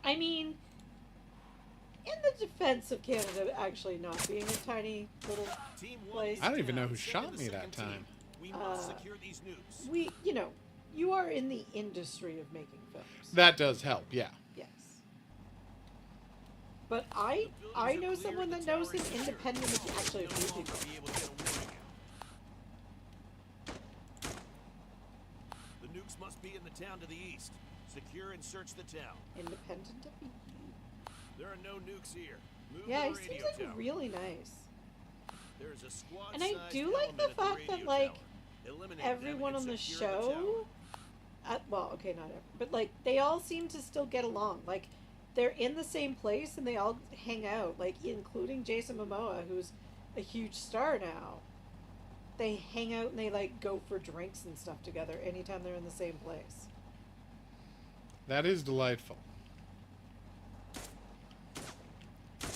I mean, in the defense of Canada actually not being a tiny little Team 1 place, is I don't even know down. who Send in shot the me that second team. time. We must Uh, secure these nukes. we, you are in the industry of making films. That does help, yeah. Yes. But I know someone that knows him independent of actually a few people. The nukes must be in the town to the east. Secure and search the town. Independent of you. There are no nukes here. Move Yeah, to he the seems radio like tower. really nice. There's a squad And I do like the fact that, like, everyone on the show, well, okay, not everyone, but like they all seem to still get along. Like they're in the same place and they all hang out. Like including Jason Momoa, who's a huge star now. They hang out and they like go for drinks and stuff together anytime they're in the same place. That is delightful.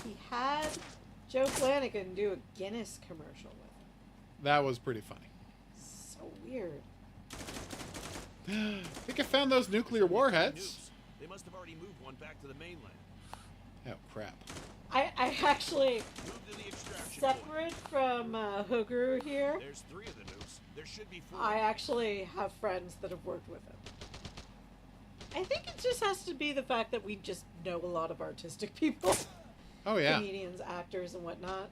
he had Joe Flanagan do a Guinness commercial with him. That was pretty funny. So weird. I think I found those nuclear warheads. Nukes. They must have already moved one back to the mainland. Oh, crap. I actually, Move to the extraction point. separate from Hoguru here, There's 3 of the nukes. There should be 4. I actually have friends that have worked with him. I think it just has to be the fact that we just know a lot of artistic people. Oh, yeah. Comedians, actors, and whatnot.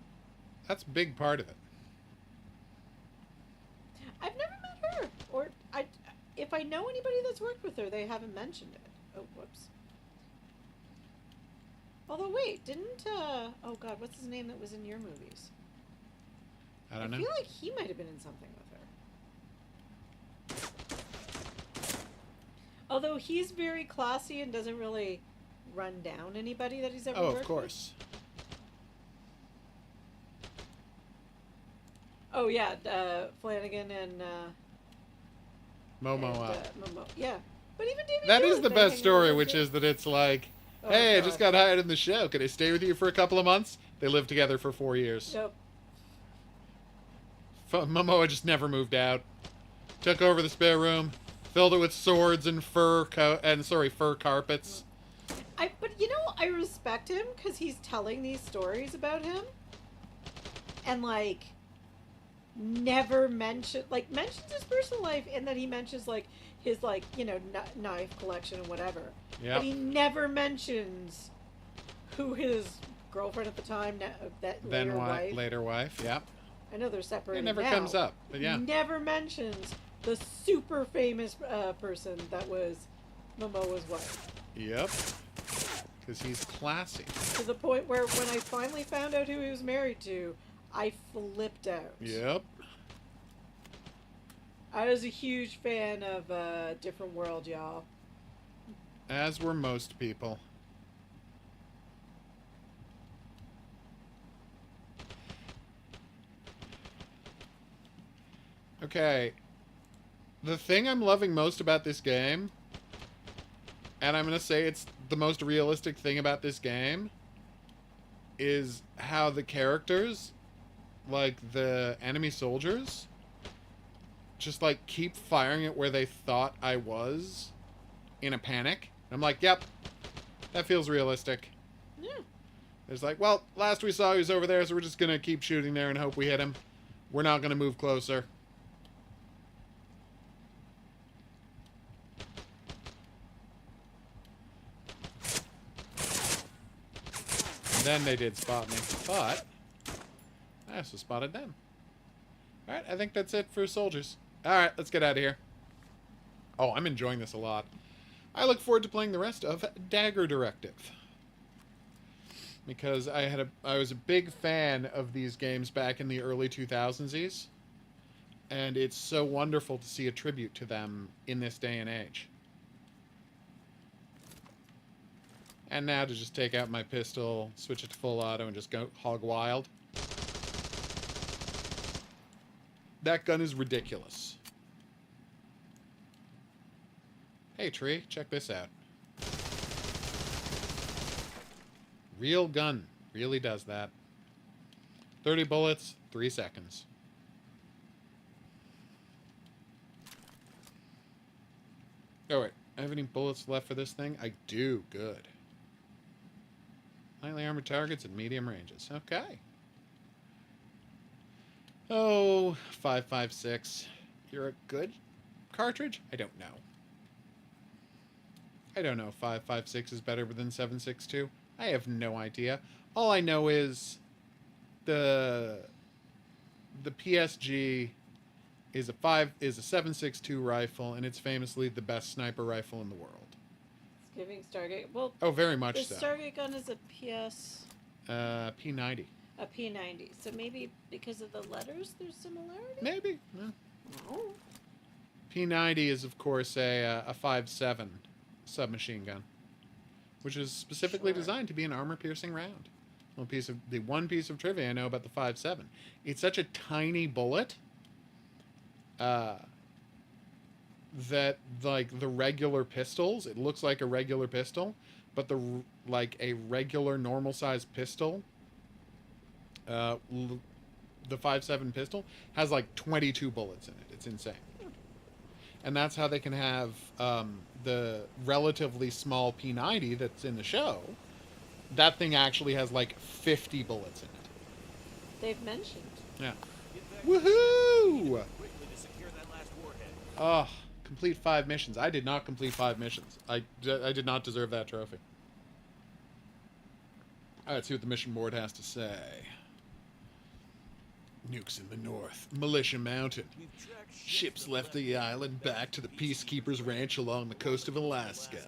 That's a big part of it. I've never met her. Or, if I know anybody that's worked with her, they haven't mentioned it. Oh, whoops. Although, wait, didn't, oh god, what's his name that was in your movies? I don't know. I feel like he might have been in something with her. Although he's very classy and doesn't really run down anybody that he's ever Oh, worked of course. with. Oh, yeah, Flanagan and, Momo. Momo. Yeah. But even David That is Hewlett the thing, best and story, it was which good. is that it's like, Oh, hey, I God. just got hired in the show. Can I stay with you for a couple of months? They lived together for 4 years. Yep. Momoa just never moved out. Took over the spare room, filled it with swords and fur carpets. But you know, I respect him because he's telling these stories about him, and like, mentions his personal life, and that he mentions like his knife collection and whatever. Yeah. But he never mentions who his girlfriend at the time, Then wife. later wife, yeah. I know they're separated. It never now. comes up, but yeah. Never mentions the super famous person that was Momoa's wife. Yep. Because he's classy. To the point where when I finally found out who he was married to, I flipped out. Yep. I was a huge fan of Different World, y'all. As were most people. Okay. The thing I'm loving most about this game, and I'm going to say it's the most realistic thing about this game, is how the characters, like the enemy soldiers, just like keep firing at where they thought I was in a panic. I'm like, yep, that feels realistic. Yeah. It's like, well, last we saw he was over there, so we're just going to keep shooting there and hope we hit him. We're not going to move closer. And then they did spot me, but I also spotted them. Alright, I think that's it for soldiers. Alright, let's get out of here. Oh, I'm enjoying this a lot. I look forward to playing the rest of Dagger Directive. Because I was a big fan of these games back in the early 2000s. And it's so wonderful to see a tribute to them in this day and age. And now to just take out my pistol, switch it to full auto, and just go hog wild. That gun is ridiculous. Hey, tree, check this out. Real gun. Really does that. 30 bullets, 3 seconds. Oh, wait. I have any bullets left for this thing? I do. Good. Lightly armored targets at medium ranges. Okay. Oh, 5.56. You're a good cartridge? I don't know. I don't know if 5.56 is better than 7.62. I have no idea. All I know is the PSG is a 7.62 rifle, and it's famously the best sniper rifle in the world. It's giving Stargate. Well, Oh, very much the so. Stargate gun is a PS, P90. a P90. So maybe because of the letters, there's similarity. Maybe. Yeah. No. P90 is, of course, a 5.7 submachine gun, which is specifically Sure. designed to be an armor-piercing round. The one piece of trivia I know about the 5.7. It's such a tiny bullet that, like, the regular pistols, it looks like a regular pistol, but like a regular normal size pistol, the 5.7 pistol has like 22 bullets in it. It's insane. And that's how they can have the relatively small P90 that's in the show. That thing actually has like 50 bullets in it. They've mentioned. Yeah. Get back Woohoo! quickly to secure that last warhead. Oh, complete 5 missions. I did not complete 5 missions. I did not deserve that trophy. All right, let's see what the mission board has to say. Nukes in the north. Militia mounted. We've tracked Ships left the island back to the Peacekeepers Ranch along the coast of Alaska.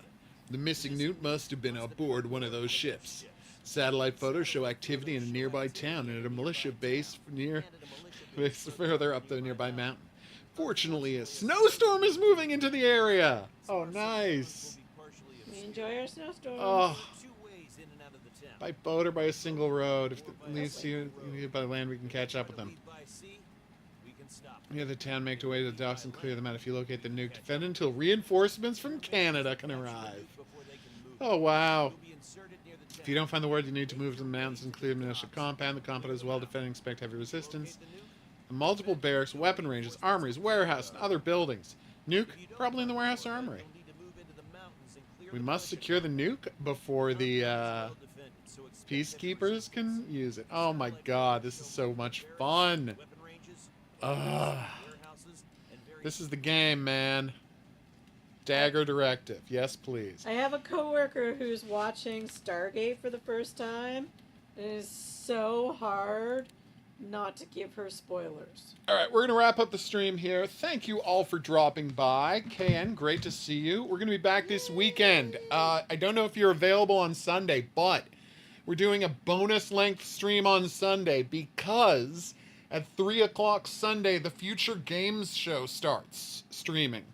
The missing Newt must have been aboard one of those ships. Satellite photos show activity in a nearby town and at a militia base further up the nearby mountain. Fortunately, a snowstorm is moving into the area. Oh, nice. We enjoy our snowstorms. Oh, Two ways in and out of the town. by boat or by a single road. If it leads you by land, we can catch up with them. By sea, we can stop. Near the town, make your way to the docks and clear them out. If you locate the nuke, defend until reinforcements from Canada can arrive. Oh, wow. You'll be inserted near the If you don't find the word, you need to move to the mountains and clear the militia compound. The compound is well defended. Expect heavy resistance. Multiple barracks, weapon ranges, armories, warehouse, and other buildings. Nuke, probably in the warehouse or armory. We must secure the nuke before the peacekeepers can use it. Oh my god, this is so much fun. This is the game, man. Dagger Directive. Yes, please. I have a coworker who's watching Stargate for the first time. It is so hard not to give her spoilers. All right, we're going to wrap up the stream here. Thank you all for dropping by. KN, great to see you. We're going to be back this weekend. I don't know if you're available on Sunday, but we're doing a bonus length stream on Sunday because at 3 o'clock Sunday, the Future Games show starts streaming.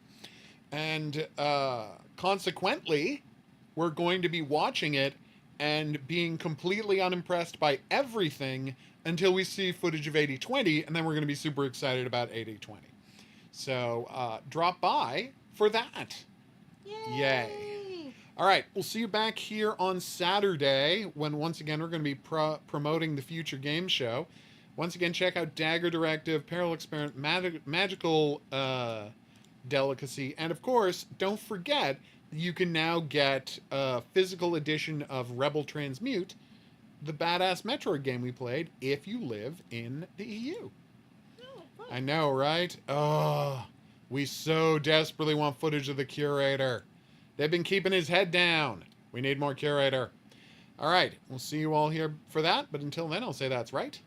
And consequently, we're going to be watching it and being completely unimpressed by everything until we see footage of 8020, and then we're going to be super excited about 8020. So drop by for that. Yay. All right, we'll see you back here on Saturday when, once again, we're going to be promoting the Future Game Show. Once again, check out Dagger Directive, Peril Experiment, Magical Delicacy, and of course, don't forget, you can now get a physical edition of Rebel Transmute, the badass Metroid game we played, if you live in the EU. Oh, I know, right? Oh, we so desperately want footage of the Curator. They've been keeping his head down. We need more Curator. All right, we'll see you all here for that, but until then, I'll say that's right.